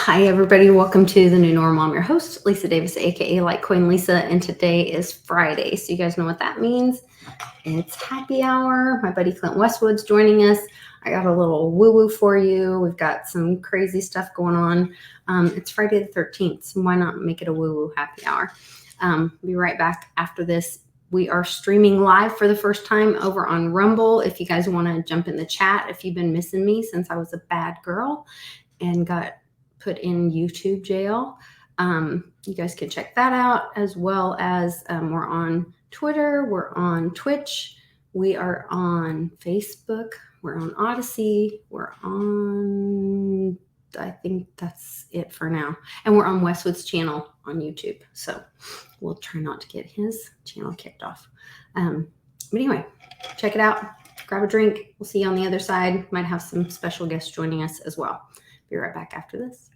Hi, everybody. Welcome to the new normal. I'm your host, Lisa Davis, aka Litecoin Lisa, and today is Friday. So you guys know what that means. It's happy hour. My buddy Clint Westwood's joining us. I got a little woo-woo for you. We've got some crazy stuff going on. It's Friday the 13th, so why not make it a woo-woo happy hour? Be right back after this. We are streaming live for the first time over on Rumble. If you guys want to jump in the chat, if you've been missing me since I was a bad girl and got put in YouTube jail. You guys can check that out, as well as we're on Twitter, we're on Twitch, we are on Facebook, we're on Odyssey, we're on, I think that's it for now. And we're on Westwood's channel on YouTube. So we'll try not to get his channel kicked off. But anyway, check it out, grab a drink. We'll see you on the other side. Might have some special guests joining us as well. Be right back after this.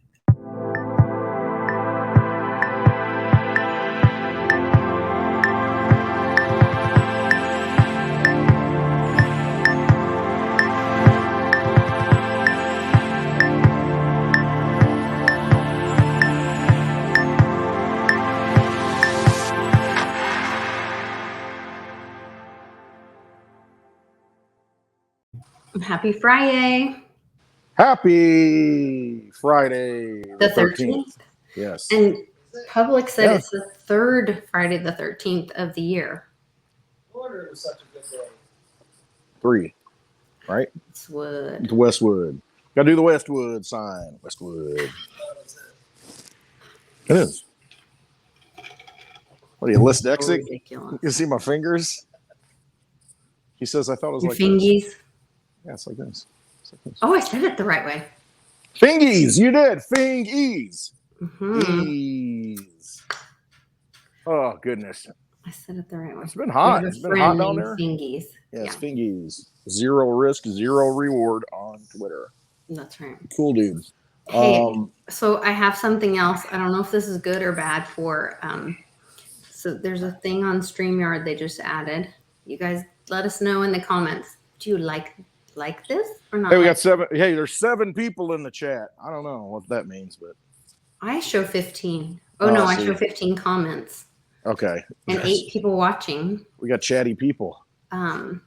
Happy Friday. Happy Friday the 13th. Yes. And Public said it's the third Friday the 13th of the year. No wonder it was such a good day. 3, right? Westwood. Westwood. Got to do the Westwood sign. Westwood. It is. What are you, dyslexic? Ridiculous. You see my fingers? He says I thought it was Your like fingies? this. Yeah, it's like this. Oh, I said it the right way. Fingies, you did. Fingies. Mm-hmm. Ease. Oh, goodness. I said it the right way. It's been hot. It's been hot down there. Fingies. Yes, yeah. Fingies. 0 risk, 0 reward on Twitter. That's right. Cool dude. Hey, so I have something else. I don't know if this is good or bad for, so there's a thing on StreamYard they just added. You guys let us know in the comments. Do you like this or not? Hey, we got 7. Hey, there's 7 people in the chat. I don't know what that means, but I show 15. Oh no, I show 15 comments. Okay. And 8 people watching. We got chatty people.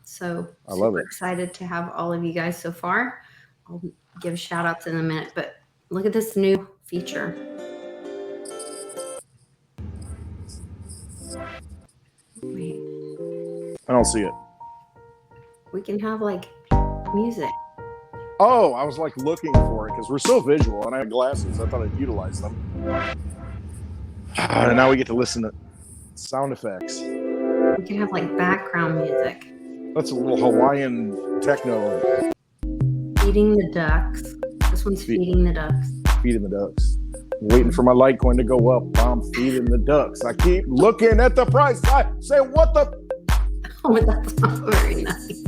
So I love it. Excited to have all of you guys so far. I'll give shout outs in a minute, but look at this new feature. Wait. I don't see it. We can have like music. Oh, I was like looking for it because we're so visual and I have glasses. I thought I'd utilize them. And now we get to listen to sound effects. We can have like background music. That's a little Hawaiian techno. Feeding the ducks. This one's feeding the ducks. Feeding the ducks. Waiting for my Litecoin to go up. I'm feeding the ducks. I keep looking at the price. I say, what the? Oh, that's not very nice.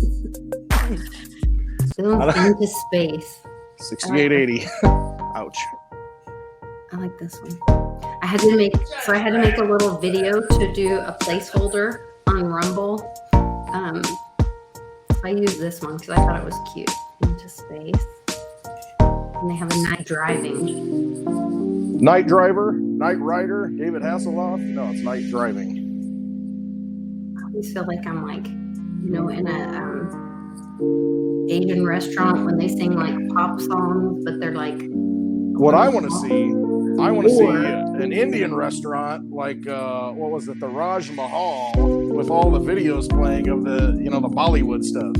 Going into space. 6880. Ouch. I like this one. I had to make a little video to do a placeholder on Rumble. I used this one because I thought it was cute. Into space. And they have a night driving. Night driver, night rider, David Hasselhoff. No, it's night driving. I always feel like I'm like, in a Asian restaurant when they sing like pop songs, but they're like. What I want to see an Indian restaurant like what was it, the Raj Mahal, with all the videos playing of the the Bollywood stuff.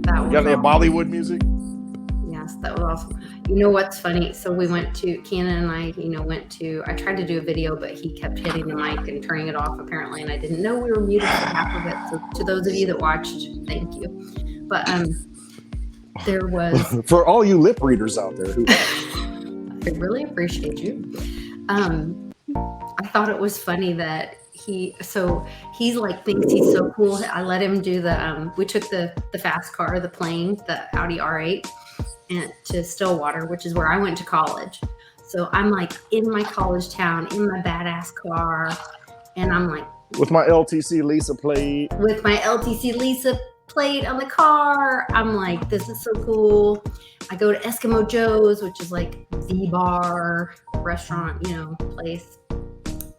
That got any Bollywood music? Yes, that was awesome. You know what's funny? So we went to Kenan and I tried to do a video, but he kept hitting the mic and turning it off apparently, and I didn't know we were muted for half of it. So to those of you that watched, thank you. But there was for all you lip readers out there who I really appreciate you. I thought it was funny that he's like thinks he's so cool. I let him do the we took the fast car, the plane, the Audi R8 and to Stillwater, which is where I went to college. So I'm like in my college town in my badass car, and I'm like with my LTC Lisa plate. plate on the car. I'm like, this is so cool. I go to Eskimo Joe's, which is like the bar restaurant, place.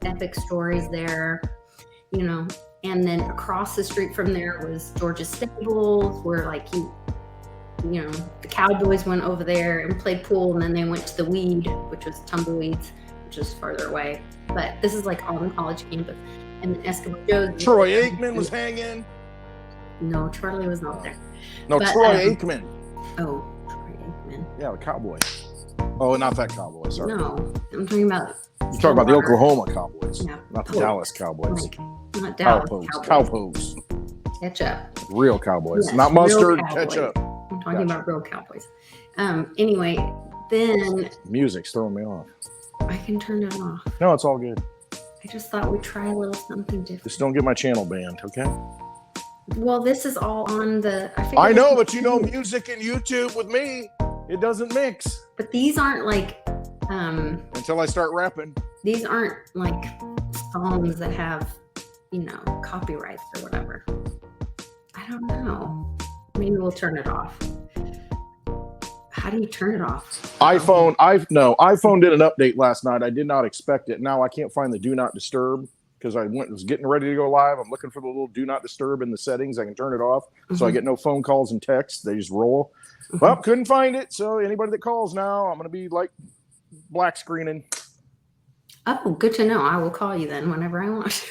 Epic stories there, and then across the street from there was George's Stables, where like the Cowboys went over there and played pool, and then they went to the Weed, which was Tumbleweeds, which is farther away. But this is like on the college campus. And then Eskimo Joe's. Troy Aikman was hanging. No, Charlie was not there. No, But, Troy Aikman. Oh, Troy Aikman. Yeah, the Cowboy. Oh, not that Cowboy. Sorry. No, I'm talking about. You're talking about the Oklahoma Cowboys, Yeah. not the Dallas Cowboys. Like, not Dallas Cowboys. Ketchup. Real Cowboys, Yes, not real mustard, Cowboys. ketchup. I'm talking about real Cowboys. Anyway, then Music's throwing me off. I can turn it off. No, it's all good. I just thought we'd try a little something different. Just don't get my channel banned, okay? Well, this is all on the. I know, but music and YouTube with me, it doesn't mix. But these aren't like. Until I start rapping. These aren't like songs that have, copyrights or whatever. I don't know. Maybe we'll turn it off. How do you turn it off? iPhone did an update last night. I did not expect it. Now I can't find the do not disturb because was getting ready to go live. I'm looking for the little do not disturb in the settings. I can turn it off so I get no phone calls and texts. They just roll. Well, couldn't find it. So anybody that calls now, I'm going to be like black screening. Oh, good to know. I will call you then whenever I want to.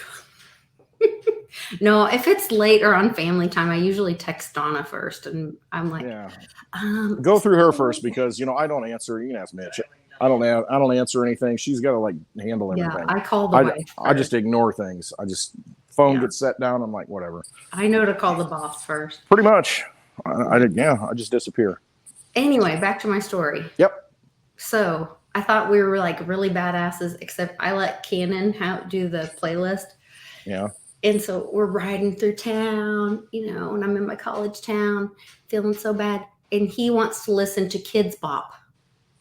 No, if it's late or on family time, I usually text Donna first, and I'm like, go through her first because I don't answer. You can ask Mitch. I don't answer anything. She's got to handle everything. Yeah, I call the wife. I just ignore things. Phone gets set down. I'm like, whatever. I know to call the boss first. Pretty much. I just disappear. Anyway, back to my story. Yep. So I thought we were like really badasses, except I let Cannon do the playlist. Yeah. And so we're riding through town, and I'm in my college town, feeling so bad. And he wants to listen to Kids Bop.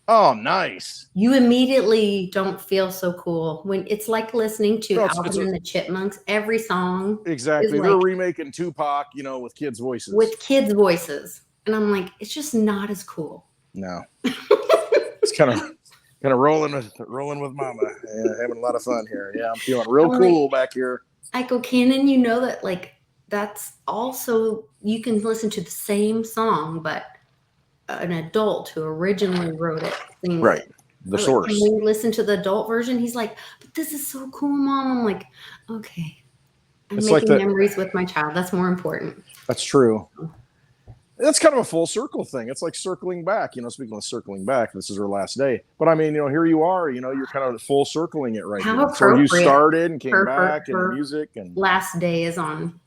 Oh, nice. You immediately don't feel so cool when it's like listening to Alvin and the Chipmunks. Every song. Exactly. They're remaking Tupac, with kids' voices. With kids' voices. And I'm like, it's just not as cool. No. It's kind of rolling with mama. Yeah, having a lot of fun here. Yeah, I'm feeling real cool back here. I go, Cannon, that that's also, you can listen to the same song, but an adult who originally wrote it sings right. it. The source. When we listen to the adult version, he's like, but this is so cool, Mom. I'm like, okay. I'm making memories with my child. That's more important. That's true. That's kind of a full circle thing. It's like circling back, speaking of circling back, this is her last day. But I mean, here you are, you're kind of full circling it right now. So you started and came back and music and last day is on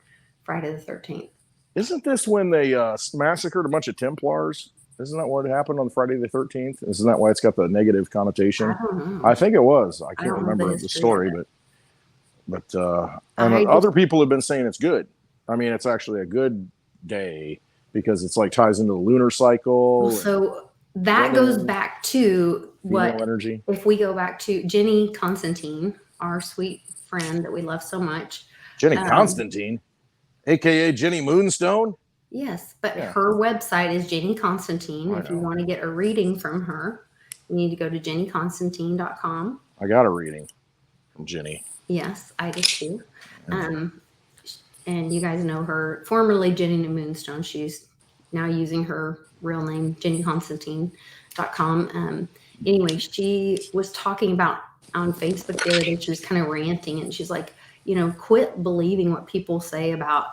Friday the 13th. Isn't this when they massacred a bunch of Templars? Isn't that what happened on Friday the 13th? Isn't that why it's got the negative connotation? I don't know. I think it was. I can't remember the story, but other people have been saying it's good. I mean, it's actually a good day. Because it's ties into the lunar cycle. So that goes back to what energy. If we go back to Jenny Constantine, our sweet friend that we love so much. Jenny Constantine, aka Jenny Moonstone. Yes, but her website is Jenny Constantine. If you want to get a reading from her, you need to go to jennyconstantine.com. I got a reading from Jenny. Yes, I do too. And you guys know her, formerly Jenny Moonstone. She's now using her real name, jennyconstantine.com. Anyway, she was talking about on Facebook the other day, she was kind of ranting, and she's like, quit believing what people say about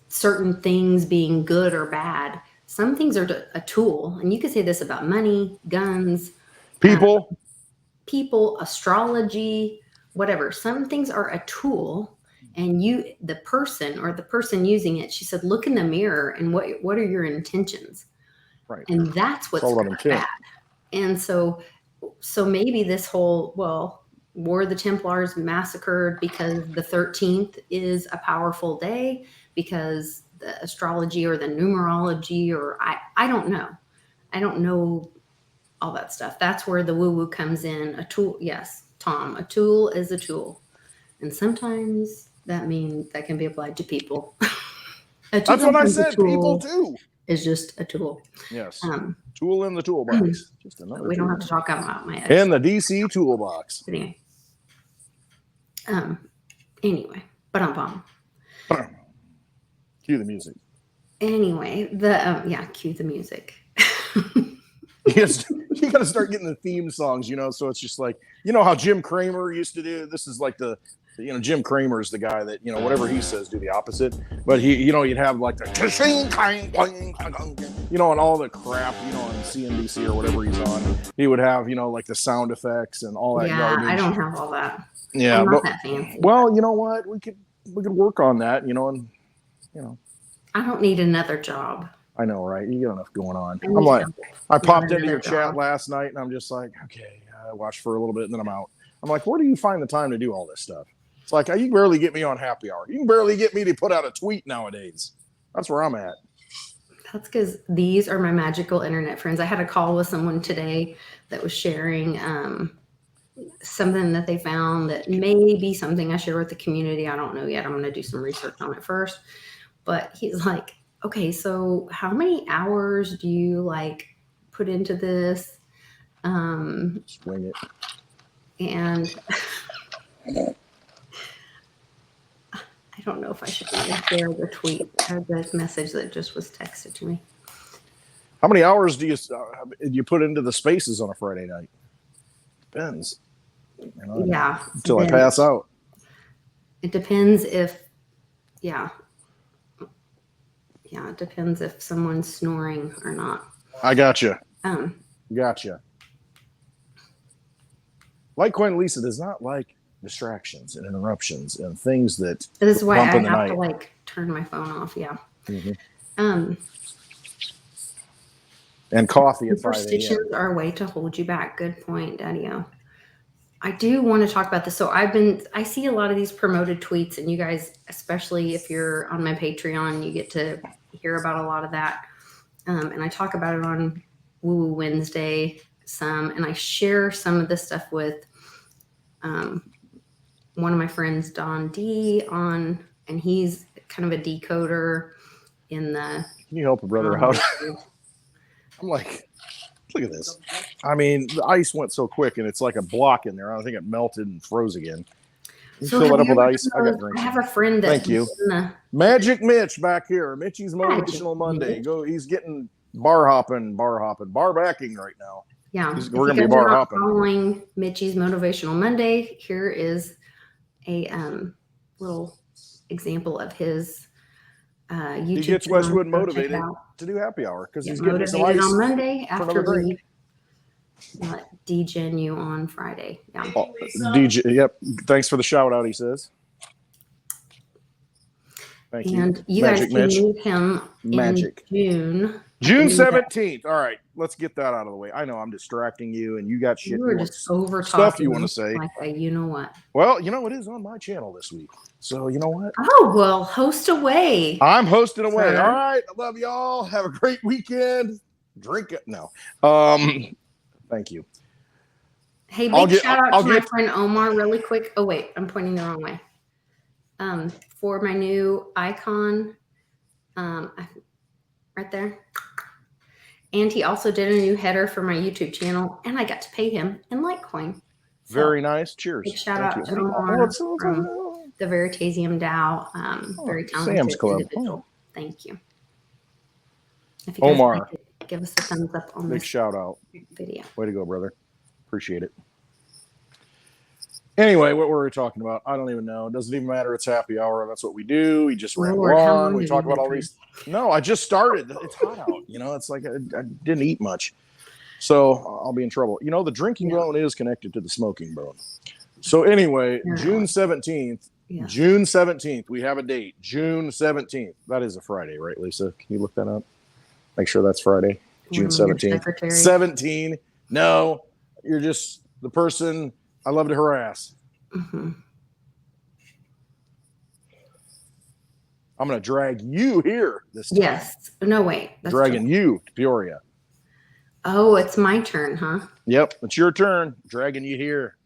certain things being good or bad. Some things are a tool, and you could say this about money, guns, people, astrology, whatever. Some things are a tool. And the person using it, she said, look in the mirror and what are your intentions? Right. And that's what's bad. And so maybe this whole, were the Templars massacred because the 13th is a powerful day, because the astrology or the numerology, or I don't know. I don't know all that stuff. That's where the woo-woo comes in. A tool. Yes, Tom, a tool is a tool. And sometimes that can be applied to people. A tool That's what I is a said. People tool too. is just a tool. Yes. Um, Tool in the toolbox. Just another we don't tool. have to talk about my ex. In the DC toolbox. Anyway. Anyway, but I'm Cue the music. Anyway, cue the music. Yes, you got to start getting the theme songs, so it's just like, how Jim Cramer used to do. This is like Jim Cramer is the guy that, whatever he says, do the opposite. But you'd have like the, and all the crap, on CNBC or whatever he's on. He would have, like the sound effects and all that garbage. I don't have all that. Yeah, I'm not that fancy. Well, you know what? We could work on that, and I don't need another job. I know, right? You got enough going on. I'm like, I popped into your chat last night, and I'm just like, okay, I watched for a little bit, and then I'm out. I'm like, where do you find the time to do all this stuff? It's like, you can barely get me on happy hour. You can barely get me to put out a tweet nowadays. That's where I'm at. That's because these are my magical internet friends. I had a call with someone today that was sharing something that they found that may be something I share with the community. I don't know yet. I'm going to do some research on it first. But he's like, okay, so how many hours do you put into this? Swing it. And I don't know if I should even share the tweet or the message that just was texted to me. How many hours do you put into the spaces on a Friday night? Depends. Yeah. Until I pass out. It depends if, it depends if someone's snoring or not. I gotcha. Gotcha. Litecoin Lisa does not like distractions and interruptions and things that. This is why I have night. to turn my phone off. Yeah. Mm-hmm. And coffee at 5 a.m. Superstitions are a way to hold you back. Good point, Daddy-O. I do want to talk about this. So I see a lot of these promoted tweets, and you guys, especially if you're on my Patreon, you get to hear about a lot of that. And I talk about it on Woo Woo Wednesday some, and I share some of this stuff with one of my friends, Don D, and he's kind of a decoder in the. Can you help a brother out? I'm like, look at this. I mean, the ice went so quick, and it's like a block in there. I don't think it melted and froze again. So fill it up with ice. I got drinks. I have a friend that. Thank you. Magic Mitch back here. Mitchy's Motivational Monday. He's getting bar backing right now. Yeah, we're gonna be bar hopping. Following Mitchy's Motivational Monday. Here is a little example of his YouTube. He gets Westwood motivated to do happy hour because he's getting some ice on Monday after we DGen you on Friday. Yeah. Oh, DJ. Yep. Thanks for the shout out. He says. Thank you. And you Magic guys can Mitch. meet him in June. June 17th. All right, let's get that out of the way. I know I'm distracting you, and you got shit. You were just over stuff you want to say. You know what? Well, it is on my channel this week. So you know what? Oh well, host away. I'm hosting away. Sir. All right. I love y'all. Have a great weekend. Drink it. No. Thank you. Hey, shout out to my friend Omar really quick. Oh wait, I'm pointing the wrong way. For my new icon, right there. And he also did a new header for my YouTube channel, and I got to pay him in Litecoin. So, very nice. Cheers. Big shout out to Omar from the Veritasium DAO. Very talented Sam's Club. individual. Thank you. If you guys Omar, give us a thumbs up on big this shout out video. Way to go, brother. Appreciate it. Anyway, what were we talking about? I don't even know. It doesn't even matter. It's happy hour. That's what we do. We just ramble on. We talk about all these. No, I just started. It's hot out. It's like I didn't eat much. So I'll be in trouble. The drinking bone is connected to the smoking bone. So anyway, June 17th. Yeah. June 17th. We have a date. June 17th. That is a Friday, right, Lisa? Can you look that up? Make sure that's Friday. June 17th. 17. No, you're just the person I love to harass. Mm-hmm. I'm going to drag you here this time. Yes. No, wait. That's dragging you to Peoria. Oh, it's my turn, huh? Yep. It's your turn. Dragging you here.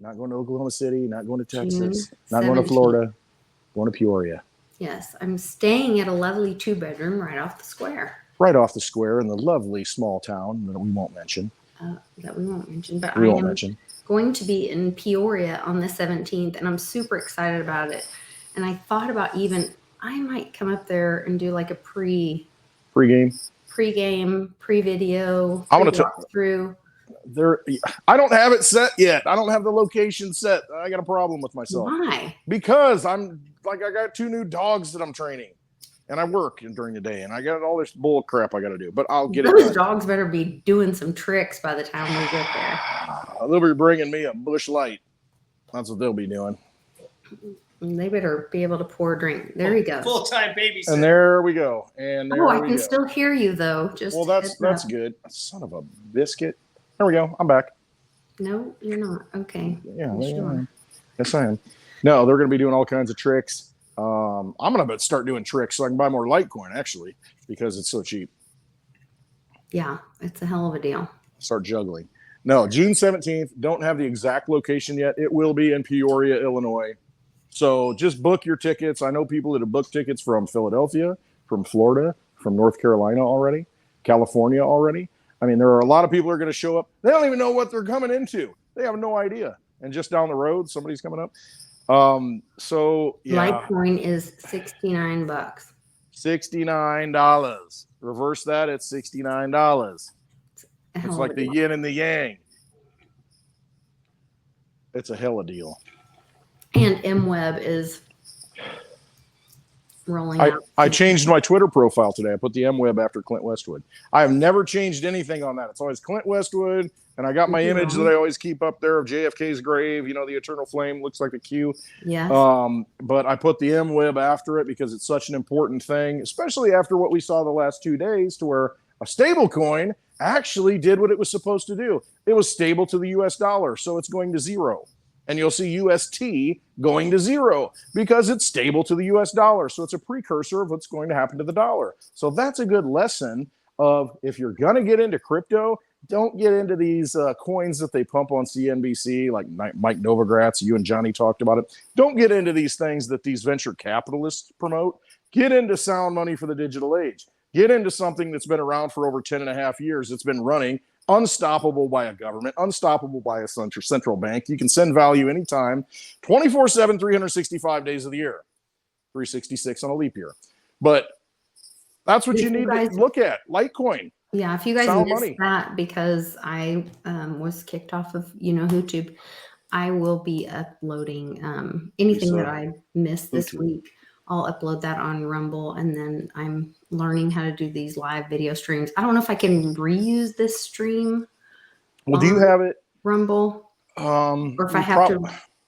Not going to Oklahoma City. Not going to Texas. Not going to Florida. Going to Peoria. Yes, I'm staying at a lovely 2-bedroom right off the square. Right off the square in the lovely small town that we won't mention. That we won't mention, but We I won't am mention. going to be in Peoria on the 17th, and I'm super excited about it. And I thought about I might come up there and do like a Pre-game. pre-game, pre-video, I'm gonna pre-walkthrough. I don't have it set yet. I don't have the location set. I got a problem with myself. Why? Because I got 2 new dogs that I'm training, and I work during the day, and I got all this bull crap I got to do. But I'll get it Those done. dogs better be doing some tricks by the time we get there. They'll be bringing me a Busch Light. That's what they'll be doing. And they better be able to pour a drink. There he goes. Full-time babysitter. And there we go. And there I we can go. still hear you though. Just Well, that's good. Son of a biscuit. There we go. I'm back. No, you're not. Okay. Yeah, Sure. Yes, I am. No, they're going to be doing all kinds of tricks. I'm going to start doing tricks so I can buy more Litecoin, actually, because it's so cheap. Yeah, it's a hell of a deal. Start juggling. No, June 17th. Don't have the exact location yet. It will be in Peoria, Illinois. So just book your tickets. I know people that have booked tickets from Philadelphia, from Florida, from North Carolina already, California already. I mean, there are a lot of people who are going to show up. They don't even know what they're coming into. They have no idea. And just down the road, somebody's coming up. So yeah, Litecoin is $69. $69. Reverse that, it's $69. It's like the yin and the yang. It's a hella deal. And MWeb is rolling out. I changed my Twitter profile today. I put the MWeb after Clint Westwood. I have never changed anything on that. It's always Clint Westwood, and I got my image that I always keep up there of JFK's grave. You know, the eternal flame looks like a Q. Yes. But I put the MWeb after it because it's such an important thing, especially after what we saw the last 2 days, to where a stable coin actually did what it was supposed to do. It was stable to the US dollar, so it's going to zero. And you'll see UST going to zero because it's stable to the US dollar. So it's a precursor of what's going to happen to the dollar. So that's a good lesson of, if you're going to get into crypto, don't get into these coins that they pump on CNBC, like Mike Novogratz, you and Johnny talked about it. Don't get into these things that these venture capitalists promote. Get into sound money for the digital age. Get into something that's been around for over 10 and a half years. It's been running, unstoppable by a government, unstoppable by a central bank. You can send value anytime, 24/7, 365 days of the year, 366 on a leap year. But that's what you need to look at. Litecoin. Yeah, if you guys missed that because I was kicked off of YouTube, I will be uploading anything that I missed this week. I'll upload that on Rumble, and then I'm learning how to do these live video streams. I don't know if I can reuse this stream. Well, do you have it? Rumble? Or if I have to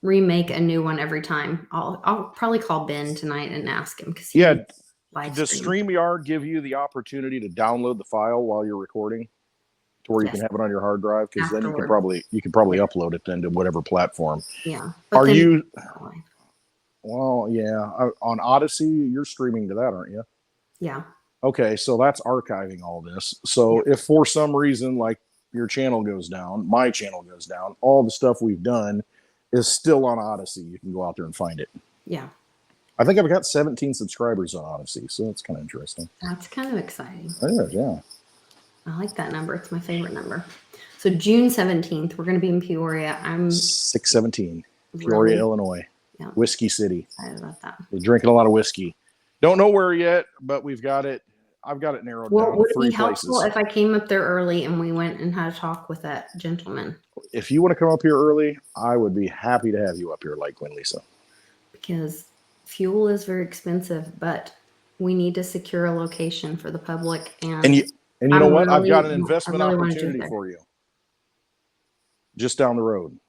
remake a new one every time. I'll probably call Ben tonight and ask him, because does StreamYard give you the opportunity to download the file while you're recording, to where you can have it on your hard drive? Because then you can probably upload it then to whatever platform. Yeah. Are you? Well, yeah. On Odyssey, you're streaming to that, aren't you? Yeah. Okay, so that's archiving all this. So if for some reason, like, your channel goes down, my channel goes down, all the stuff we've done is still on Odyssey. You can go out there and find it. Yeah. I think I've got 17 subscribers on Odyssey, so that's kind of interesting. That's kind of exciting. It is, yeah. I like that number. It's my favorite number. So June 17th, we're going to be in Peoria. I'm 617, Peoria, Illinois. Yeah. Whiskey City. Excited about that. We're drinking a lot of whiskey. Don't know where yet, but we've got it. I've got it narrowed down to 3 places. Would it be helpful if I came up there early and we went and had a talk with that gentleman? If you want to come up here early, I would be happy to have you up here, Litecoin Lisa. Because fuel is very expensive, but we need to secure a location for the public. And you know what? I've got an investment opportunity for you. Just down the road,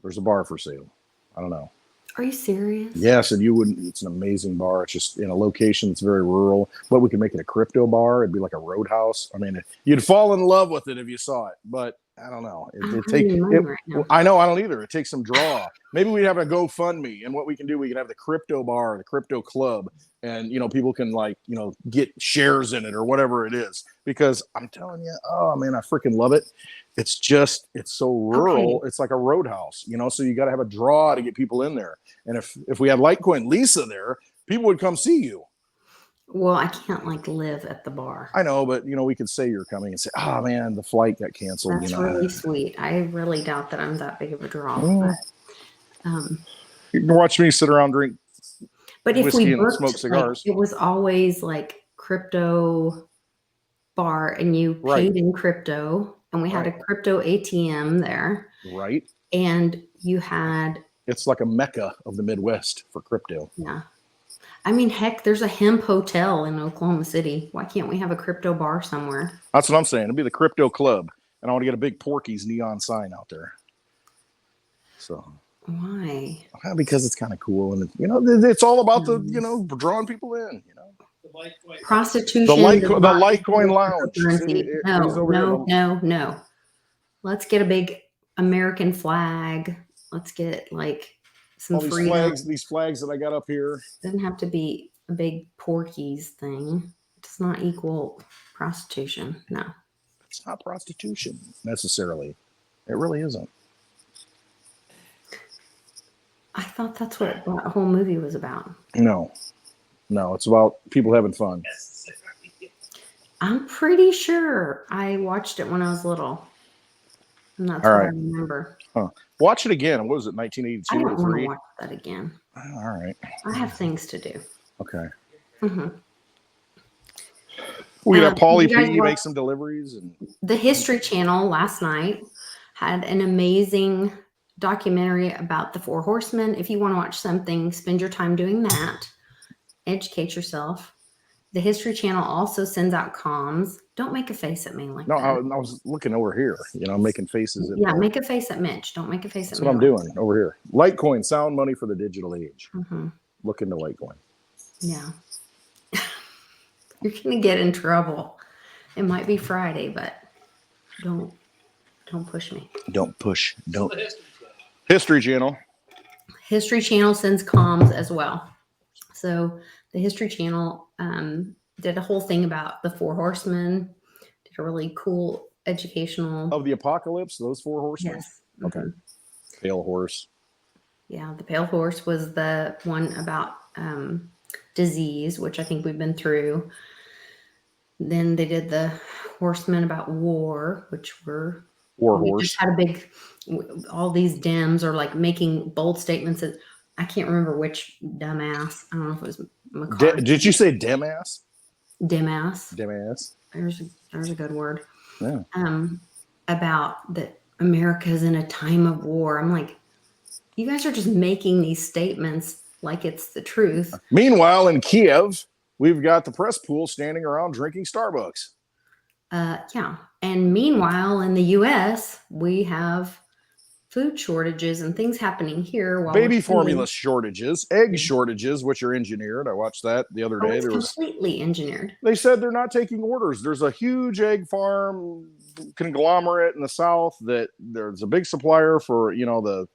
there's a bar for sale. I don't know. Are you serious? Yes, and you wouldn't. It's an amazing bar. It's just in a location that's very rural, but we could make it a crypto bar. It'd be like a roadhouse. I mean, you'd fall in love with it if you saw it, but I don't know. I know, I don't either. It takes some draw. Maybe we'd have a GoFundMe, and what we can do, we can have the crypto bar, the crypto club, and people can get shares in it or whatever it is. Because I'm telling you, oh man, I freaking love it. It's so rural. Okay. It's like a roadhouse, so you got to have a draw to get people in there. And if we had Litecoin Lisa there, People would come see you. Well, I can't like live at the bar. I know, but we could say you're coming and say, "Oh man, the flight got canceled." That's really sweet. I really doubt that I'm that big of a draw. You can watch me sit around, drink but if whiskey we and booked, smoke cigars. it was always like crypto bar, and you paid in crypto, and we had a crypto ATM there. Right. And you had. It's like a mecca of the Midwest for crypto. Yeah. I mean, heck, there's a hemp hotel in Oklahoma City. Why can't we have a crypto bar somewhere? That's what I'm saying. It'd be the crypto club. And I want to get a big Porky's neon sign out there. So. Why? Well, because it's kind of cool. And, it's all about the, drawing people in, Prostitution. The Litecoin lounge. No. Let's get a big American flag. Let's get some all these flags that I got up here. It doesn't have to be a big Porky's thing. It does not equal prostitution. No. It's not prostitution necessarily. It really isn't. I thought that's what that whole movie was about. No, it's about people having fun. I'm pretty sure I watched it when I was little. And that's what I remember. Huh. Watch it again. What was it, 1982 I don't or want 3? to watch that again. All right. I have things to do. Okay. Mm-hmm. We got Paulie P. Make some deliveries. And the History Channel last night had an amazing documentary about the 4 Horsemen. If you want to watch something, spend your time doing that. Educate yourself. The History Channel also sends out comms. Don't make a face at me like that. I was looking over here, making faces. Make a face at Mitch. Don't make a face at me. That's what I'm doing over here. Litecoin, sound money for the digital age. Mm-hmm. Look into Litecoin. Yeah. You're going to get in trouble. It might be Friday, but don't push me. Don't push. Don't. History Channel. History Channel sends comms as well. So the History Channel did a whole thing about the 4 Horsemen. Did a really cool educational of the apocalypse. Those 4 horsemen. Yes. Okay. Mm-hmm. Pale horse. Yeah, the pale horse was the one about disease, which I think we've been through. Then they did the horsemen about war, which were horse. Just had a big. All these Dems are making bold statements that I can't remember which dumbass. I don't know if it was McCarthy. Did you say demass? Demass. Demass. There's a good word. Yeah. About that America's in a time of war. I'm like, you guys are just making these statements like it's the truth. Meanwhile, in Kiev, we've got the press pool standing around drinking Starbucks. Yeah. And meanwhile, in the U.S., we have food shortages and things happening here. Baby formula shortages, egg shortages, which are engineered. I watched that the other day. It's completely engineered. They said they're not taking orders. There's a huge egg farm conglomerate in the South that there's a big supplier for, the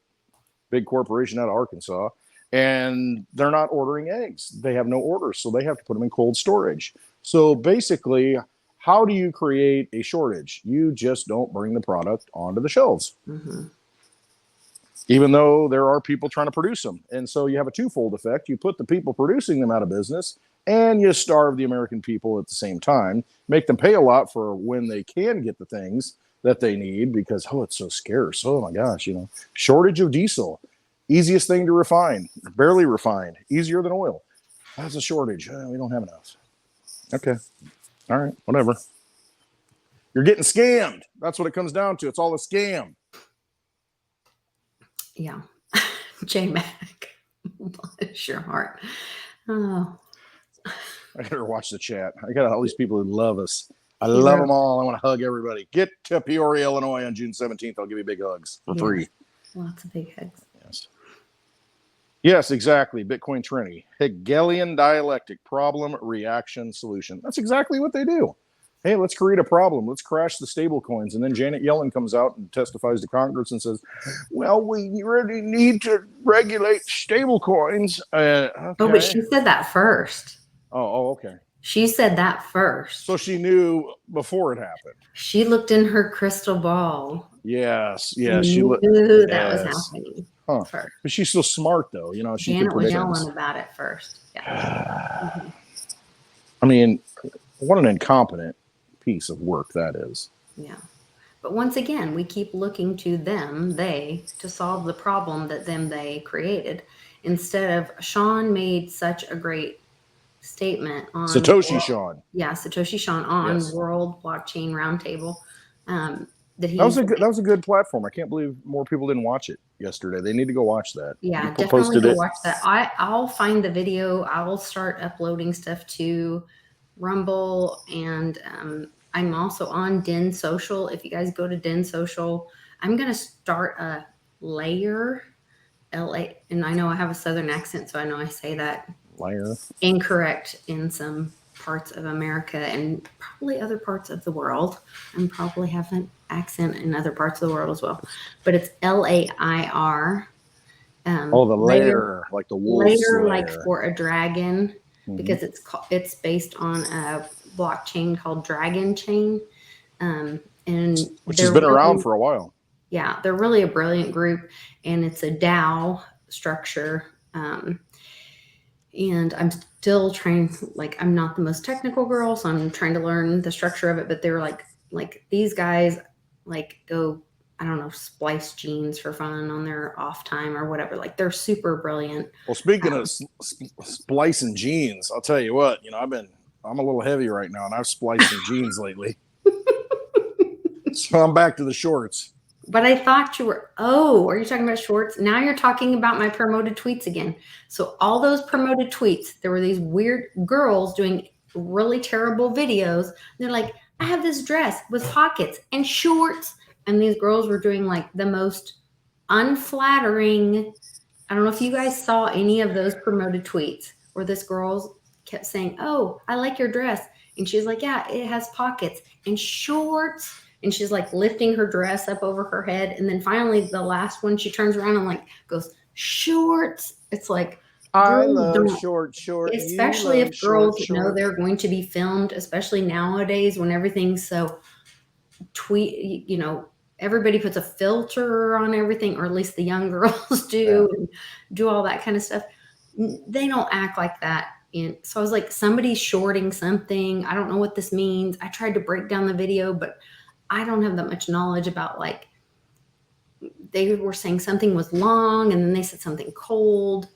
big corporation out of Arkansas, and they're not ordering eggs. They have no orders, so they have to put them in cold storage. So basically, how do you create a shortage? You just don't bring the product onto the shelves. Mm-hmm. Even though there are people trying to produce them. And so you have a twofold effect. You put the people producing them out of business, and you starve the American people at the same time, make them pay a lot for when they can get the things that they need because, it's so scarce. Oh my gosh, shortage of diesel, easiest thing to refine, barely refined, easier than oil. That's a shortage. We don't have enough. Okay. All right. Whatever. You're getting scammed. That's what it comes down to. It's all a scam. Yeah. J-Mac, bless your heart. Oh. I gotta watch the chat. I got all these people who love us. I love them all. I want to hug everybody. Get to Peoria, Illinois on June 17th. I'll give you big hugs for free. Lots of big hugs. Yes, exactly. Bitcoin Trinity. Hegelian dialectic, problem, reaction, solution. That's exactly what they do. Hey, let's create a problem. Let's crash the stable coins. And then Janet Yellen comes out and testifies to Congress and says, well, we really need to regulate stable coins. Okay. Oh, but she said that first. Oh, okay. She said that first. So she knew before it happened. She looked in her crystal ball. Yes. She knew that was happening. Huh. first. But she's so smart, though. You know, she can Janet was predict yelling things. about it first. Yeah. Mhm. I mean, what an incompetent piece of work that is. Yeah. But once again, we keep looking to them, they, to solve the problem that they created. Instead of Sean made such a great statement on Satoshi Sean. Yeah, Satoshi Sean on Yes. World Blockchain Roundtable. That That was he's a good platform. I can't believe more people didn't watch it yesterday. They need to go watch that. Yeah, You definitely posted go it. watch that. I'll find the video. I will start uploading stuff to Rumble, and I'm also on Den Social. If you guys go to Den Social, I'm gonna start a layer LA, and I know I have a southern accent, so I know I say that Liar. incorrect in some parts of America and probably other parts of the world, and probably have an accent in other parts of the world as well. But it's LAIR. Oh, the Layer, lair, like the wolf's like lair. for a dragon, Mhm. because it's based on a blockchain called Dragon Chain, and Which has they're been around really, for a while. yeah, they're really a brilliant group, and it's a DAO structure. And I'm still trying, like, I'm not the most technical girl, so I'm trying to learn the structure of it. But they're like these guys like go, I don't know, splice genes for fun on their off time or whatever. Like they're super brilliant. Well, speaking of splicing jeans, I'll tell you what. You know, I'm a little heavy right now, and I've spliced some jeans lately. So I'm back to the shorts. But I thought you were, oh, are you talking about shorts? Now you're talking about my promoted tweets again. So all those promoted tweets, there were these weird girls doing really terrible videos. They're like, I have this dress with pockets and shorts. And these girls were doing like the most unflattering. I don't know if you guys saw any of those promoted tweets where this girl kept saying, oh, I like your dress. And she's like, yeah, it has pockets and shorts. And she's like lifting her dress up over her head. And then finally, the last one, she turns around and like goes, shorts. It's like, I girls love don't, short. especially You if love girls know short. they're going to be filmed, especially nowadays when everything's so everybody puts a filter on everything, or at least the young girls do, and do all that kind of stuff. They don't act like that. And so I was like, somebody's shorting something. I don't know what this means. I tried to break down the video, but I don't have that much knowledge about, like, they were saying something was long and then they said something cold.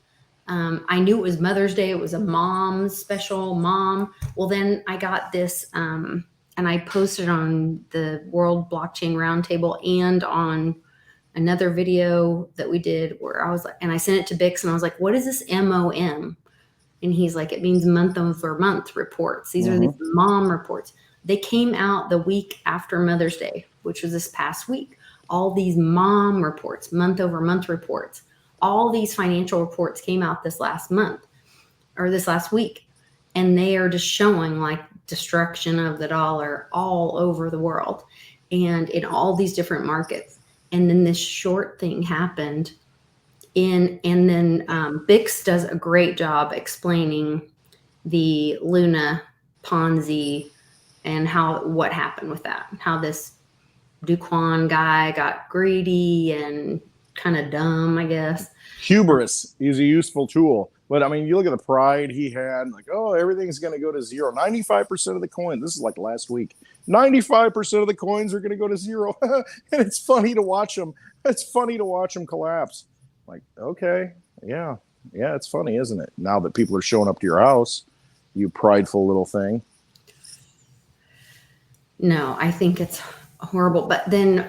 I knew it was Mother's Day. It was a mom's special mom. Well, then I got this, and I posted on the World Blockchain Roundtable and on another video that we did where I was like, and I sent it to Bix and I was like, what is this MOM? And he's like, it means month over month reports. These are these mom reports. They came out the week after Mother's Day, which was this past week. All these mom reports, month over month reports, all these financial reports came out this last month or this last week. And they are just showing like destruction of the dollar all over the world and in all these different markets. And then this short thing happened. And then Bix does a great job explaining the Luna Ponzi and what happened with that, how this Duquan guy got greedy and kind of dumb, I guess. Hubris is a useful tool. But I mean, you look at the pride he had, like, oh, everything's going to go to zero. 95% of the coins, this is like last week, 95% of the coins are going to go to zero. And it's funny to watch them. It's funny to watch them collapse. Like, okay, yeah, it's funny, isn't it? Now that people are showing up to your house, you prideful little thing. No, I think it's horrible. But then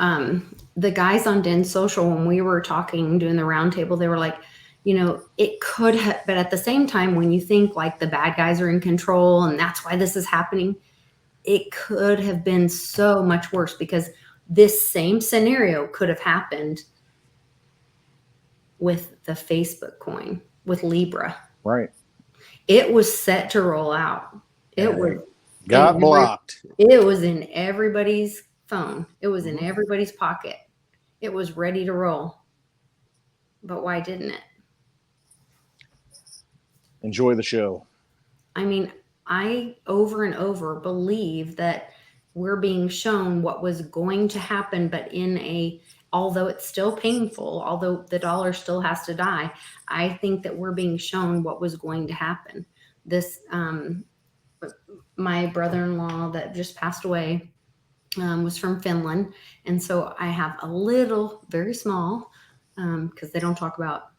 the guys on Den Social, when we were talking, doing the roundtable, they were like, it could have, but at the same time, when you think like the bad guys are in control and that's why this is happening, it could have been so much worse because this same scenario could have happened with the Facebook coin, with Libra. Right. It was set to roll out. It was got blocked. It was in everybody's phone. It was in everybody's pocket. It was ready to roll. But why didn't it? Enjoy the show. I mean, I over and over believe that we're being shown what was going to happen, but in a although it's still painful, although the dollar still has to die, I think that we're being shown what was going to happen. This, my brother-in-law that just passed away, was from Finland. And so I have a little, very small, because they don't talk about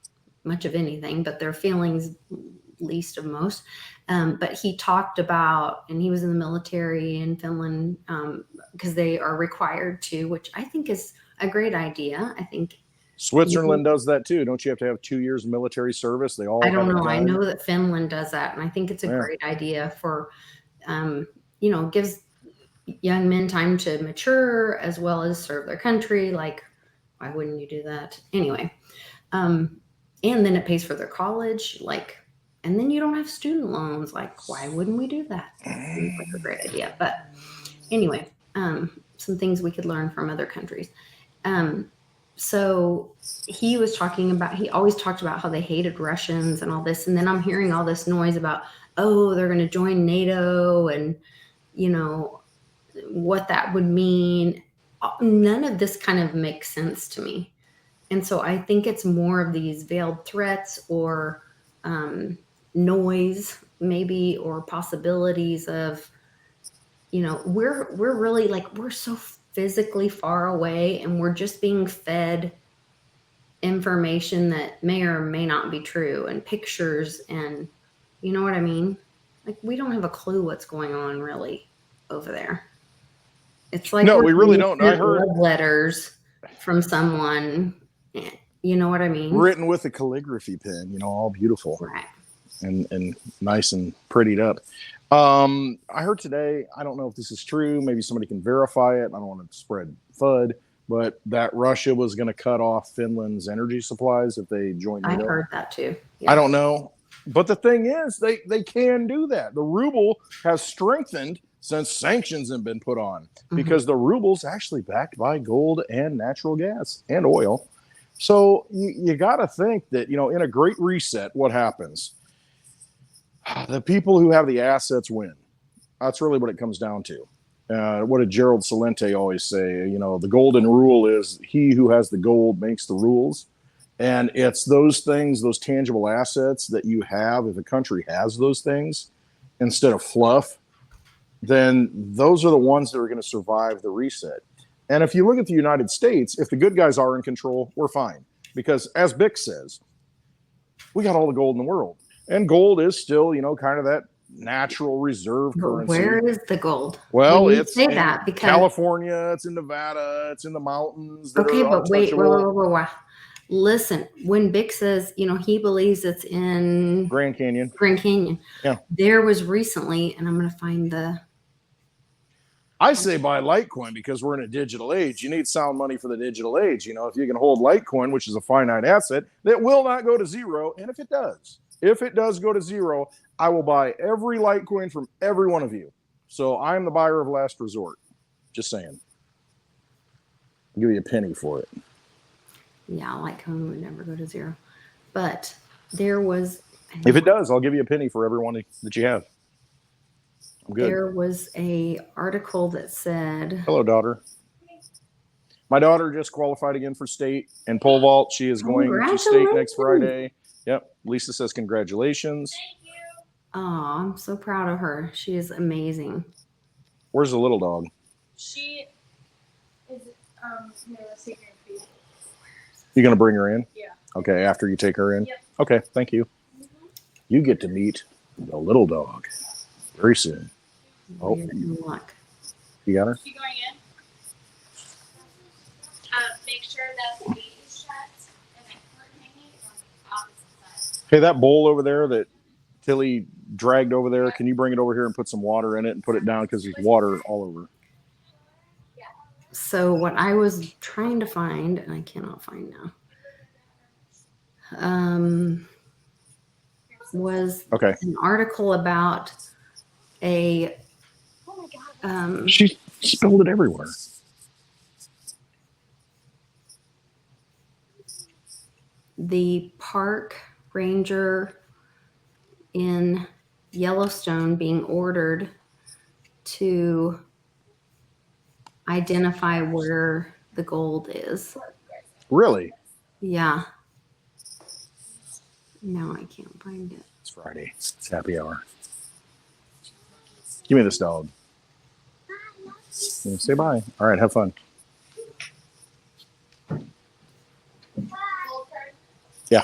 much of anything, but their feelings least of most. But he talked about, and he was in the military in Finland, because they are required to, which I think is a great idea. I think Switzerland does that too. Don't you have to have 2 years of military service? They all I don't have it know. I done. know that Finland does that, and I think it's a Yeah. great idea for, gives young men time to mature as well as serve their country. Like, why wouldn't you do that anyway? And then it pays for their college, like, and then you don't have student loans. Like, why wouldn't we do that? That seems like a great idea. But anyway, some things we could learn from other countries. So he was talking about, he always talked about how they hated Russians and all this. And then I'm hearing all this noise about, oh, they're going to join NATO and, what that would mean. None of this kind of makes sense to me. And so I think it's more of these veiled threats or noise, maybe, or possibilities of, we're really like, we're so physically far away and we're just being fed information that may or may not be true and pictures and you know what I mean? Like, we don't have a clue what's going on really over there. It's like, No, we're we really getting don't. I heard love letters from someone. You know what I mean? written with a calligraphy pen, all beautiful Right. and nice and prettied up. I heard today, I don't know if this is true, maybe somebody can verify it. I don't want to spread FUD, but that Russia was going to cut off Finland's energy supplies if they joined I NATO. heard that too. Yeah. I don't know. But the thing is, they can do that. The ruble has strengthened since sanctions have been put on because the ruble's actually backed by gold and natural gas and oil. So you got to think that, in a great reset, what happens? The people who have the assets win. That's really what it comes down to. What did Gerald Celente always say? The golden rule is he who has the gold makes the rules. And it's those things, those tangible assets that you have, if a country has those things instead of fluff, then those are the ones that are going to survive the reset. And if you look at the United States, if the good guys are in control, we're fine. Because as Bick says, we got all the gold in the world. And gold is still, kind of that natural reserve currency. Where is the gold? Well, When you it's say in that because California, it's in Nevada, it's in the mountains that okay, are but wait, untouchable. Listen, when Bick says, he believes it's in Grand Canyon. Yeah. There was recently, and I'm going to find the. I say buy Litecoin because we're in a digital age. You need sound money for the digital age. If you can hold Litecoin, which is a finite asset, that will not go to zero. And if it does go to zero, I will buy every Litecoin from every one of you. So I'm the buyer of last resort. Just saying. I'll give you a penny for it. Yeah, Litecoin would never go to zero. But there was. If it does, I'll give you a penny for everyone that you have. I'm good. There was a article that said. Hello, daughter. My daughter just qualified again for state and pole vault. She is going to state next Friday. Yep. Lisa says congratulations. Thank you. Oh, I'm so proud of her. She is amazing. Where's the little dog? She is secret feed. You gonna bring her in? Yeah. Okay, after you take her in? Yep. Okay, thank you. You get to meet the little dog very soon. Oh, Luck. You got her? She going in? Make sure that the gate is shut and the curtain hanging is on the opposite side. Hey, that bowl over there that Tilly dragged over there, can you bring it over here and put some water in it and put it down because there's water all over? So what I was trying to find, and I cannot find now, was an article about a. Oh my God. She spilled it everywhere. The park ranger in Yellowstone being ordered to identify where the gold is. Really? Yeah. No, I can't find it. It's Friday. It's happy hour. Give me this dog. Yeah, say bye. All right, have fun. Yeah.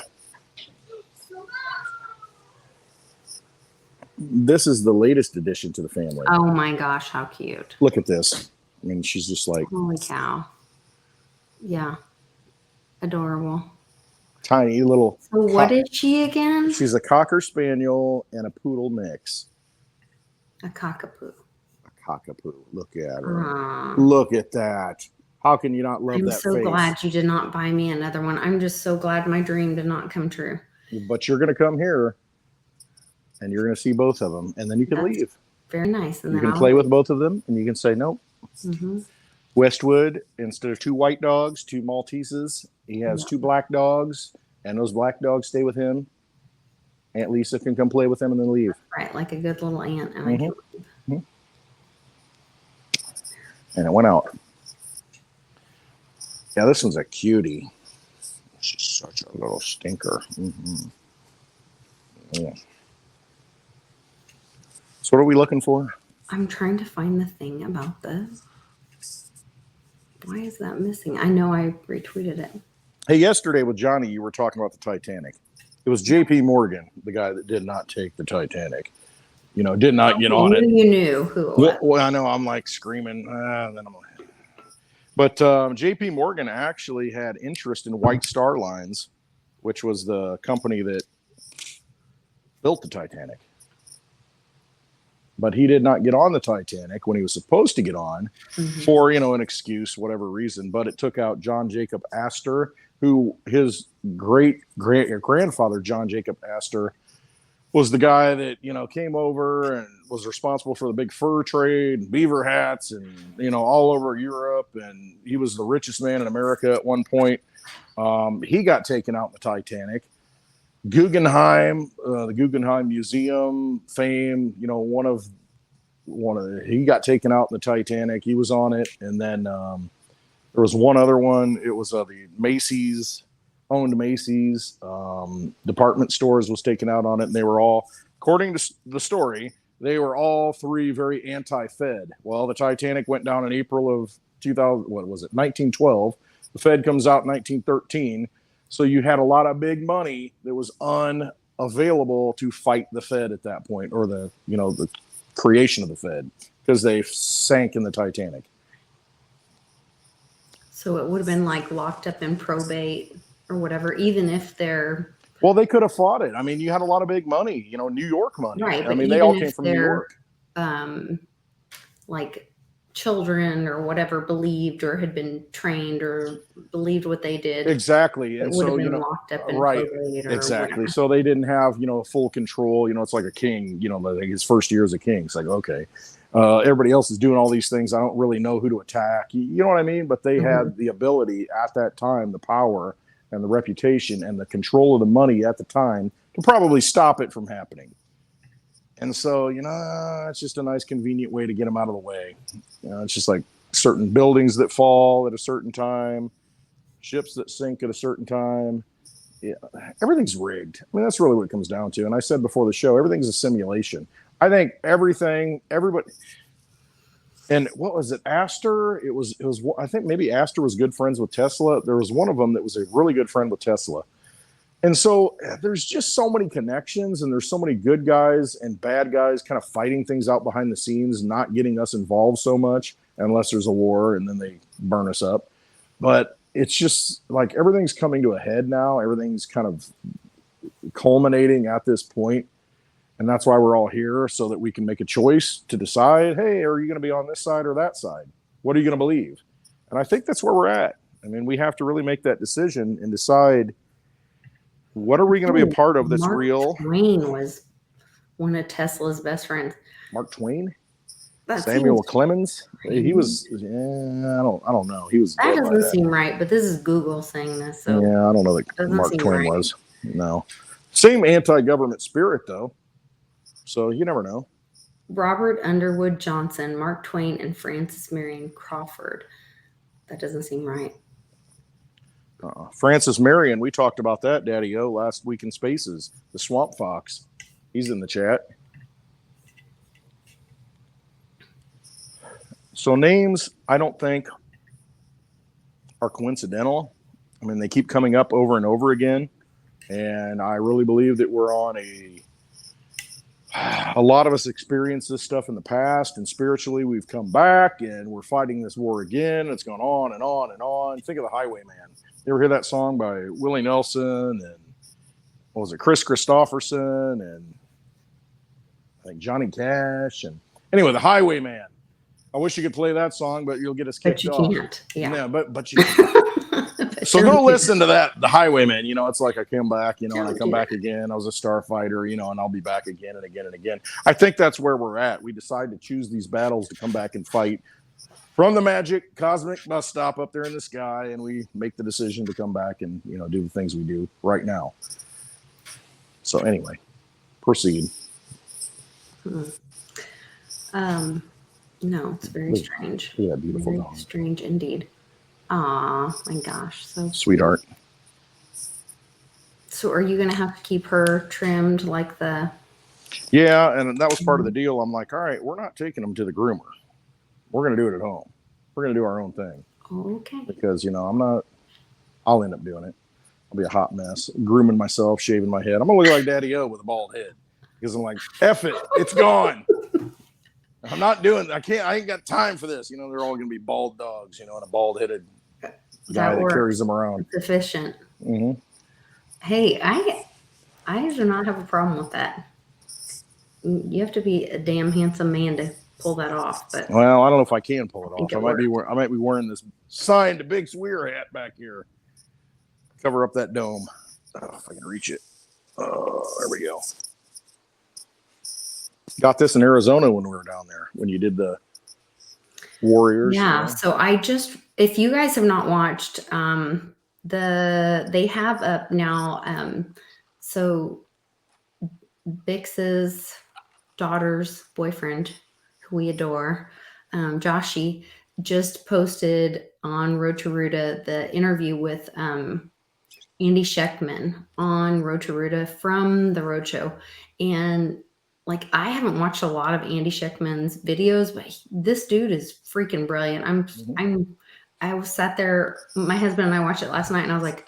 This is the latest addition to the family. Oh my gosh, how cute. Look at this. I mean, she's just like Holy cow. Yeah. Adorable. tiny little. So what is she again? She's a Cocker Spaniel and a Poodle mix. A cockapoo. A cockapoo. Look at her. Aww. Look at that. How can you not love I'm that so face? glad you did not buy me another one. I'm just so glad my dream did not come true. But you're going to come here and you're going to see both of them, and then you can leave. Very nice. And you then can play with both of them, and you can say, nope. Mm-hmm. Westwood, instead of 2 white dogs, 2 Malteses, he has 2 black dogs, and those black dogs stay with him. Aunt Lisa can come play with them and then leave. Right, like a good little aunt, and I can leave. Mm-hmm. And it went out. Yeah, this one's a cutie. She's such a little stinker. Mm-hmm. Yeah. So what are we looking for? I'm trying to find the thing about this. Why is that missing? I know I retweeted it. Hey, yesterday with Johnny, you were talking about the Titanic. It was J.P. Morgan, the guy that did not take the Titanic. You know, did not get on it. You knew who it was. Well, I know. I'm like screaming. And then I'm like, but J.P. Morgan actually had interest in White Star Lines, which was the company that built the Titanic. But he did not get on the Titanic when he was supposed to get on for, an excuse, whatever reason. But it took out John Jacob Astor, who his great-grandfather, John Jacob Astor, was the guy that, came over and was responsible for the big fur trade and beaver hats and, all over Europe. And he was the richest man in America at one point. He got taken out in the Titanic. Guggenheim, the Guggenheim Museum fame, he got taken out in the Titanic. He was on it. And then there was one other one. It was the Macy's, owned Macy's department stores was taken out on it. And they were all, according to the story, they were all 3 very anti-Fed. Well, the Titanic went down in April of 1912. The Fed comes out in 1913. So you had a lot of big money that was unavailable to fight the Fed at that point, or the creation of the Fed, because they sank in the Titanic. So it would have been like locked up in probate or whatever, even if they're. Well, they could have fought it. I mean, you had a lot of big money, New York money. Right. I mean, they all came from New York. Like children or whatever believed or had been trained or believed what they did. Exactly. And would so, have been locked up in right. probate or Exactly. whatever. So they didn't have, full control. It's like a king, like his first year as a king. It's like, okay, everybody else is doing all these things. I don't really know who to attack. You know what I mean? But they had the ability at that time, the power and the reputation and the control of the money at the time to probably stop it from happening. And so, it's just a nice, convenient way to get them out of the way. It's just like certain buildings that fall at a certain time, ships that sink at a certain time. Yeah, everything's rigged. I mean, that's really what it comes down to. And I said before the show, everything's a simulation. I think everybody. And what was it? Astor? It was. I think maybe Astor was good friends with Tesla. There was one of them that was a really good friend with Tesla. And so there's just so many connections, and there's so many good guys and bad guys kind of fighting things out behind the scenes, not getting us involved so much unless there's a war and then they burn us up. But it's just like everything's coming to a head now. Everything's kind of culminating at this point. And that's why we're all here, so that we can make a choice to decide, hey, are you going to be on this side or that side? What are you going to believe? And I think that's where we're at. I mean, we have to really make that decision and decide, what are we going to be a part of that's real? Mark Twain was one of Tesla's best friends. Mark Twain? That Samuel Clemens? He was, I don't know. He was. That doesn't seem right, but this is Google saying this. So yeah, I don't know that Mark Twain was. No. Same anti-government spirit, though. So you never know. Robert Underwood Johnson, Mark Twain, and Frances Marion Crawford. That doesn't seem right. Francis Marion, we talked about that, Daddy O, last week in Spaces. The Swamp Fox. He's in the chat. So names, I don't think, are coincidental. I mean, they keep coming up over and over again. And I really believe that we're on a lot of us experienced this stuff in the past, and spiritually we've come back and we're fighting this war again. It's gone on and on and on. Think of the Highwayman. You ever hear that song by Willie Nelson and what was it, Chris Christopherson and I think Johnny Cash? And anyway, the Highwayman. I wish you could play that song, but you'll get us kicked off. But you can't. Yeah, but you can't. So go listen to that, the Highwayman. You know, it's like I come back, you know, and I come back again. I was a starfighter, you know, and I'll be back again and again and again. I think that's where we're at. We decide to choose these battles to come back and fight from the magic cosmic bus stop up there in the sky, and we make the decision to come back and, you know, do the things we do right now. So anyway, proceed. No, it's very strange. Yeah, beautiful very dog. Strange indeed. Aw, my gosh, so Sweetheart. So are you gonna have to keep her trimmed like the? Yeah, and that was part of the deal. I'm like, all right, we're not taking them to the groomer. We're gonna do it at home. We're gonna do our own thing. Okay. Because, you know, I'll end up doing it. I'll be a hot mess, grooming myself, shaving my head. I'm gonna look like Daddy O with a bald head because I'm like, F it, it's gone. I'm not doing. I ain't got time for this. You know, they're all gonna be bald dogs. You know, and a bald-headed guy that carries them around. It's efficient. Mm-hmm. Hey, I do not have a problem with that. You have to be a damn handsome man to pull that off. But well, I don't know if I can pull it off. I might works. be wearing this signed Big Swear hat back here. Cover up that dome. Oh, if I can reach it. Oh, there we go. Got this in Arizona when we were down there, when you did the Warriors. Yeah. You know? So if you guys have not watched, they have up now. So Bix's daughter's boyfriend, who we adore, Joshy, just posted on Road to Ruta the interview with Andy Schechtman on Road to Ruta from the Roadshow. And like, I haven't watched a lot of Andy Schechtman's videos, but this dude is freaking brilliant. I was sat there, my husband and I watched it last night, and I was like,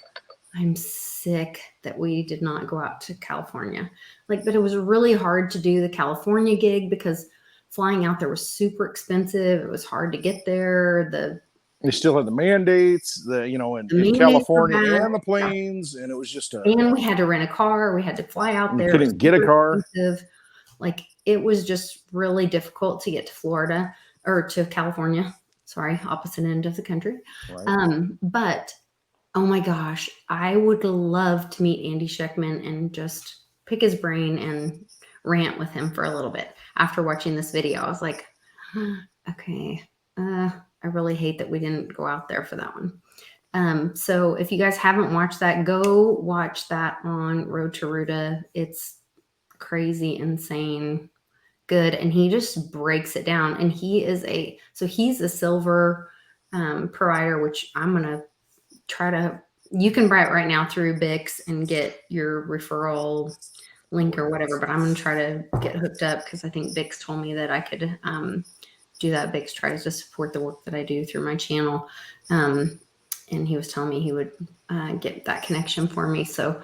I'm sick that we did not go out to California. Like, but it was really hard to do the California gig because flying out there was super expensive. It was hard to get there. They still had the mandates, in California and the planes, and it was just and we had to rent a car. We had to fly out there. Couldn't get a car. Expensive. Like, it was just really difficult to get to Florida or to California. Sorry, opposite end of the country. Right. But oh my gosh, I would love to meet Andy Schechtman and just pick his brain and rant with him for a little bit. After watching this video, I was like, okay, I really hate that we didn't go out there for that one. So if you guys haven't watched that, go watch that on Road to Ruta. It's crazy, insane, good. And he just breaks it down. And he's a silver provider, which I'm going to try to, you can buy it right now through Bix and get your referral link or whatever, but I'm going to try to get hooked up because I think Bix told me that I could do that. Bix tries to support the work that I do through my channel. And he was telling me he would get that connection for me. So,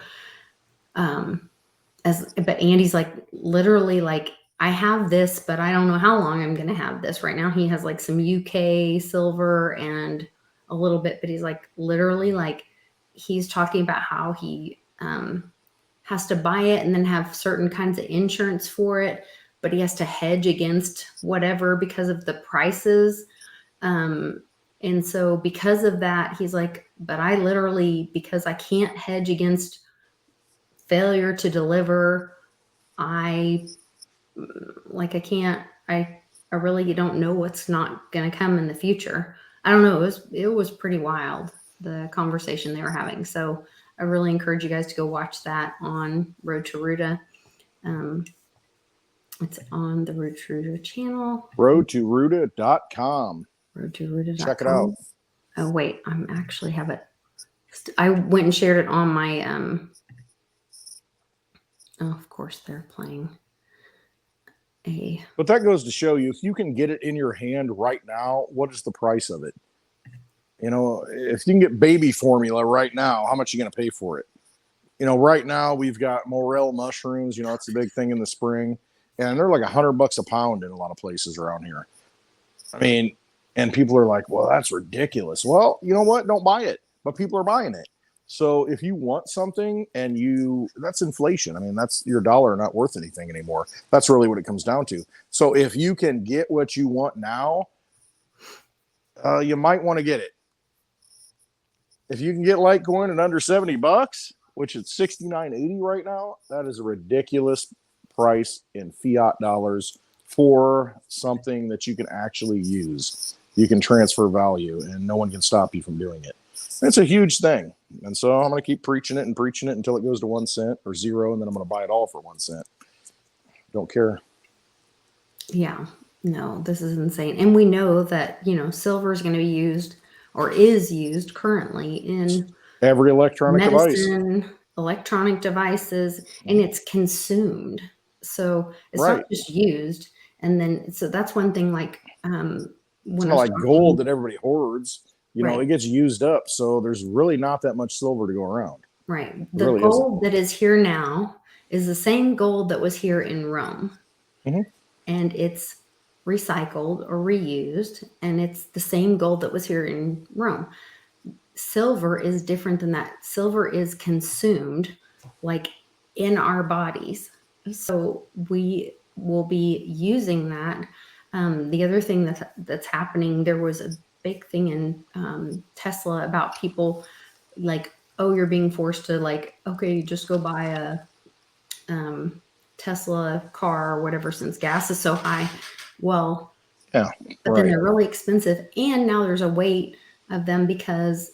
but Andy's like, literally, like, I have this, but I don't know how long I'm going to have this. Right now, he has like some UK silver and a little bit, but he's like, literally, like, he's talking about how he has to buy it and then have certain kinds of insurance for it, but he has to hedge against whatever because of the prices. And so because of that, he's like, but I literally, because I can't hedge against failure to deliver, I really don't know what's not going to come in the future. I don't know. It was pretty wild, the conversation they were having. So I really encourage you guys to go watch that on Road to Ruta. It's on the Road to Ruta channel. Roadtoruta.com. Roadtoruta.com. Check it out. Oh, wait. I actually have it I went and shared it on my oh, of course they're playing a But that goes to show you, if you can get it in your hand right now, what is the price of it? You know, if you can get baby formula right now, how much are you going to pay for it? You know, right now we've got morel mushrooms. You know, that's the big thing in the spring, and they're like $100 a pound in a lot of places around here. I mean, and people are like, "Well, that's ridiculous." Well, you know what? Don't buy it, but people are buying it. So if you want something and that's inflation. I mean, that's your dollar not worth anything anymore. That's really what it comes down to. So if you can get what you want now, you might want to get it. If you can get Litecoin at under $70, which is 69.80 right now, that is a ridiculous price in fiat dollars for something that you can actually use. You can transfer value, and no one can stop you from doing it. It's a huge thing. And so I'm going to keep preaching it until it goes to 1 cent or zero, and then I'm going to buy it all for 1 cent. Don't care. Yeah, no, this is insane. And we know that, silver is going to be used or is used currently in Every electronic medicine, device. electronic devices, and it's consumed. So it's Right. not just used. And then, so that's one thing, like, It's not like gold that everybody hoards. Right. It gets used up. So there's really not that much silver to go around. Right. The really gold that is here now is the same gold that was here in Rome. Mhm. And it's recycled or reused, and it's the same gold that was here in Rome. Silver is different than that. Silver is consumed, like, in our bodies. So we will be using that. The other thing that's happening, there was a big thing in Tesla about people like, oh, you're being forced to, like, okay, just go buy a Tesla car or whatever since gas is so high. Well, yeah, but then they're really expensive, and now there's a weight of them because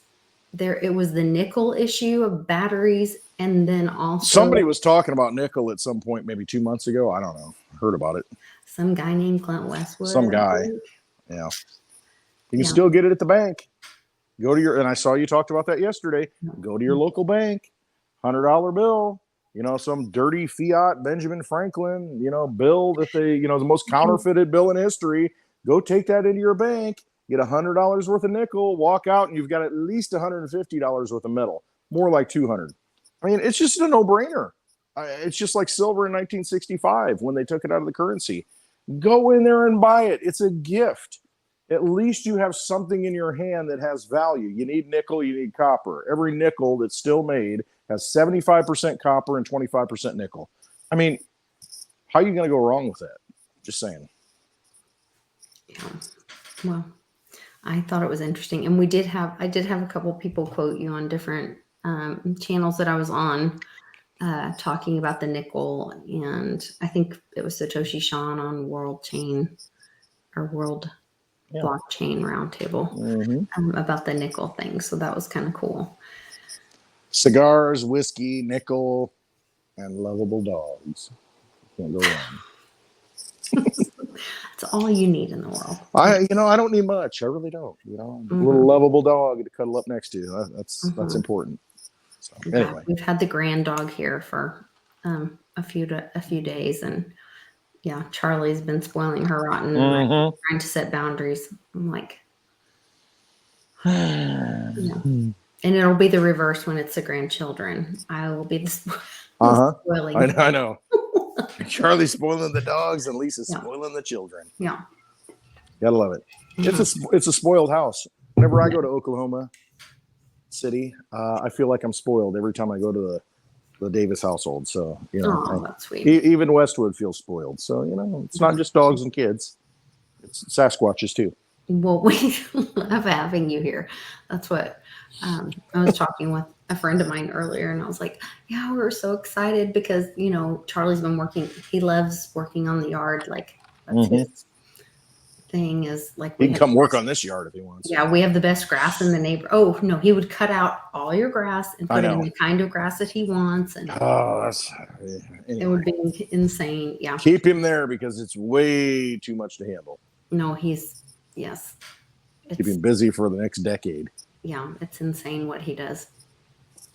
it was the nickel issue of batteries, and then also somebody was talking about nickel at some point, maybe 2 months ago. I don't know. Heard about it. some guy named Clint Westwood. Some guy. Yeah. You can still get it at the bank. And I saw you talked about that yesterday. Go to your local bank, $100 bill, some dirty fiat Benjamin Franklin, bill that the most counterfeited bill in history. Go take that into your bank, get $100 worth of nickel, walk out, and you've got at least $150 worth of metal, more like 200. I mean, it's just a no-brainer. It's just like silver in 1965 when they took it out of the currency. Go in there and buy it. It's a gift. At least you have something in your hand that has value. You need nickel, you need copper. Every nickel that's still made has 75% copper and 25% nickel. I mean, how are you going to go wrong with that? Just saying. Yeah. Well, I thought it was interesting. And I did have a couple people quote you on different channels that I was on talking about the nickel. And I think it was Satoshi Shawn on World Blockchain Roundtable about the nickel thing. So that was kind of cool. Cigars, whiskey, nickel, and lovable dogs. Can't go wrong. That's all you need in the world. I don't need much. I really don't. A little lovable dog to cuddle up next to. That's important. So anyway, we've had the grand dog here for a few days, and yeah, Charlie's been spoiling her rotten, trying to set boundaries. I'm like, and it'll be the reverse when it's the grandchildren. I will be the spoiling. I know. Charlie's spoiling the dogs, and Lisa's spoiling the children. Yeah, gotta love it. It's a spoiled house. Whenever I go to Oklahoma City, I feel like I'm spoiled every time I go to the Davis household. So that's sweet. Even Westwood feels spoiled. So it's not just dogs and kids; it's Sasquatches too. Well, we love having you here. That's what I was talking with a friend of mine earlier, and I was like, yeah, we're so excited because Charlie's been working. He loves working on the yard. Like, that's his thing, is like, he can come work on this yard if he wants. Yeah, we have the best grass in the neighbor. Oh no, he would cut out all your grass and put in the kind of grass that he wants, and it would be insane. Yeah, keep him there because it's way too much to handle. No, keep him busy for the next decade. Yeah, it's insane what he does.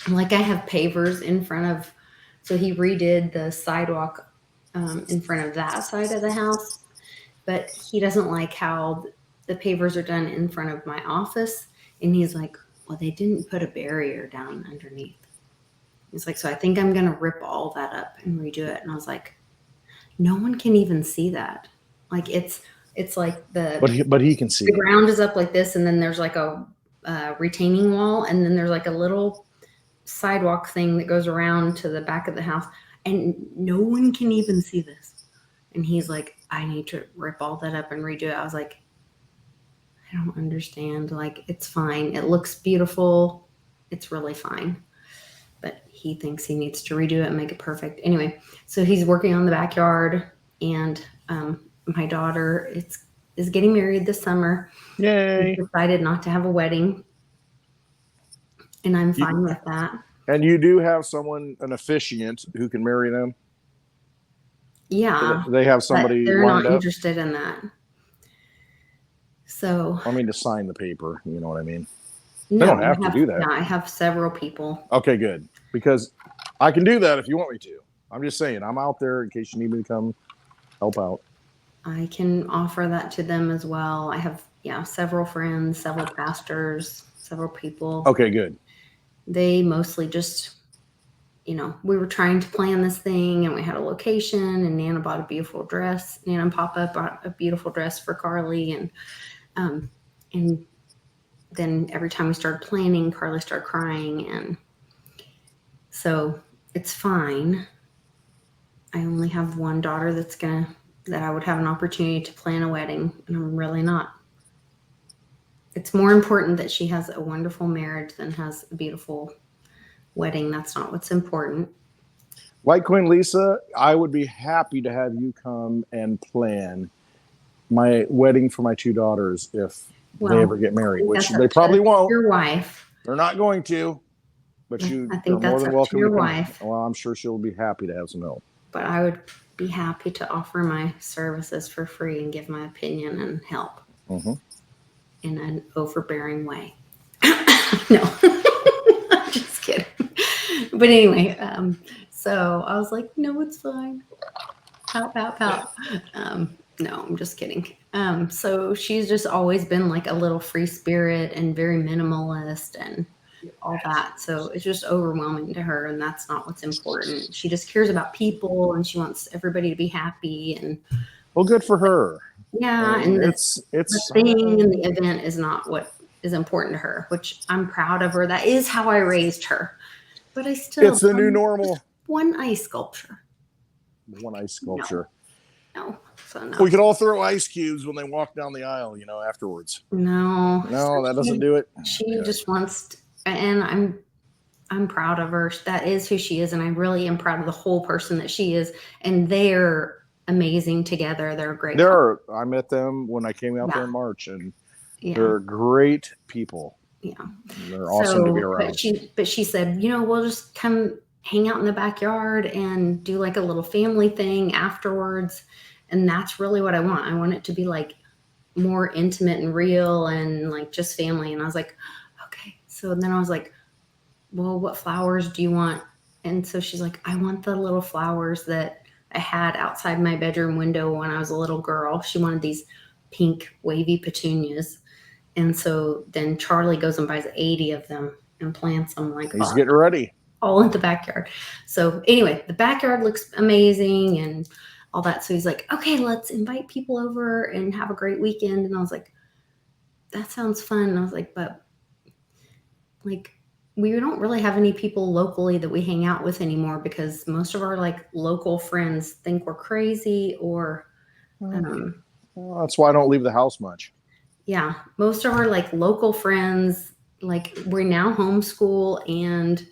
Like I have pavers in front of, so he redid the sidewalk in front of that side of the house, but he doesn't like how the pavers are done in front of my office. And he's like, well, they didn't put a barrier down underneath. He's like, so I think I'm going to rip all that up and redo it. And I was like, no one can even see that. Like it's like But he can see the it. ground is up like this, and then there's like a retaining wall, and then there's like a little sidewalk thing that goes around to the back of the house, and no one can even see this. And he's like, I need to rip all that up and redo it. I was like, I don't understand. Like, it's fine. It looks beautiful. It's really fine. But he thinks he needs to redo it and make it perfect. Anyway, so he's working on the backyard, and my daughter is getting married this summer. Yay! We decided not to have a wedding, and I'm fine with that. And you do have someone, an officiant, who can marry them? Yeah. They have somebody they're lined not up? interested in that. So I mean, to sign the paper, you know what I mean? no, don't have to do that. Yeah, I have several people. Okay, good. Because I can do that if you want me to. I'm just saying, I'm out there in case you need me to come help out. I can offer that to them as well. I have several friends, several pastors, several people. Okay, good. They mostly just, we were trying to plan this thing, and we had a location, and Nana bought a beautiful dress. Nana and Papa bought a beautiful dress for Carly, and then every time we started planning, Carly started crying, and so it's fine. I only have one daughter that I would have an opportunity to plan a wedding, and I'm really not. It's more important that she has a wonderful marriage than has a beautiful wedding. That's not what's important. Litecoin Lisa, I would be happy to have you come and plan my wedding for my two daughters if they ever get married, which they probably won't. Your wife. They're not going to, but you're more than welcome to your wife. Well, I'm sure she'll be happy to have some help. But I would be happy to offer my services for free and give my opinion and help in an overbearing way. No, I'm just kidding. But anyway, so I was like, no, it's fine. Pout. No, I'm just kidding. So she's just always been like a little free spirit and very minimalist and all that. So it's just overwhelming to her, and that's not what's important. She just cares about people, and she wants everybody to be happy. And well, good for her. Yeah, and it's the thing and the event is not what is important to her, which I'm proud of her. That is how I raised her. But I still it's the new normal. One ice sculpture. One ice sculpture. No. So no. We could all throw ice cubes when they walk down the aisle, afterwards. No, that doesn't do it. She just wants, and I'm proud of her. That is who she is, and I really am proud of the whole person that she is. And they're amazing together. They're great. I met them when I came out there in March, and they're great people. Yeah, they're awesome to be around. But she said, we'll just come hang out in the backyard and do like a little family thing afterwards. And that's really what I want. I want it to be like more intimate and real and like just family. And I was like, okay. So then I was like, well, what flowers do you want? And so she's like, I want the little flowers that I had outside my bedroom window when I was a little girl. She wanted these pink wavy petunias. And so then Charlie goes and buys 80 of them and plants them like he's getting ready. All in the backyard. So anyway, the backyard looks amazing and all that. So he's like, okay, let's invite people over and have a great weekend. And I was like, that sounds fun. And I was like, but like, we don't really have any people locally that we hang out with anymore because most of our like local friends think we're crazy or. Well, that's why I don't leave the house much. Yeah. Most of our like local friends, like we're now homeschool and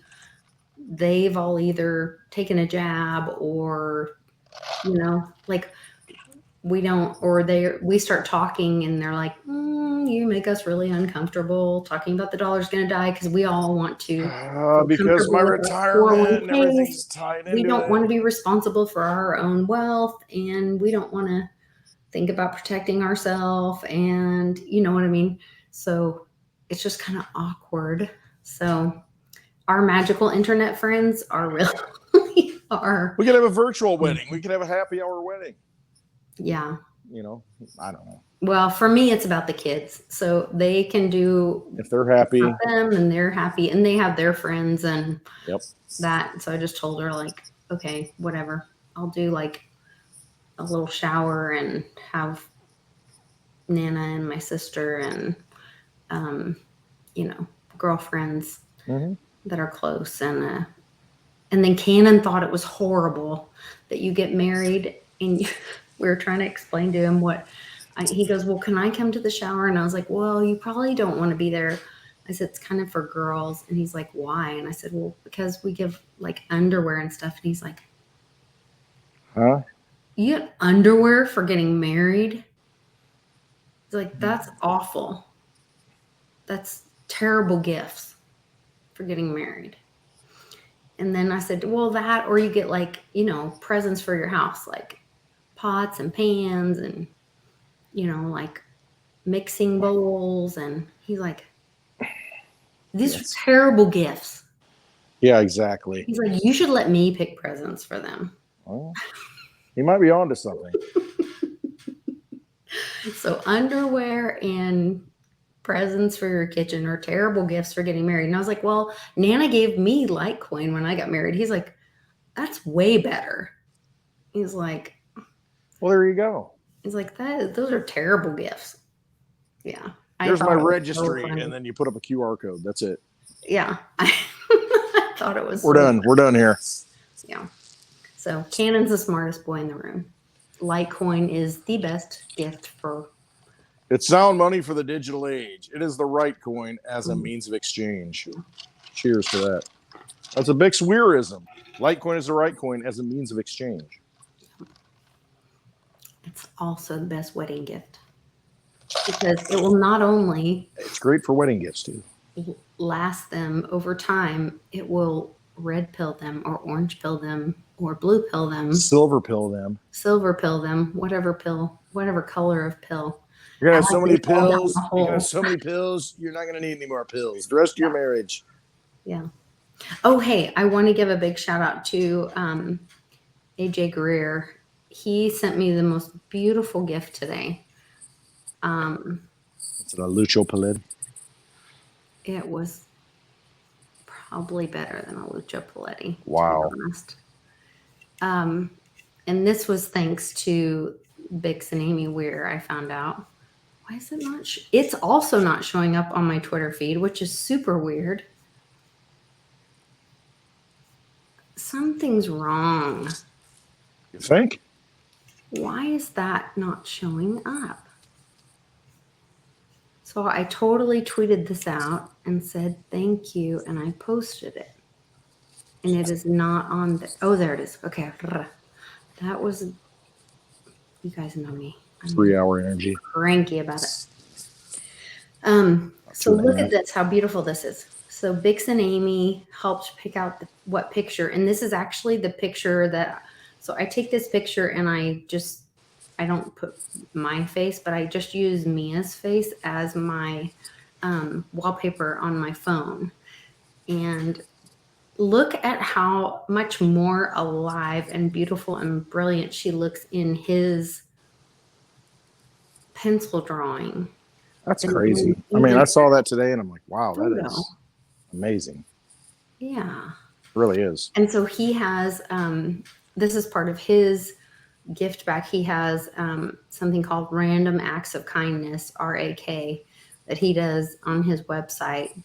they've all either taken a jab or, like we start talking and they're like, you make us really uncomfortable talking about the dollar's going to die because we all want to. Because my retirement and everything's tied into We don't want to be responsible for our own wealth and we don't want to think about protecting ourselves and you know what I mean? So it's just kind of awkward. So our magical internet friends are really are. We could have a virtual wedding. We could have a happy hour wedding. Yeah. You know, I don't know. Well, for me, it's about the kids. So they can do If they're happy, them and they're happy and they have their friends and yep. that. So I just told her, like, okay, whatever. I'll do like a little shower and have Nana and my sister and, girlfriends that are close. And then Cannon thought it was horrible that you get married and we were trying to explain to him he goes, well, can I come to the shower? And I was like, well, you probably don't want to be there. I said, it's kind of for girls. And he's like, why? And I said, well, because we give like underwear and stuff. And he's like, huh? You get underwear for getting married? He's like, that's awful. That's terrible gifts for getting married. And then I said, well, that, or you get like, presents for your house, like pots and pans and, like mixing bowls. And he's like, these are terrible gifts. Yeah, exactly. He's like, you should let me pick presents for them. Well, he might be onto something. So underwear and presents for your kitchen are terrible gifts for getting married. And I was like, well, Nana gave me Litecoin when I got married. He's like, that's way better. He's like, well, there you go. He's like, those are terrible gifts. Yeah. Here's my registry. So and then you put up a QR code. That's it. Yeah. I thought it was. We're done. We're done here. Yeah. So Cannon's the smartest boy in the room. Litecoin is the best gift for. It's sound money for the digital age. It is the right coin as a means of exchange. Cheers to that. That's a Bix Weirism. Litecoin is the right coin as a means of exchange. It's also the best wedding gift because it will not only. It's great for wedding gifts too. Last them over time. It will red pill them or orange pill them or blue pill them. Silver pill them. Silver pill them. Whatever color of pill. You're gonna have so many pills. You're gonna have so many pills. You're not gonna need any more pills. The rest of your marriage. Yeah. Oh, hey, I want to give a big shout out to AJ Greer. He sent me the most beautiful gift today. It's a Lucio Peled. It was probably better than a Lucio Paletti. Wow. To be honest. And this was thanks to Bix and Amy Weir, I found out. Why is it not? It's also not showing up on my Twitter feed, which is super weird. Something's wrong. You think? Why is that not showing up? So I totally tweeted this out and said, thank you. And I posted it. And it is not on the, oh, there it is. Okay. That was, you guys know me. I'm 3 hour energy. Cranky about it. So look at this, how beautiful this is. So Bix and Amy helped pick out what picture. And this is actually the picture that, so I take this picture and I don't put my face, but I just use Mia's face as my wallpaper on my phone. And look at how much more alive and beautiful and brilliant she looks in his pencil drawing. That's crazy. I mean, I saw that today and I'm like, wow, that is amazing. Yeah. It really is. And so he has, this is part of his gift back. He has something called Random Acts of Kindness, RAK, that he does on his website.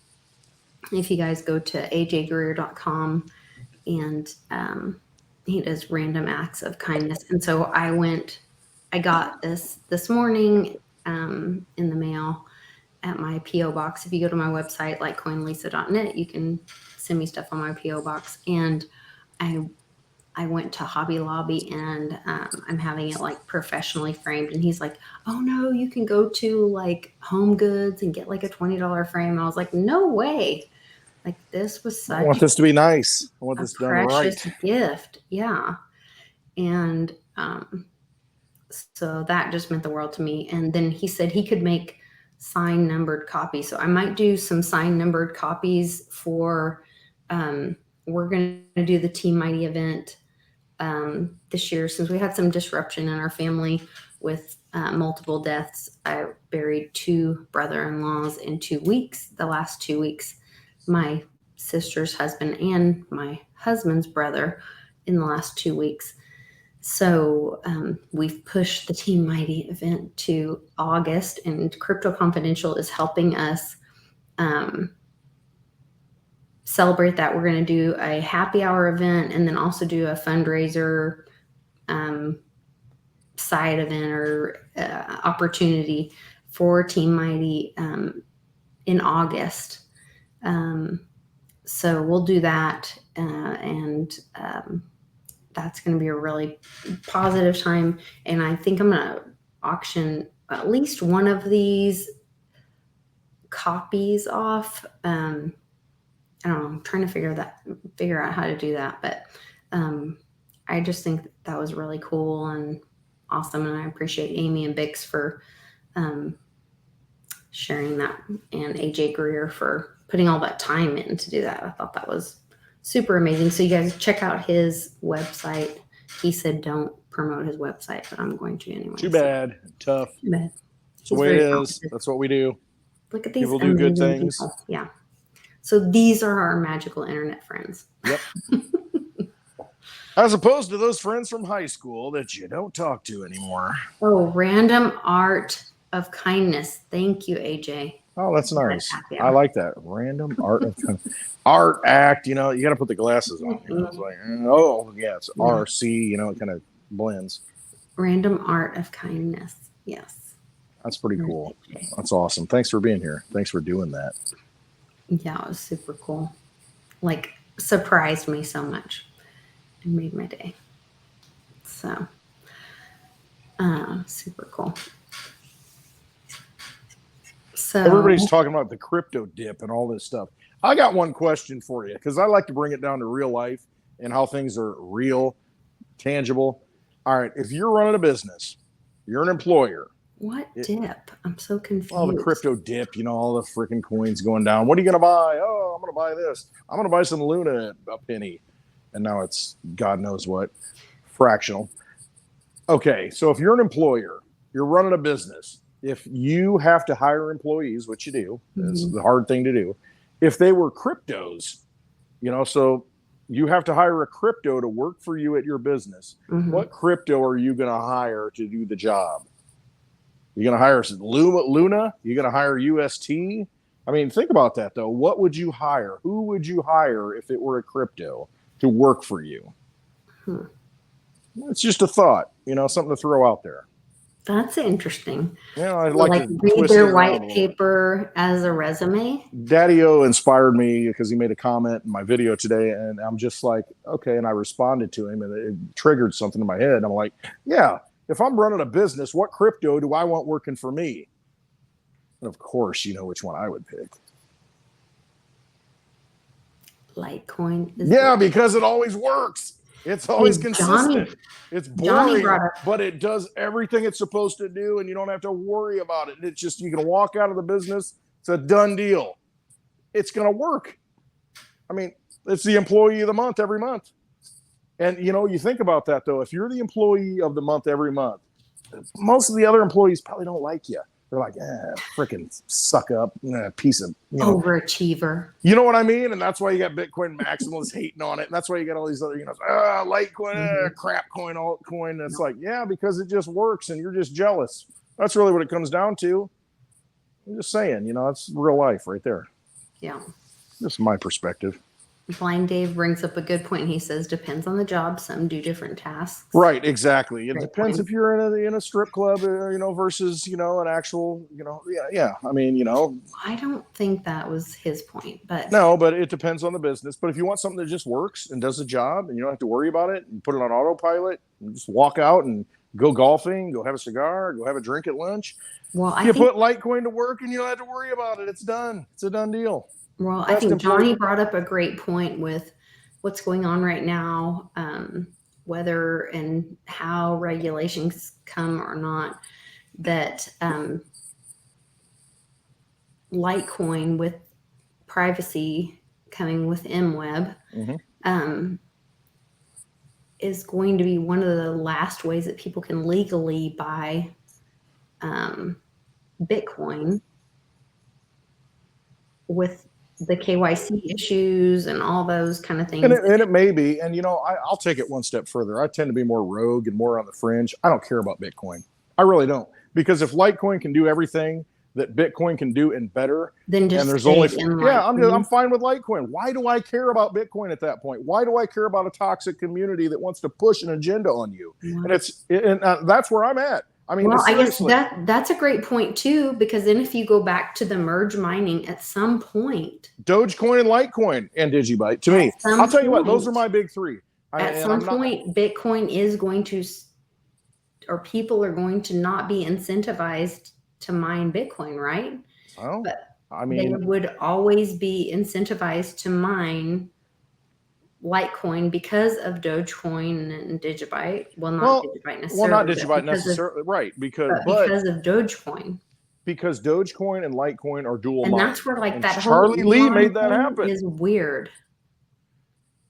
If you guys go to ajgreer.com and he does Random Acts of Kindness. And so I got this morning in the mail at my P.O. box. If you go to my website, litecoinlisa.net, you can send me stuff on my P.O. box. And I went to Hobby Lobby and I'm having it like professionally framed. And he's like, oh no, you can go to like Home Goods and get like a $20 frame. And I was like, no way. Like this was such I want this to be nice. I want this done right. Precious gift. Yeah. And so that just meant the world to me. And then he said he could make sign numbered copies. So I might do some sign numbered copies for we're going to do the Team Mighty event this year, since we had some disruption in our family with multiple deaths. I buried 2 brother-in-laws in 2 weeks. The last 2 weeks, my sister's husband and my husband's brother in the last 2 weeks. So we've pushed the Team Mighty event to August, and Crypto Confidential is helping us celebrate that. We're going to do a happy hour event and then also do a fundraiser side event or opportunity for Team Mighty in August. So we'll do that, and that's going to be a really positive time. And I think I'm going to auction at least one of these copies off. I don't know. I'm trying to figure out how to do that, but I just think that was really cool and awesome, and I appreciate Amy and Bix for sharing that, and AJ Greer for putting all that time in to do that. I thought that was super amazing. So you guys check out his website. He said don't promote his website, but I'm going to anyway. Too bad. Tough. Too bad. That's the way it is. That's what we do. Look at these people do good things. People. Yeah. So these are our magical internet friends. Yep. As opposed to those friends from high school that you don't talk to anymore. Oh, Random Art of Kindness. Thank you, AJ. Oh, that's nice. I like that. Random Art of Kindness. Art Act, you got to put the glasses on. It's like, oh, yeah, it's RC, it kind of blends. Random Art of Kindness. Yes. That's pretty cool. That's awesome. Thanks for being here. Thanks for doing that. Yeah, it was super cool. Like, surprised me so much. It made my day. So, super cool. So everybody's talking about the crypto dip and all this stuff. I got one question for you, because I like to bring it down to real life and how things are real, tangible. All right, if you're running a business, you're an employer. What dip? I'm so confused. Oh, the crypto dip, all the freaking coins going down. What are you going to buy? Oh, I'm going to buy this. I'm going to buy some Luna at a penny. And now it's God knows what, fractional. Okay, so if you're an employer, you're running a business. If you have to hire employees, which you do, it's the hard thing to do. If they were cryptos, so you have to hire a crypto to work for you at your business. What crypto are you going to hire to do the job? You're going to hire Luna? You're going to hire UST? I mean, think about that, though. What would you hire? Who would you hire if it were a crypto to work for you? It's just a thought, something to throw out there. That's interesting. I like to read their white paper as a resume. Daddy-O inspired me because he made a comment in my video today, and I'm just like, okay, and I responded to him, and it triggered something in my head. I'm like, yeah, if I'm running a business, what crypto do I want working for me? And of course, you know which one I would pick. Litecoin. Yeah, because it always works. It's always consistent. It's boring, but it does everything it's supposed to do, and you don't have to worry about it. It's just, you can walk out of the business. It's a done deal. It's going to work. I mean, it's the employee of the month every month. And, you think about that, though. If you're the employee of the month every month, most of the other employees probably don't like you. They're like, freaking suck up, piece of overachiever. You know what I mean? And that's why you got Bitcoin maximalists hating on it. And that's why you got all these other, Litecoin, crap coin, altcoin. It's like, yeah, because it just works and you're just jealous. That's really what it comes down to. I'm just saying, that's real life right there. Yeah. This is my perspective. Blind Dave brings up a good point. He says, depends on the job. Some do different tasks. Right, exactly. It depends if you're in a strip club, versus, an actual, yeah. I mean, I don't think that was his point, but. No, but it depends on the business. But if you want something that just works and does the job and you don't have to worry about it and put it on autopilot and just walk out and go golfing, go have a cigar, go have a drink at lunch. Well, you put Litecoin to work and you don't have to worry about it. It's done. It's a done deal. Well, I think Johnny brought up a great point with what's going on right now, whether and how regulations come or not, that Litecoin with privacy coming with MWeb, Mhm. is going to be one of the last ways that people can legally buy Bitcoin with the KYC issues and all those kind of And things. it may be, and I'll take it one step further. I tend to be more rogue and more on the fringe. I don't care about Bitcoin. I really don't, because if Litecoin can do everything that Bitcoin can do and better, Then and just there's stay only in I'm Litecoin. fine with Litecoin. Why do I care about Bitcoin at that point? Why do I care about a toxic community that wants to push an agenda on you? And that's where I'm at. I mean, Well, I guess seriously. that's a great point too, because then if you go back to the merge mining at some point, Dogecoin and Litecoin and Digibyte. To me, I'll tell you what, those are my big three. at And some I'm not. point, Bitcoin is going to, or people are going to not be incentivized to mine Bitcoin, right? Well, But I they mean, would always be incentivized to mine Litecoin because of Dogecoin and Digibyte. Well, not well, Digibyte not necessarily, Digibyte necessarily, right? But because of Dogecoin. because Dogecoin and Litecoin are dual And that's mined, where like and that whole Charlie Lee Elon made that thing happen. is weird.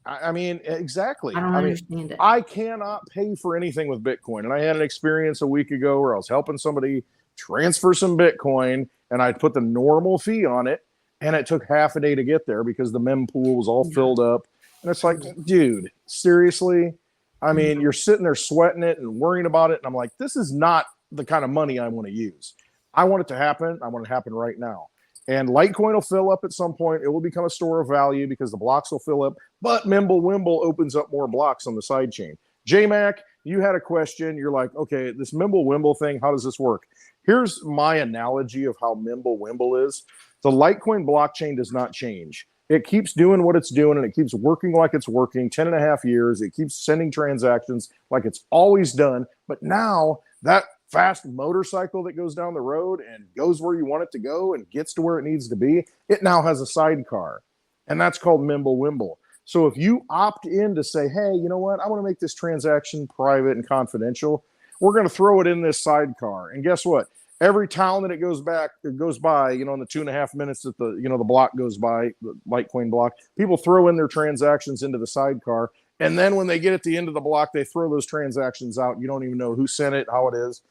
I mean, exactly. I don't I mean, understand it. I cannot pay for anything with Bitcoin. And I had an experience a week ago where I was helping somebody transfer some Bitcoin, and I put the normal fee on it, and it took half a day to get there because the mem pool was all filled up. And it's like, dude, seriously? I mean, you're sitting there sweating it and worrying about it. And I'm like, this is not the kind of money I want to use. I want it to happen. I want it to happen right now. And Litecoin will fill up at some point. It will become a store of value because the blocks will fill up. But Mimblewimble opens up more blocks on the side chain. JMac, you had a question. You're like, okay, this Mimblewimble thing, how does this work? Here's my analogy of how Mimblewimble is. The Litecoin blockchain does not change. It keeps doing what it's doing, and it keeps working like it's working 10 and a half years. It keeps sending transactions like it's always done. But now that fast motorcycle that goes down the road and goes where you want it to go and gets to where it needs to be, it now has a sidecar. And that's called Mimblewimble. So if you opt in to say, hey, you know what? I want to make this transaction private and confidential. We're going to throw it in this sidecar. And guess what? Every town that it goes by, in the 2.5 minutes that the block goes by, the Litecoin block, people throw in their transactions into the sidecar. And then when they get at the end of the block, they throw those transactions out. You don't even know who sent it, how it is.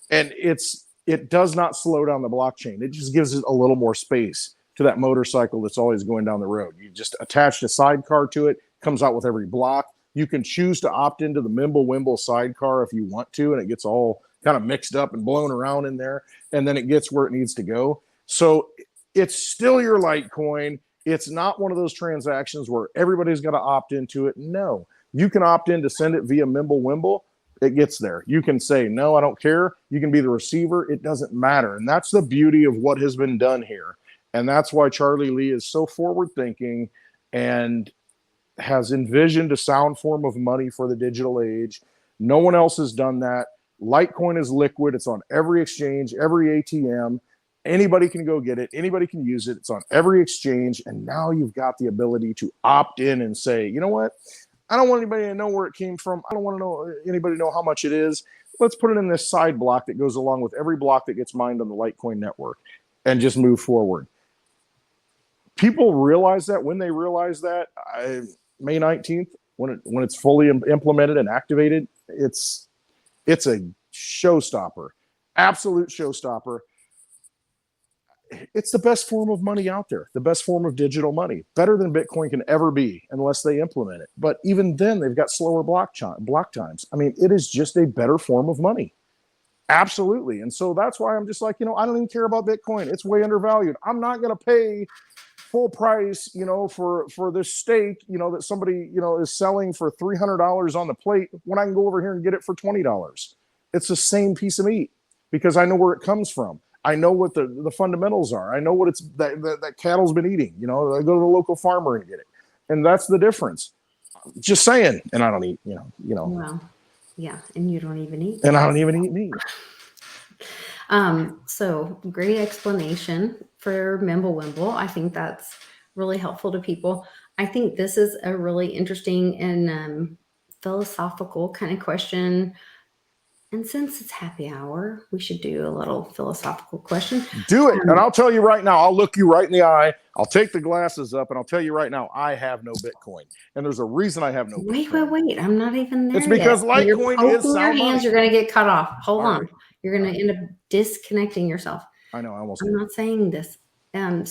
And it does not slow down the blockchain. It just gives it a little more space to that motorcycle that's always going down the road. You just attach a sidecar to it, comes out with every block. You can choose to opt into the Mimblewimble sidecar if you want to, and it gets all kind of mixed up and blown around in there, and then it gets where it needs to go. So it's still your Litecoin. It's not one of those transactions where everybody's got to opt into it. No, you can opt in to send it via Mimblewimble. It gets there. You can say, no, I don't care. You can be the receiver. It doesn't matter. And that's the beauty of what has been done here. And that's why Charlie Lee is so forward thinking and has envisioned a sound form of money for the digital age. No one else has done that. Litecoin is liquid. It's on every exchange, every ATM. Anybody can go get it. Anybody can use it. It's on every exchange. And now you've got the ability to opt in and say, you know what? I don't want anybody to know where it came from. I don't want to know anybody to know how much it is. Let's put it in this side block that goes along with every block that gets mined on the Litecoin network and just move forward. People realize that. When they realize that, May 19th, when it's fully implemented and activated, it's a showstopper, absolute showstopper. It's the best form of money out there, the best form of digital money, better than Bitcoin can ever be unless they implement it. But even then, they've got slower block times. I mean, it is just a better form of money. Absolutely. And so that's why I'm just like, I don't even care about Bitcoin. It's way undervalued. I'm not going to pay full price, for this steak, that somebody, is selling for $300 on the plate when I can go over here and get it for $20. It's the same piece of meat because I know where it comes from. I know what the fundamentals are. I know what that cattle's been eating. I go to the local farmer and get it. And that's the difference. Just saying. And I don't eat, Well, yeah, and you don't even eat. And I don't even eat meat. So great explanation for Mimblewimble. I think that's really helpful to people. I think this is a really interesting and philosophical kind of question. And since it's happy hour, we should do a little philosophical question. Do it. And I'll tell you right now, I'll look you right in the eye. I'll take the glasses up and I'll tell you right now, I have no Bitcoin. And there's a reason I have no Bitcoin. Wait. I'm not even there It's because yet. You're Litecoin poking is your sound hands, money. you're going to get cut off. Hold All on. right. You're going to end up disconnecting yourself. I know. I almost I'm did. not saying this.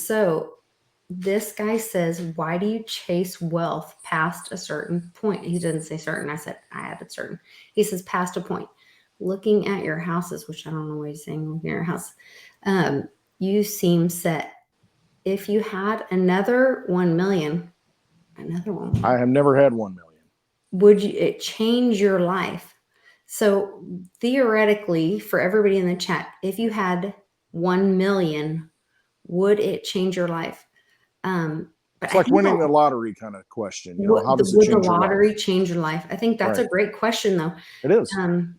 So this guy says, why do you chase wealth past a certain point? He didn't say certain. I said, I added certain. He says past a point. Looking at your houses, which I don't know what he's saying, looking at your house, you seem set. If you had another 1 million, I have never had 1 million. would it change your life? So theoretically, for everybody in the chat, if you had 1 million, would it change your life? But it's like winning the lottery kind of question. You know, how does it change your life? Would the lottery change your life? I think that's a great question, though. It is. And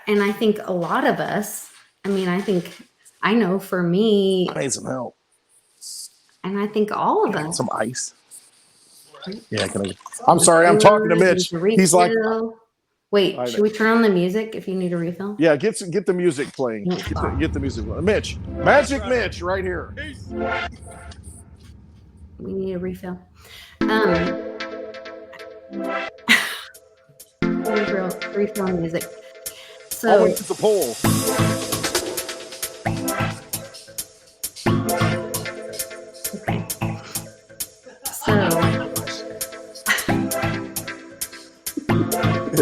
I think a lot of us, I know for me. I need some help. And I think all of us. Some ice. Yeah, I'm sorry, I'm talking to Mitch. He's like, wait, should we turn on the music if you need a refill? Yeah, get the music playing. Get the music playing. Mitch, Magic Mitch, right here. We need a refill. Refill music. So I'll wait to the poll.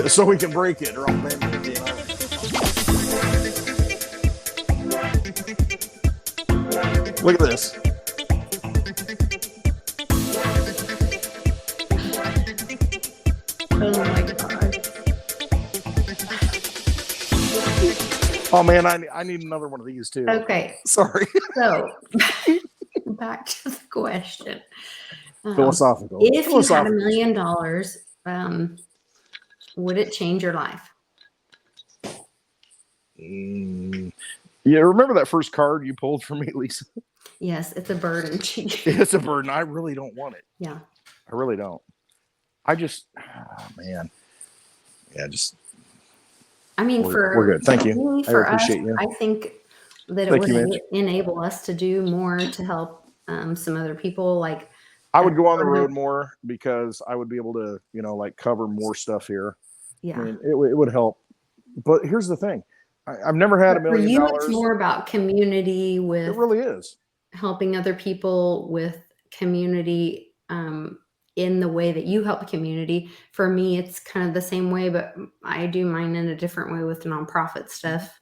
So we can break it, or I'll bend it. Look at this. Oh my god. Oh man, I need another one of these too. Okay. Sorry. So back to the question. Philosophical. If you had $1 million, would it change your life? Yeah, remember that first card you pulled for me, Lisa? Yes, it's a burden. It's a burden. I really don't want it. Yeah. I really don't. I just, man. Yeah, just. We're good. Thank you. I appreciate you. I think that it would enable us to do more to help some other people. Like, I would go on the road more because I would be able to, cover more stuff here. Yeah. I mean, it would help. But here's the thing. I've never had $1 million. For you, it's more about community with. It really is. Helping other people with community in the way that you help the community. For me, it's kind of the same way, but I do mine in a different way with nonprofit stuff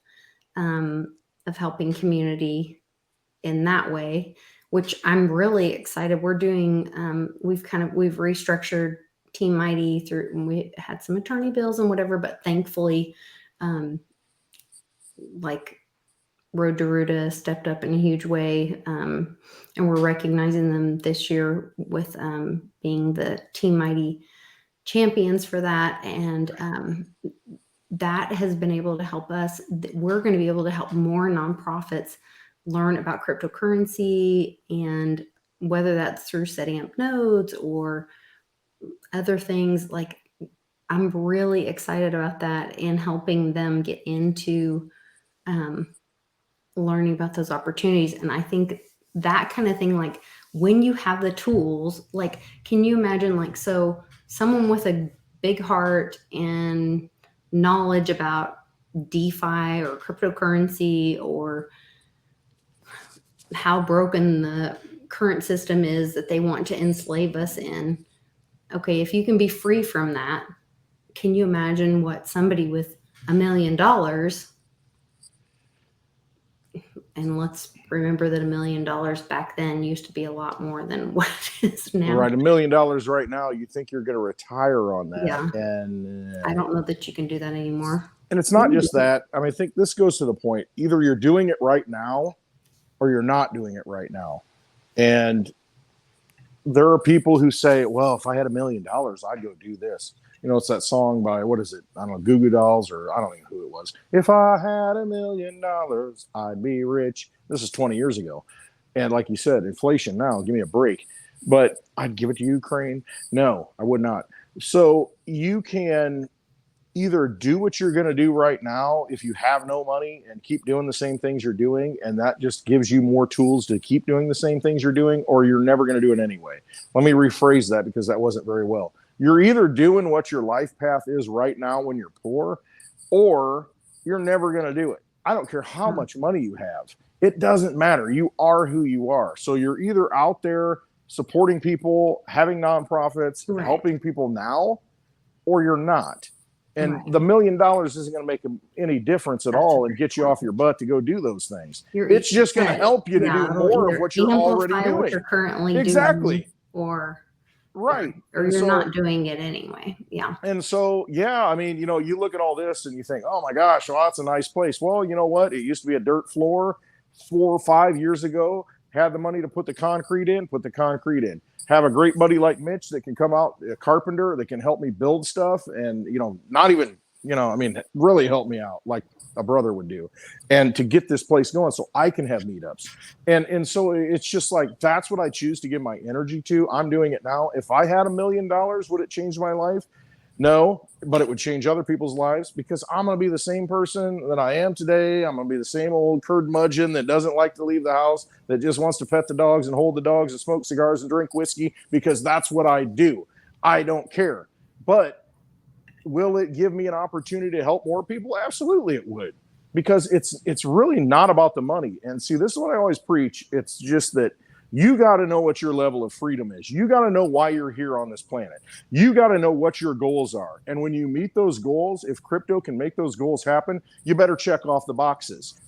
of helping community in that way, which I'm really excited. We're doing, we've restructured Team Mighty through, and we had some attorney bills and whatever, but thankfully, Road to Ruta stepped up in a huge way, and we're recognizing them this year with being the Team Mighty champions for that, and that has been able to help us. We're going to be able to help more nonprofits learn about cryptocurrency, and whether that's through setting up nodes or other things. Like, I'm really excited about that and helping them get into learning about those opportunities. And I think that kind of thing, like when you have the tools, like, can you imagine, so someone with a big heart and knowledge about DeFi or cryptocurrency or how broken the current system is that they want to enslave us in. Okay, if you can be free from that, can you imagine what somebody with $1 million, and let's remember that $1 million back then used to be a lot more than what it is now. Right, $1 million right now, you think you're going to retire on that. Yeah. And I don't know that you can do that anymore. And it's not just that. I mean, I think this goes to the point. Either you're doing it right now or you're not doing it right now. And there are people who say, well, if I had $1 million, I'd go do this. It's that song by, what is it? I don't know, Goo Goo Dolls, or I don't know who it was. If I had $1 million, I'd be rich. This is 20 years ago. And like you said, inflation now, give me a break. But I'd give it to Ukraine? No, I would not. So you can either do what you're going to do right now if you have no money and keep doing the same things you're doing, and that just gives you more tools to keep doing the same things you're doing, or you're never going to do it anyway. Let me rephrase that because that wasn't very well. You're either doing what your life path is right now when you're poor, or you're never going to do it. I don't care how much money you have. It doesn't matter. You are who you are. So you're either out there supporting people, having nonprofits, Right. helping people now, or you're not. And Right. the $1 million isn't going to make any difference at That's all a and great get you point. off your butt to go do those things. You're It's just going to right. help you to Yeah, do it'll more of either what you're already amplify what doing. you're currently Exactly. doing, or Right. or And you're so, not doing it anyway. Yeah. and so, yeah, I mean, you look at all this and you think, oh my gosh, well, that's a nice place. Well, you know what? It used to be a dirt floor 4 or 5 years ago. Had the money to put the concrete in, put the concrete in. Have a great buddy like Mitch that can come out, a carpenter that can help me build stuff, and not even, I mean, really help me out like a brother would do, and to get this place going so I can have meetups. And so it's just like, that's what I choose to give my energy to. I'm doing it now. If I had $1 million, would it change my life? No, but it would change other people's lives, because I'm going to be the same person that I am today. I'm going to be the same old curmudgeon that doesn't like to leave the house, that just wants to pet the dogs and hold the dogs and smoke cigars and drink whiskey, because that's what I do. I don't care. But will it give me an opportunity to help more people? Absolutely it would, because it's really not about the money. And see, this is what I always preach. It's just that you got to know what your level of freedom is. You got to know why you're here on this planet. You got to know what your goals are. And when you meet those goals, if crypto can make those goals happen, you better check off the boxes.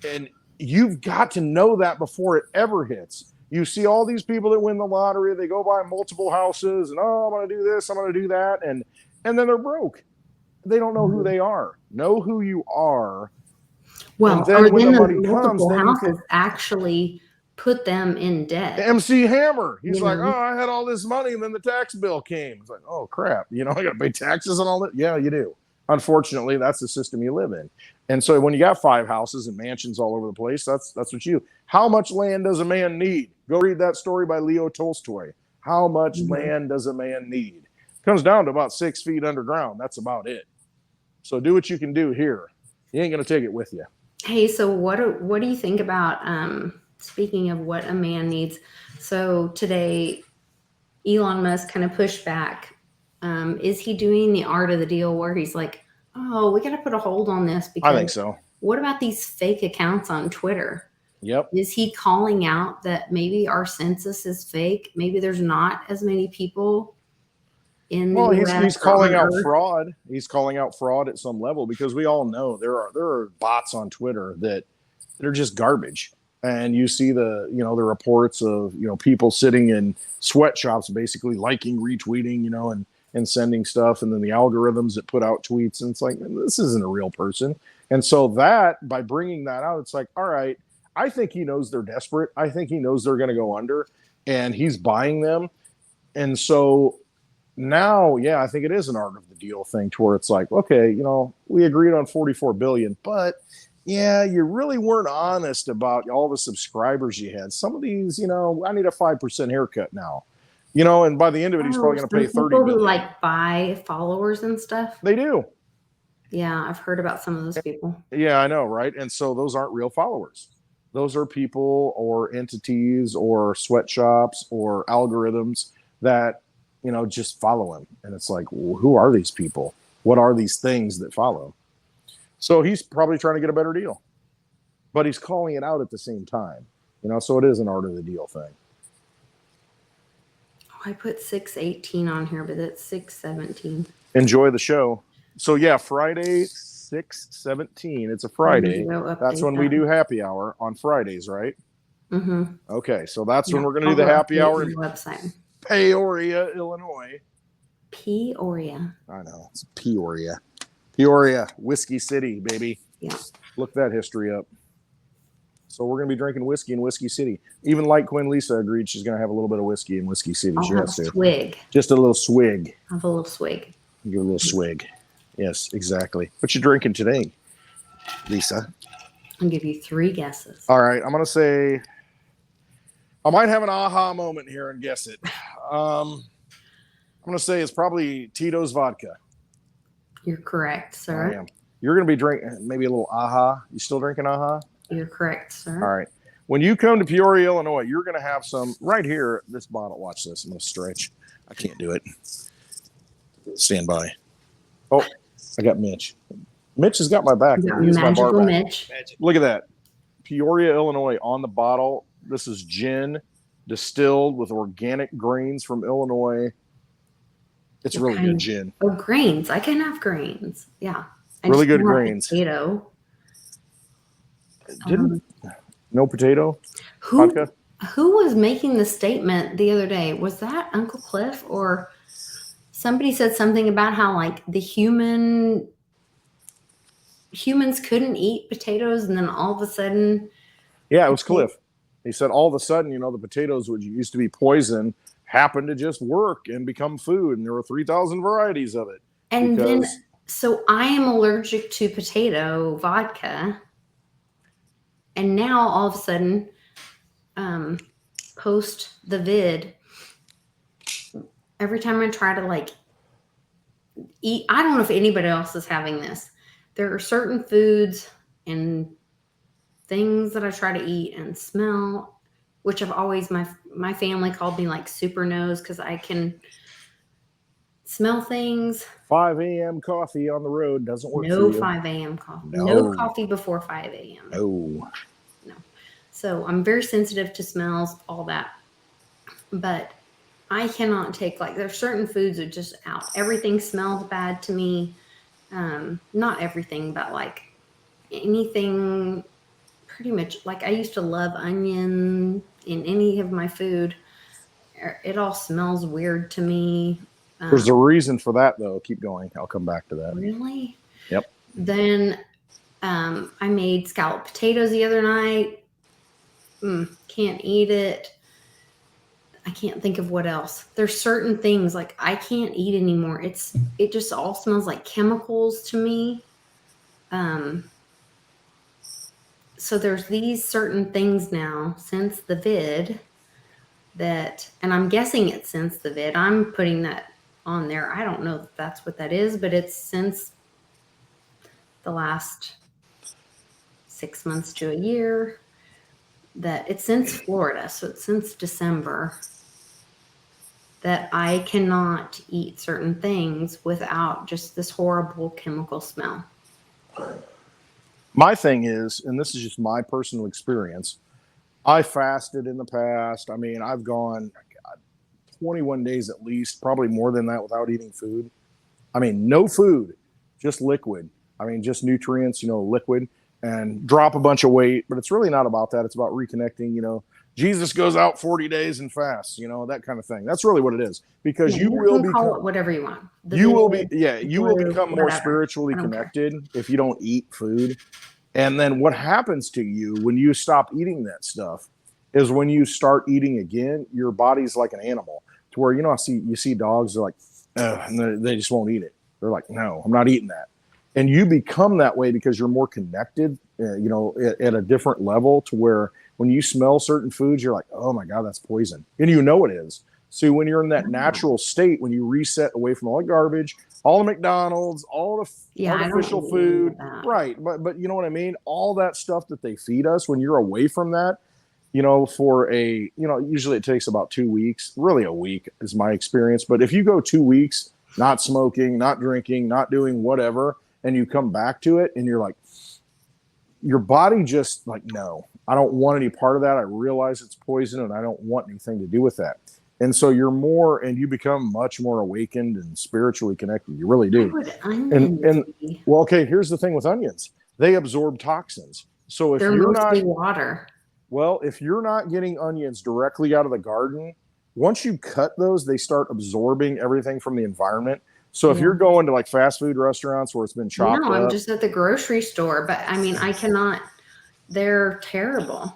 And you've got to know that before it ever hits. You see all these people that win the lottery, they go buy multiple houses and, oh, I'm going to do this, I'm going to do that. And then they're broke. They don't know who they are. Know who you are. Well, and then or when then the the money comes, multiple then you houses can. actually put them in debt. MC Hammer, he's You like, know? oh, I had all this money, and then the tax bill came. It's like, oh crap, I got to pay taxes and all that. Yeah, you do. Unfortunately, that's the system you live in. And so when you got 5 houses and mansions all over the place, that's what you. How much land does a man need? Go read that story by Leo Tolstoy. How much land does a man need? It comes down to about 6 feet underground. That's about it. So do what you can do here. You ain't gonna take it with you. Hey, so what do you think about speaking of what a man needs? So today, Elon Musk kind of pushed back. Is he doing the art of the deal where he's like, oh, we got to put a hold on this because I think so. What about these fake accounts on Twitter? Yep. Is he calling out that maybe our census is fake? Maybe there's not as many people in the US he's or calling on out Earth? fraud. He's calling out fraud at some level, because we all know there are bots on Twitter that are just garbage. And you see the reports of people sitting in sweatshops basically liking, retweeting, and sending stuff, and then the algorithms that put out tweets, and it's like, this isn't a real person. And so that, by bringing that out, it's like, all right, I think he knows they're desperate. I think he knows they're going to go under, and he's buying them. And so now, yeah, I think it is an art of the deal thing, to where it's like, okay, we agreed on 44 billion, but yeah, you really weren't honest about all the subscribers you had. Some of these, I need a 5% haircut now, and by the end of it, he's probably going to pay 30 people billion. who like buy followers and stuff. They do. Yeah, I've heard about some of those people. Yeah, I know, right? And so those aren't real followers. Those are people or entities or sweatshops or algorithms that, just follow him. And it's like, well, who are these people? What are these things that follow? So he's probably trying to get a better deal, but he's calling it out at the same time, so it is an art of the deal thing. Oh, I put 618 on here, but it's 617. Enjoy the show. So yeah, Friday, 6/17. It's a Friday. That's when we do happy hour on Fridays, right? Mm-hmm. Okay, so that's when we're going to do the happy hour in website. Peoria, Illinois. Peoria. I know, it's Peoria. Peoria, Whiskey City, baby. Yeah. Look that history up. So we're going to be drinking whiskey in Whiskey City. Even Litecoin Lisa agreed she's going to have a little bit of whiskey in Whiskey City. I'll have a swig. Just a little swig. Have a little swig. Give a little swig. Yes, exactly. What you drinking today, Lisa? I'll give you 3 guesses. All right, I'm going to say, I might have an aha moment here and guess it. I'm going to say it's probably Tito's vodka. You're correct, I sir. am. You're going to be drinking maybe a little AHA. You still drinking AHA? You're correct, sir. All right. When you come to Peoria, Illinois, you're going to have some right here. This bottle. Watch this. I'm going to stretch. I can't do it. Stand by. Oh, I got Mitch. Mitch has got my back. You got Here's my bar Magical back. Mitch. Look at that. Peoria, Illinois on the bottle. This is gin distilled with organic grains from Illinois. It's really good gin. Oh, grains. I can have grains. Yeah. Really good grains. Potato. No potato? Who Vodka? who was making the statement the other day? Was that Uncle Cliff or somebody said something about how like the humans couldn't eat potatoes and then all of a sudden Yeah, it was Cliff. He said all of a sudden, the potatoes which used to be poison happened to just work and become food, and there were 3,000 varieties of it. And then so I am allergic to potato vodka. And now all of a sudden, post the vid, every time I try to like eat, I don't know if anybody else is having this. There are certain foods and things that I try to eat and smell, which I've always, my family called me like super nose because I can smell things. 5 a.m. coffee on the road doesn't work No for you. 5 a.m. coffee. No coffee before 5 a.m. No. So I'm very sensitive to smells, all that. But I cannot take, like, there's certain foods that are just out. Everything smells bad to me. Not everything, but like anything pretty much. Like I used to love onion in any of my food. It all smells weird to me. There's a reason for that, though. Keep going. I'll come back to that. Really? Yep. Then I made scalloped potatoes the other night. Can't eat it. I can't think of what else. There's certain things like I can't eat anymore. It just all smells like chemicals to me. So there's these certain things now since the vid and I'm guessing it's since the vid. I'm putting that on there. I don't know if that's what that is, but it's since the last 6 months to a year. That it's since Florida, so it's since December that I cannot eat certain things without just this horrible chemical smell. My thing is, and this is just my personal experience, I fasted in the past. I mean, I've gone 21 days at least, probably more than that without eating food. I mean, no food, just liquid. I mean, just nutrients, liquid. And drop a bunch of weight, but it's really not about that. It's about reconnecting. Jesus goes out 40 days and fasts, that kind of thing. That's really what it is, because you will call it whatever you want. You will become more spiritually connected if you don't eat food. And then what happens to you when you stop eating that stuff is when you start eating again, your body's like an animal to where, you see dogs are like, and they just won't eat it. They're like, no, I'm not eating that. And you become that way because you're more connected, at a different level to where when you smell certain foods, you're like, oh my God, that's poison. And it is. So when you're in that natural state, when you reset away from all the garbage, all the McDonald's, all the artificial food, right. But you know what I mean? All that stuff that they feed us, when you're away from that, for usually it takes about 2 weeks, really a week is my experience. But if you go 2 weeks, not smoking, not drinking, not doing whatever, and you come back to it and you're like, your body just like, no, I don't want any part of that. I realize it's poison and I don't want anything to do with that. And so you become much more awakened and spiritually connected. You really do. Well, okay, here's the thing with onions. They absorb toxins. So if you're not water. Well, if you're not getting onions directly out of the garden, once you cut those, they start absorbing everything from the environment. So if you're going to like fast food restaurants where it's been chopped up. I'm just at the grocery store, but I mean, I cannot, they're terrible.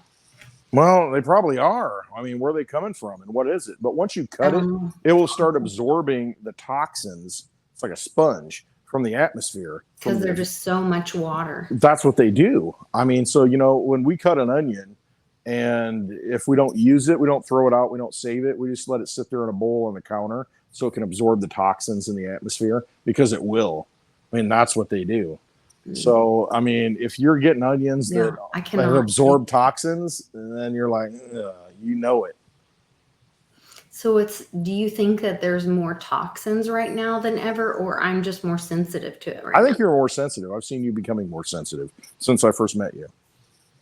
Well, they probably are. I mean, where are they coming from and what is it? But once you cut it will start absorbing the toxins. It's like a sponge from the atmosphere. Because there's just so much water. That's what they do. I mean, so, when we cut an onion and if we don't use it, we don't throw it out, we don't save it. We just let it sit there in a bowl on the counter so it can absorb the toxins in the atmosphere because it will. I mean, that's what they do. So, I mean, if you're getting onions Yeah, that I have cannot. absorbed toxins, then you're like, you know it. So do you think that there's more toxins right now than ever, or I'm just more sensitive to it right I now? think you're more sensitive. I've seen you becoming more sensitive since I first met you.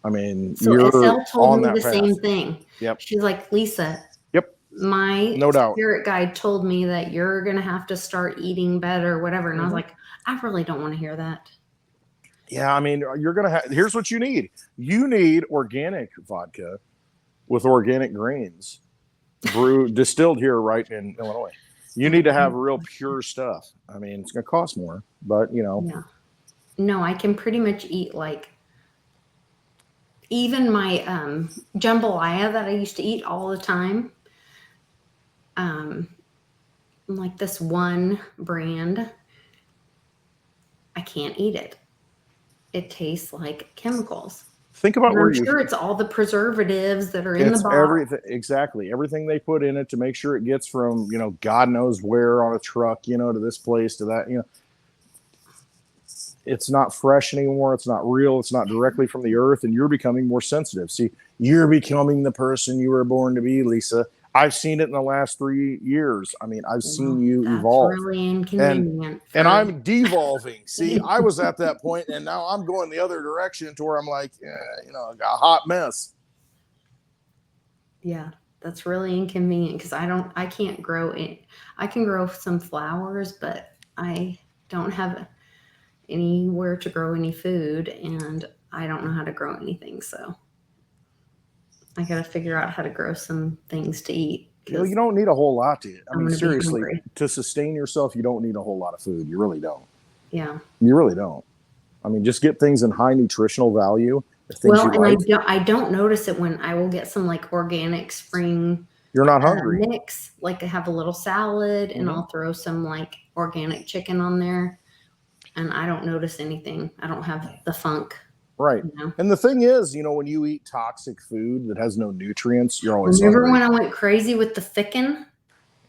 I mean, So you're Estelle told on me that the path. same thing. Yep. She's like, Lisa, Yep. my No doubt. spirit guide told me that you're going to have to start eating better, whatever. And I was like, I really don't want to hear that. Yeah, I mean, you're going to have, here's what you need. You need organic vodka with organic grains, distilled here right in Illinois. You need to have real pure stuff. I mean, it's going to cost more, but you know. Yeah. No, I can pretty much eat like even my jambalaya that I used to eat all the time. Like this one brand, I can't eat it. It tastes like chemicals. Think about And where I'm sure it's all the preservatives that are in the box. everything, exactly everything they put in it to make sure it gets from, you know, God knows where on a truck, you know, to this place to that, you know. It's not fresh anymore. It's not real. It's not directly from the earth, and you're becoming more sensitive. See, you're becoming the person you were born to be, Lisa. I've seen it in the last 3 years. I mean, I've seen you evolve. That's really inconvenient. And I'm devolving. See, I was at that point, and now I'm going the other direction to where I'm like, you know, a hot mess. Yeah, that's really inconvenient because I can't grow it. I can grow some flowers, but I don't have anywhere to grow any food, and I don't know how to grow anything. So I got to figure out how to grow some things to eat. You know, you don't need a whole lot to. I mean, seriously, hungry. to sustain yourself, you don't need a whole lot of food. You really don't. Yeah. You really don't. I mean, just get things in high nutritional value. Well, and I don't notice it when I will get some like organic spring. You're not hungry. Mix, like I have a little salad, and I'll throw some like organic chicken on there, and I don't notice anything. I don't have the funk. Right. You know? And the thing is, you know, when you eat toxic food that has no nutrients, you're always Remember hungry. when I went crazy with the thicken?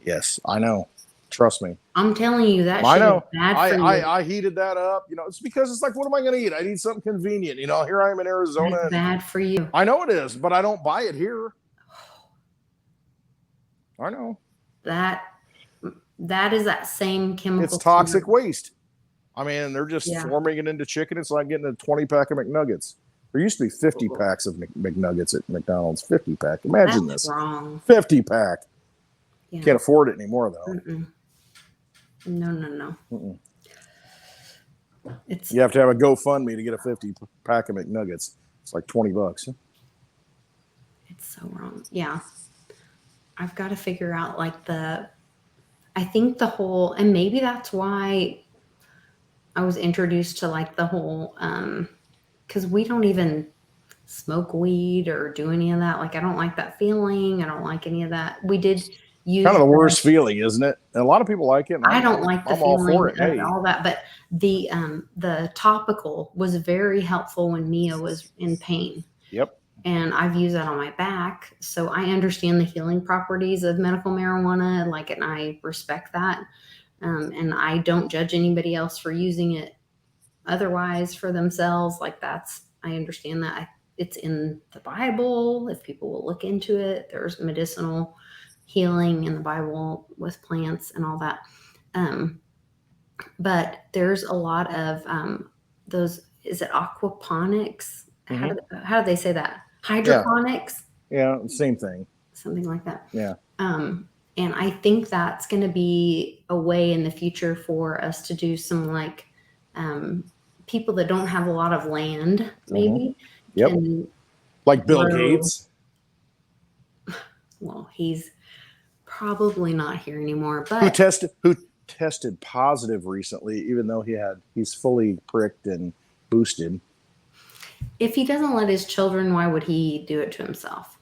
Yes, I know. Trust me. I'm telling you, that shit is bad for you. I heated that up. You know, it's because it's like, what am I going to eat? I need something convenient. You know, here I am in Arizona. It's bad for you. I know it is, but I don't buy it here. I know. That is that same chemical. It's toxic waste. I mean, they're just forming it into chicken. It's like getting a 20-pack of McNuggets. There used to be 50 packs of McNuggets at McDonald's. 50-pack. Imagine That's this. Wrong. 50-pack. Yeah. Can't afford it anymore, though. No. You have to have a GoFundMe to get a 50-pack of McNuggets. It's like $20. It's so wrong. Yeah. I've got to figure out like I think the whole, and maybe that's why I was introduced to like the whole, because we don't even smoke weed or do any of that. Like, I don't like that feeling. I don't like any of that. We did use kind of the worst feeling, isn't it? And a lot of people like it. I don't like the feeling of all that, but the topical was very helpful when Mia was in pain. Yep. And I've used that on my back. So I understand the healing properties of medical marijuana, and I respect that. And I don't judge anybody else for using it otherwise for themselves. I understand that. It's in the Bible. If people will look into it, there's medicinal healing in the Bible with plants and all that. But there's a lot of those, is it aquaponics? How do they say that? Hydroponics? Yeah, same thing. Something like that. Yeah. And I think that's going to be a way in the future for us to do some people that don't have a lot of land, maybe. Yep. Like Bill Gates. Well, he's probably not here anymore, but who tested positive recently, even though he's fully pricked and boosted. If he doesn't let his children, why would he do it to himself?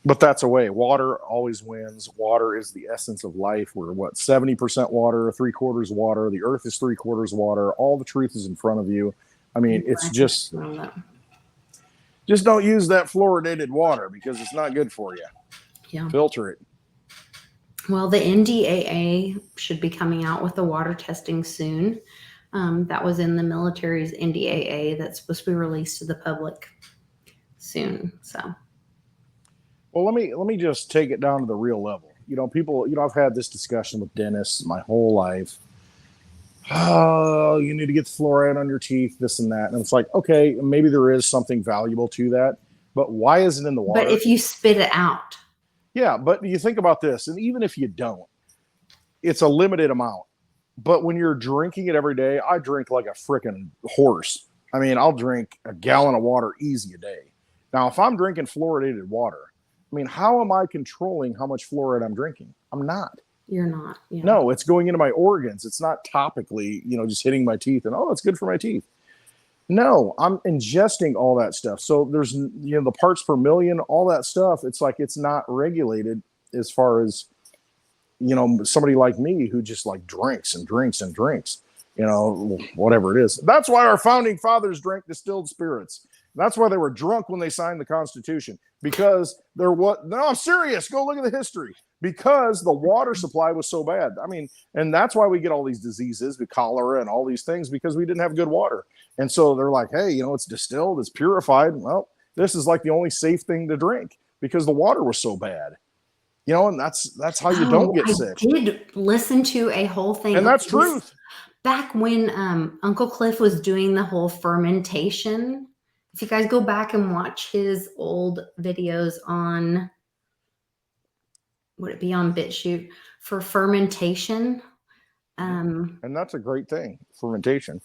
But that's a way. Water always wins. Water is the essence of life. We're 70% water, 3/4 water. The earth is 3/4 water. All the truth is in front of you. I mean, it's just don't use that fluoridated water because it's not good for you. Yeah. Filter it. Well, the NDAA should be coming out with the water testing soon. That was in the military's NDAA that's supposed to be released to the public soon. So, Well, let me just take it down to the real level. People, I've had this discussion with dentists my whole life. Oh, you need to get the fluoride on your teeth, this and that. And it's like, okay, maybe there is something valuable to that, but why is it in the water? but if you spit it out, Yeah, but you think about this, and even if you don't, it's a limited amount. But when you're drinking it every day, I drink like a freaking horse. I mean, I'll drink a gallon of water easy a day. Now, if I'm drinking fluoridated water, I mean, how am I controlling how much fluoride I'm drinking? I'm not. you're not. Yeah. No, it's going into my organs. It's not topically, just hitting my teeth and, oh, it's good for my teeth. No, I'm ingesting all that stuff. So there's, the parts per million, all that stuff. It's like it's not regulated as far as, somebody like me who just like drinks and drinks and drinks, whatever it is. That's why our founding fathers drank distilled spirits. That's why they were drunk when they signed the Constitution, because no, I'm serious. Go look at the history, because the water supply was so bad. I mean, and that's why we get all these diseases, the cholera and all these things, because we didn't have good water. And so they're like, hey, it's distilled, it's purified. Well, this is like the only safe thing to drink because the water was so bad. And that's how you don't get sick. I did listen to a whole thing. And that's truth. Back when Uncle Cliff was doing the whole fermentation. If you guys go back and watch his old videos on, would it be on BitChute for fermentation? And that's a great thing, fermentation.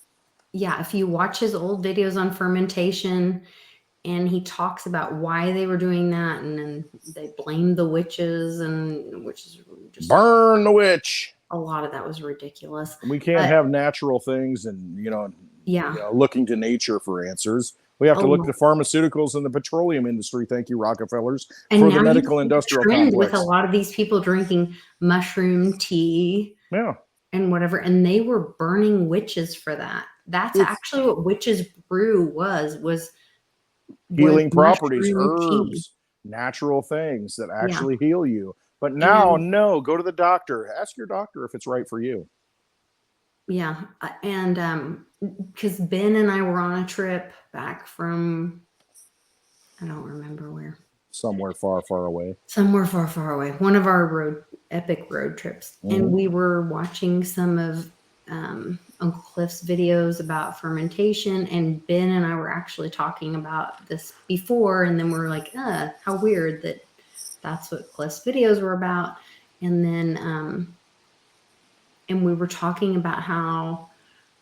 Yeah, if you watch his old videos on fermentation, and he talks about why they were doing that, and then they blamed the witches, and which is just burn the witch. A lot of that was ridiculous. We can't have natural things, and looking to nature for answers. We have to look to pharmaceuticals and the petroleum industry. Thank you, Rockefellers, and for the medical industrial complex. With a lot of these people drinking mushroom tea, and whatever, and they were burning witches for that. That's actually what witches brew was healing properties, herbs, natural things that actually heal you. But now, no, go to the doctor. Ask your doctor if it's right for you. Yeah, and because Ben and I were on a trip back from, I don't remember where. Somewhere far, far away. Somewhere far, far away. One of our epic road trips. Mm-hmm. And we were watching some of Uncle Cliff's videos about fermentation, and Ben and I were actually talking about this before, and then we're like, how weird that that's what Cliff's videos were about. And then and we were talking about how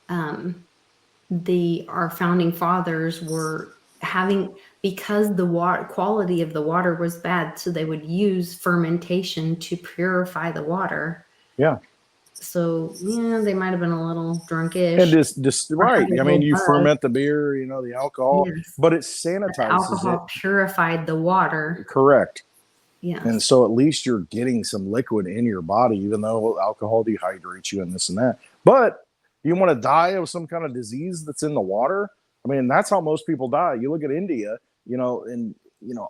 our founding fathers were having, because the water quality of the water was bad, so they would use fermentation to purify the water. Yeah. So they might have been a little drunkish. And just right. I mean, you ferment the beer, the alcohol, but it sanitizes the alcohol purified the water. Correct. Yeah. And so at least you're getting some liquid in your body, even though alcohol dehydrates you and this and that. But you want to die of some kind of disease that's in the water? I mean, that's how most people die. You look at India, and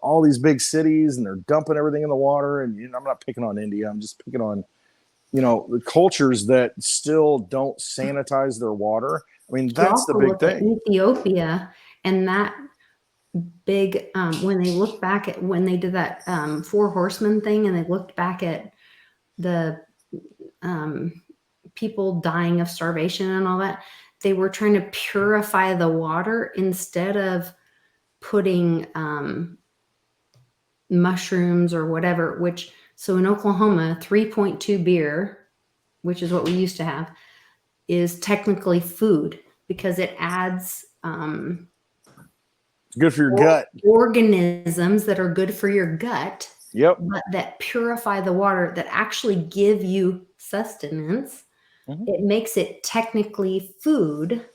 all these big cities, and they're dumping everything in the water. And I'm not picking on India. I'm just picking on, the cultures that still don't sanitize their water. I mean, that's the big thing. Ethiopia, and that big, when they look back at when they did that 4 horsemen thing, and they looked back at the people dying of starvation and all that, they were trying to purify the water instead of putting mushrooms or whatever, so in Oklahoma, 3.2 beer, which is what we used to have, is technically food because it adds it's good for your gut. Organisms that are good for your gut. Yep. But that purify the water, that actually give you sustenance. Mm-hmm. It makes it technically food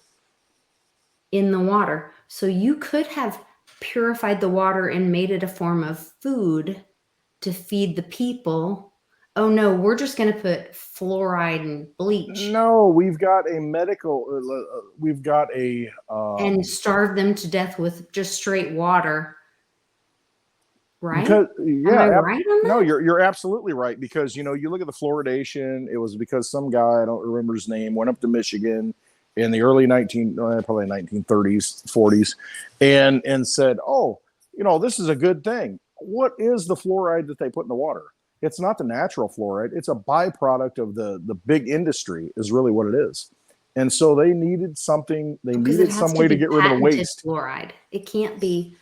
in the water. So you could have purified the water and made it a form of food to feed the people. Oh no, we're just going to put fluoride and bleach. No, we've got a and starve them to death with just straight water. right? Because Am I right on that? no, you're absolutely right. Because you look at the fluoridation. It was because some guy, I don't remember his name, went up to Michigan in the early probably 1930s, 40s, and said, "Oh, this is a good thing." What is the fluoride that they put in the water? It's not the natural fluoride. It's a byproduct of the big industry. Is really what it is. And so they needed something. They needed some way to get rid of the waste. Fluoride. It can't be.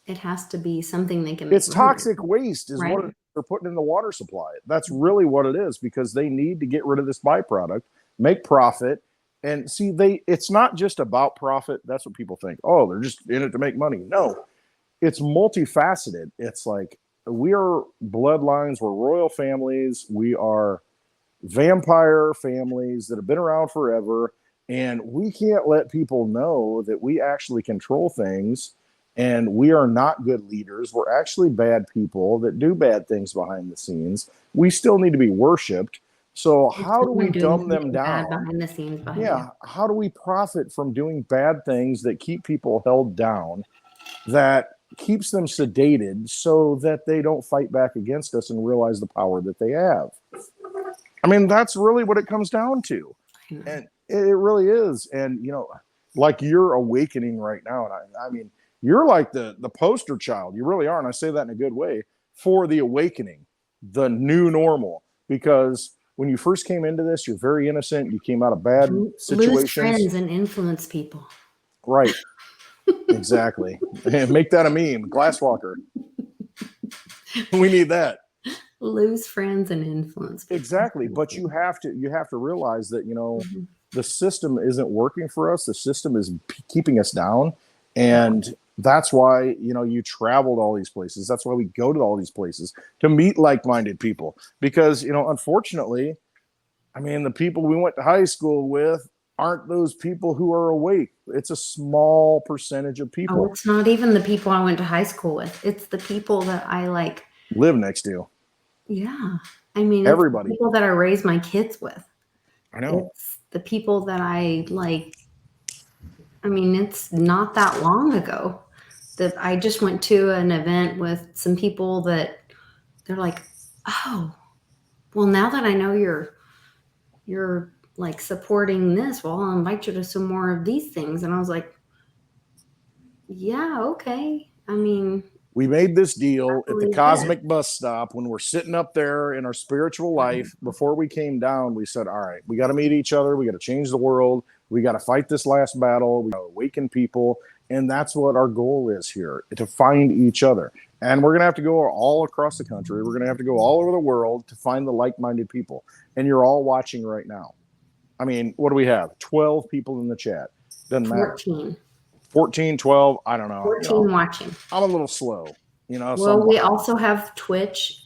It has to be something they can make. It's toxic waste is what they're putting in the water supply. That's really what it is, because they need to get rid of this byproduct, make profit. And see, it's not just about profit. That's what people think. Oh, they're just in it to make money. No, it's multifaceted. It's like we are bloodlines, we're royal families, we are vampire families that have been around forever. And we can't let people know that we actually control things. And we are not good leaders. We're actually bad people that do bad things behind the scenes. We still need to be worshipped. So how do we dumb them down? Behind the scenes behind yeah. How do we profit from doing bad things that keep people held down, that keeps them sedated so that they don't fight back against us and realize the power that they have? I mean, that's really what it comes down to. And it really is. And, like you're awakening right now. And I mean, you're like the poster child. You really are. And I say that in a good way, for the awakening, the new normal. Because when you first came into this, you're very innocent. You came out of bad situations. Lose friends and influence people. Right. Exactly. Make that a meme. Glasswalker. We need that. Lose friends and influence people. Exactly. But you have to realize that, the system isn't working for us. The system is keeping us down. And that's why, you travel to all these places. That's why we go to all these places, to meet like-minded people. Because, unfortunately, I mean, the people we went to high school with aren't those people who are awake. It's a small percentage of people. Oh, it's not even the people I went to high school with. It's the people that I live next to. Yeah. I mean, everybody. It's the people that I raised my kids with. I know. It's the people that I like. I mean, it's not that long ago that I just went to an event with some people that they're like, oh, well, now that I know you're like supporting this, well, I'll invite you to some more of these things. And I was like, yeah, okay. I mean, we made this deal at the cosmic bus stop when we're sitting up there in our spiritual life. Before we came down, we said, all right, we got to meet each other. We got to change the world. We got to fight this last battle. We got to awaken people. And that's what our goal is here, to find each other. And we're going to have to go all across the country. We're going to have to go all over the world to find the like-minded people. And you're all watching right now. I mean, what do we have? 12 people in the chat. Doesn't 14. matter. 14, 12, I don't know. 14 watching. I'm a little slow, Well, we also have Twitch.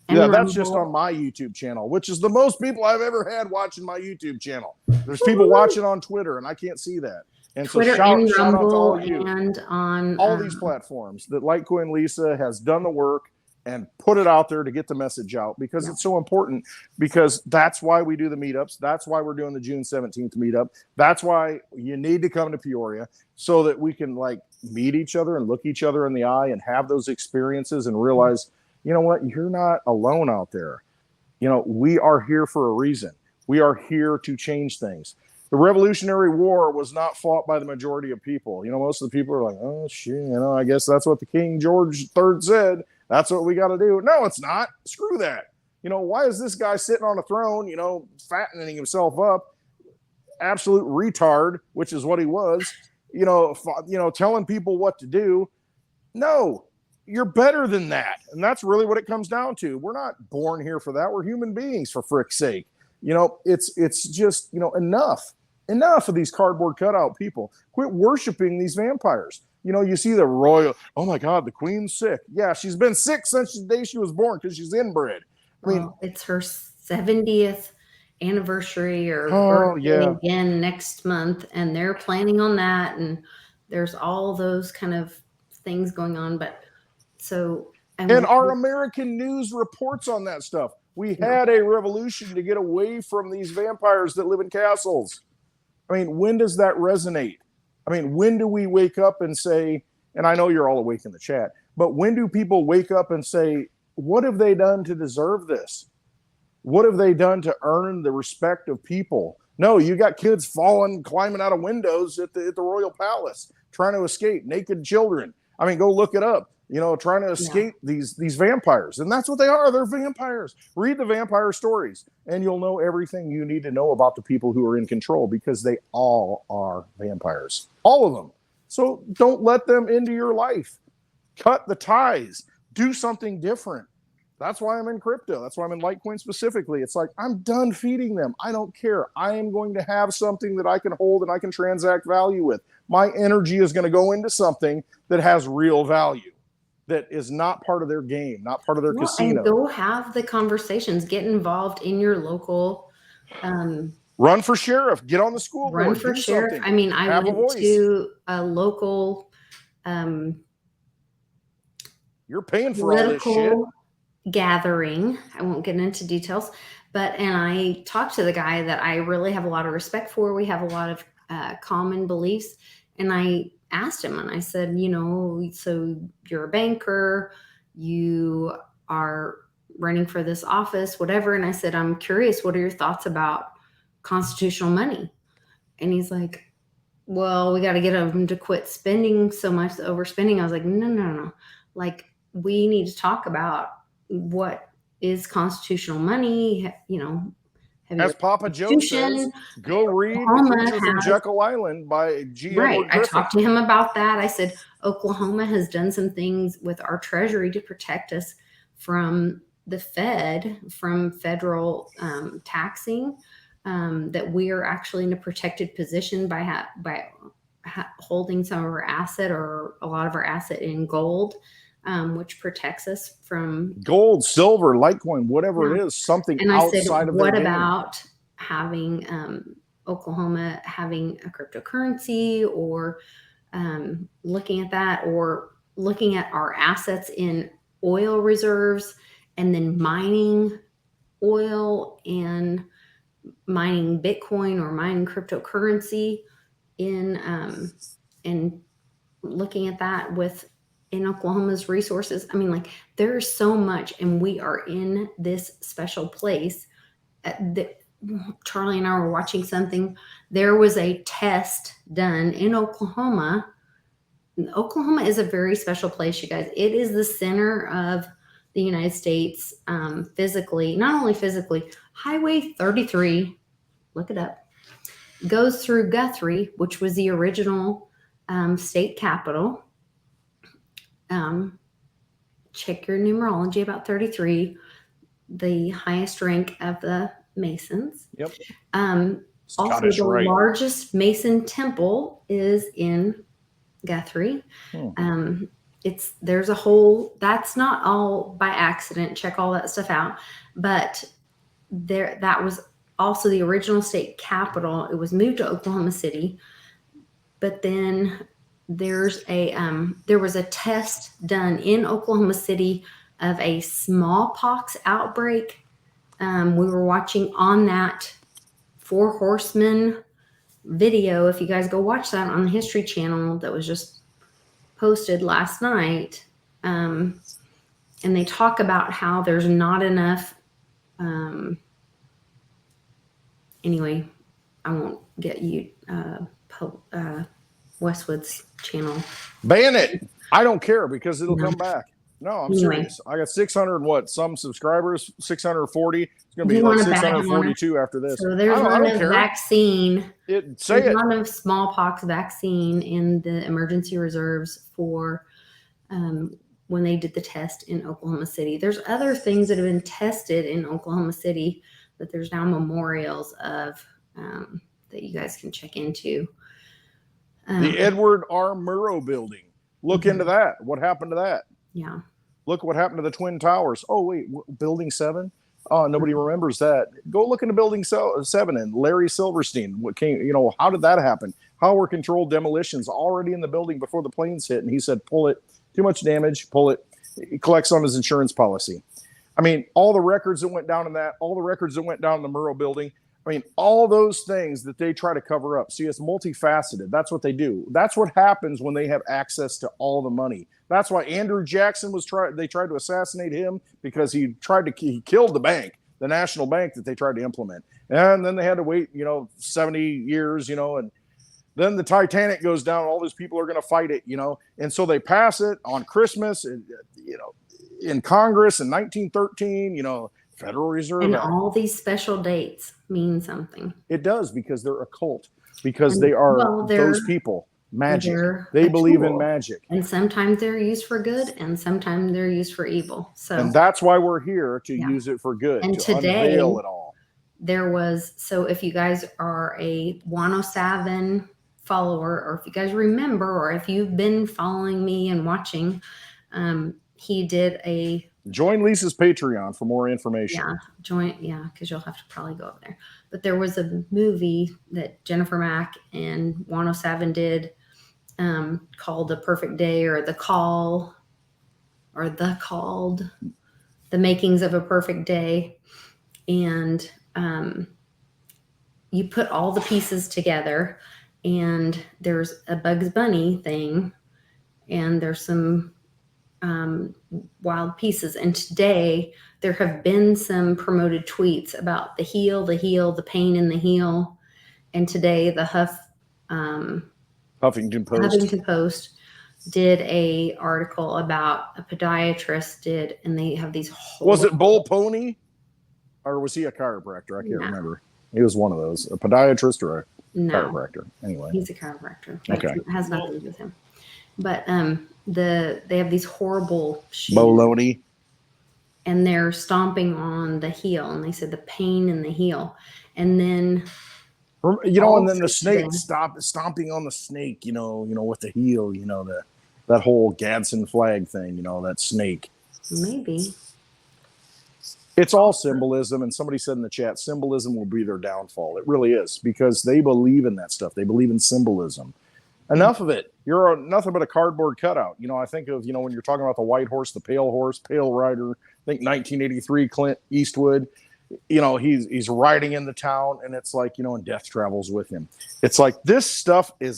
And Rumble. That's just on my YouTube channel, which is the most people I've ever had watching my YouTube channel. There's people watching on Twitter, and I can't see that. And Twitter so shout and Rumble out to all of you. And on all these platforms that Litecoin Lisa has done the work and put it out there to get the message out, because it's so important, because that's why we do the meetups. That's why we're doing the June 17th meetup. That's why you need to come to Peoria, so that we can meet each other and look each other in the eye and have those experiences and realize, you know what, you're not alone out there. We are here for a reason. We are here to change things. The Revolutionary War was not fought by the majority of people. Most of the people are like, oh, shit, I guess that's what the King George III said. That's what we got to do. No, it's not. Screw that. Why is this guy sitting on a throne, fattening himself up? Absolute retard, which is what he was, telling people what to do. No, you're better than that. And that's really what it comes down to. We're not born here for that. We're human beings, for frick's sake. It's just, enough of these cardboard cutout people. Quit worshiping these vampires. You see the royal, oh my God, the queen's sick. Yeah, she's been sick since the day she was born because she's inbred. I mean, it's her 70th anniversary or birthday again next month, and they're planning on that. And there's all those kind of things going on. But so. And our American news reports on that stuff. We had a revolution to get away from these vampires that live in castles. I mean, when does that resonate? I mean, when do we wake up and say, and I know you're all awake in the chat, but when do people wake up and say, what have they done to deserve this? What have they done to earn the respect of people? No, you got kids falling, climbing out of windows at the Royal Palace, trying to escape, naked children. I mean, go look it up. Trying to escape these vampires. And that's what they are. They're vampires. Read the vampire stories, and you'll know everything you need to know about the people who are in control, because they all are vampires. All of them. So don't let them into your life. Cut the ties. Do something different. That's why I'm in crypto. That's why I'm in Litecoin specifically. It's like, I'm done feeding them. I don't care. I am going to have something that I can hold and I can transact value with. My energy is going to go into something that has real value, that is not part of their game, not part of their casino. And go have the conversations. Get involved in your local. Run for sheriff. Get on the school board. Run for sheriff. Something. I mean, I went to a local. You're paying for all this shit. Gathering. I won't get into details, and I talked to the guy that I really have a lot of respect for. We have a lot of common beliefs, and I asked him, and I said, so you're a banker, you are running for this office, whatever. And I said, I'm curious, what are your thoughts about constitutional money? And he's like, well, we got to get them to quit spending so much, overspending. I was like, no. Like, we need to talk about what is constitutional money. As Papa Joe says, go read The Creature from Jekyll Island by G. Edward Griffin. I talked to him about that. I said, Oklahoma has done some things with our treasury to protect us from the Fed, from federal taxing, that we are actually in a protected position by holding some of our asset, or a lot of our asset, in gold. Which protects us from gold, silver, Litecoin, whatever it is, something outside of their game. What about having Oklahoma having a cryptocurrency, or looking at that, or looking at our assets in oil reserves, and then mining oil and mining Bitcoin or mining cryptocurrency in looking at that in Oklahoma's resources. I mean, like, there's so much, and we are in this special place. Charlie and I were watching something. There was a test done in Oklahoma. Oklahoma is a very special place, you guys. It is the center of the United States, physically, not only physically. Highway 33, look it up, goes through Guthrie, which was the original state capital. Check your numerology about 33, the highest rank of the Masons. Yep. Also, the largest Mason temple is in Guthrie. There's a whole, that's not all by accident. Check all that stuff out. But that was also the original state capital. It was moved to Oklahoma City, but then there was a test done in Oklahoma City of a smallpox outbreak. We were watching on that Four Horsemen video. If you guys go watch that on the History Channel, that was just posted last night. And they talk about how there's not enough. Anyway, I won't get you Westwood's channel. Ban it. I don't care, because it'll come back. No, I'm serious. I got 600 some subscribers, 640. It's going to be like 642 after this. So there's not enough vaccine. There's not enough smallpox vaccine in the emergency reserves for when they did the test in Oklahoma City. There's other things that have been tested in Oklahoma City that there's now memorials of that you guys can check into. The Edward R. Murrow building. Look into that. What happened to that? Yeah. Look what happened to the Twin Towers. Oh, wait, Building 7? Oh, nobody remembers that. Go look into Building 7 and Larry Silverstein. What came? How did that happen? How were controlled demolitions already in the building before the planes hit? And he said, pull it. Too much damage. Pull it. He collects on his insurance policy. I mean, all the records that went down in that, all the records that went down in the Murrow building. I mean, all those things that they try to cover up. See, it's multifaceted. That's what they do. That's what happens when they have access to all the money. That's why Andrew Jackson they tried to assassinate him because he killed the bank, the national bank that they tried to implement. And then they had to wait, 70 years, and then the Titanic goes down. All these people are going to fight it, and so they pass it on Christmas, in Congress in 1913, Federal Reserve And Act. all these special dates mean something. It does, because they're a cult, because they are those people. Magic. They believe in magic. And sometimes they're used for good and sometimes they're used for evil. And that's why we're here to use it for good, and to unveil it all. So if you guys are a 107 follower, or if you guys remember, or if you've been following me and watching, he did join Lisa's Patreon for more information. Because you'll have to probably go up there. But there was a movie that Jennifer Mack and 107 did, called The Perfect Day, or The Call, or The Called, The Makings of a Perfect Day. And you put all the pieces together, and there's a Bugs Bunny thing, and there's some wild pieces. And today there have been some promoted tweets about the pain in the heel. And today the Huffington Post did a article about a podiatrist and they have these was it Bull Pony, or was he a chiropractor? I can't remember. He was one of those, a podiatrist or a chiropractor. Anyway, he's a chiropractor. Okay, it has nothing to do with him. But they have these horrible shoes. Bologna. And they're stomping on the heel, and they said the pain in the heel. And then and then the snake stomping on the snake, with the heel, that whole Gadsden flag thing, that snake. Maybe. It's all symbolism, and somebody said in the chat, symbolism will be their downfall. It really is, because they believe in that stuff. They believe in symbolism. Enough of it. You're nothing but a cardboard cutout. I think of, when you're talking about the white horse, the pale horse, pale rider, I think 1983 Clint Eastwood, he's riding in the town, and it's like, and death travels with him. It's like, this stuff we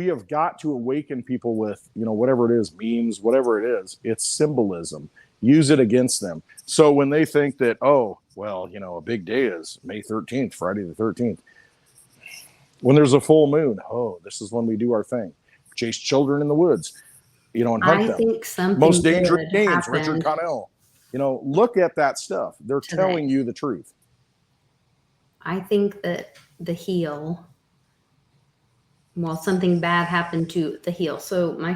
have got to awaken people with, whatever it is, memes, whatever it is, it's symbolism. Use it against them. So when they think that, a big day is May 13th, Friday the 13th, when there's a full moon, this is when we do our thing. Chase children in the woods, and hunt them. I think something most dangerous games, happened. Richard Connell. Look at that stuff. They're telling you the truth. I think that the heel, something bad happened to the heel. So a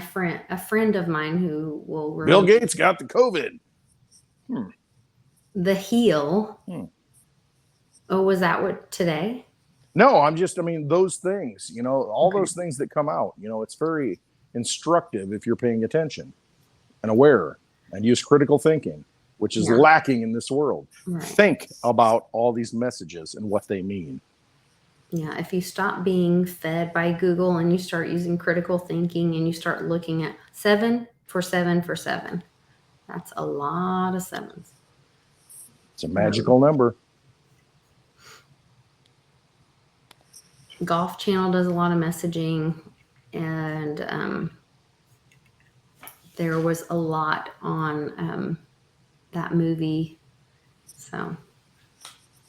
friend of mine who will Bill Gates got the COVID. The heel. Oh, was that what today? No, those things, those things that come out, it's very instructive if you're paying attention and aware and use critical thinking, which is lacking in this world. Right. Think about all these messages and what they mean. Yeah, if you stop being fed by Google and you start using critical thinking and you start looking at 7 for 7 for 7, that's a lot of sevens. It's a magical number. Golf Channel does a lot of messaging, and there was a lot on that movie. So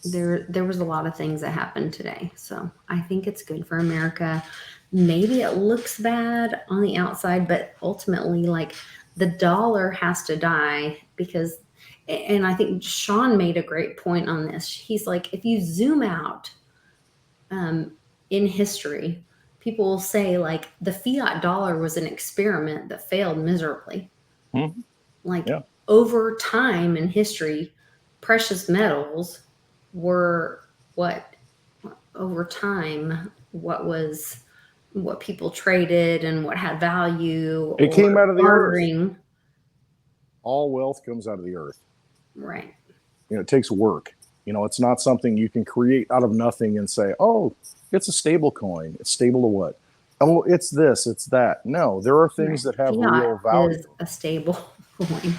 there was a lot of things that happened today. So I think it's good for America. Maybe it looks bad on the outside, but ultimately, the dollar has to die, because, and I think Sean made a great point on this. He's like, if you zoom out, in history, people will say the fiat dollar was an experiment that failed miserably. Over time in history, precious metals were what people traded and what had value. It came out of the earth. All wealth comes out of the earth. Right. It takes work. It's not something you can create out of nothing and say, oh, it's a stable coin. It's stable to what? Oh, it's this, it's that. No, there are things that have real value. Is a stable coin.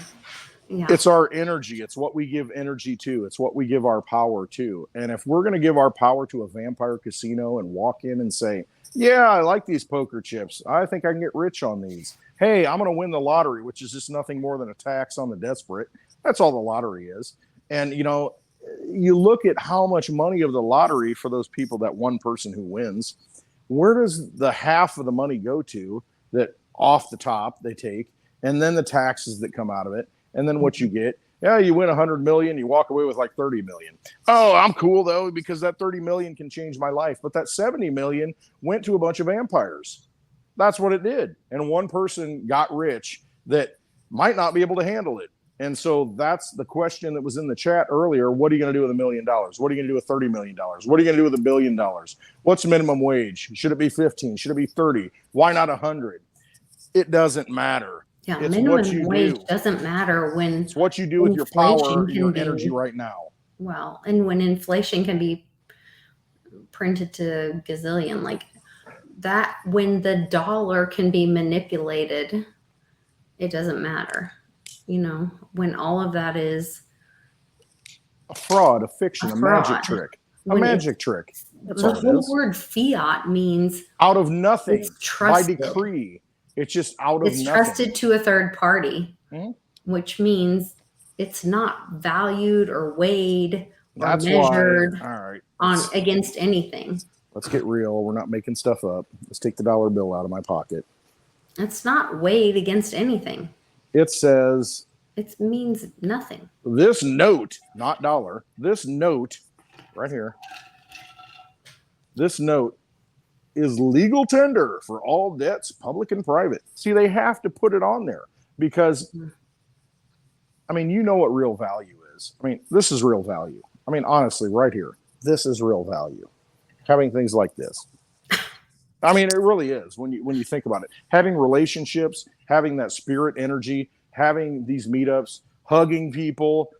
Yeah. It's our energy. It's what we give energy to. It's what we give our power to. And if we're going to give our power to a vampire casino and walk in and say, yeah, I like these poker chips. I think I can get rich on these. Hey, I'm going to win the lottery, which is just nothing more than a tax on the desperate. That's all the lottery is. And, you know, you look at how much money of the lottery for those people, that one person who wins, where does the half of the money go to that off the top they take? And then the taxes that come out of it. And then what you get, yeah, you win 100 million, you walk away with like 30 million. Oh, I'm cool though, because that 30 million can change my life. But that 70 million went to a bunch of vampires. That's what it did. And one person got rich that might not be able to handle it. And so that's the question that was in the chat earlier. What are you going to do with $1 million? What are you going to do with $30 million? What are you going to do with $1 billion? What's minimum wage? Should it be 15? Should it be 30? Why not 100? It doesn't matter. Yeah, It's minimum what you wage do. doesn't matter when It's what you do with your power inflation and your can be- energy right now. Well, and when inflation can be printed to gazillion, like that, when the dollar can be manipulated, it doesn't matter. You know, when all of that is A fraud, a fiction, a a magic fraud. trick. A When magic trick. That's the all it whole is. word fiat means Out of nothing, it's by trusted. decree. It's just out of It's nothing. trusted to a third party, Mhm. which means it's not valued or weighed or That's measured why. All right. on against anything. Let's get real. We're not making stuff up. Let's take the dollar bill out of my pocket. It's not weighed against anything. It says It means nothing. this note, not dollar, this note right here, this note is legal tender for all debts, public and private. See, they have to put it on there because, I mean, you know what real value is. I mean, this is real value. I mean, honestly, right here, this is real value. Having things like this. I mean, it really is when you think about it. Having relationships, having that spirit energy, having these meetups, hugging people,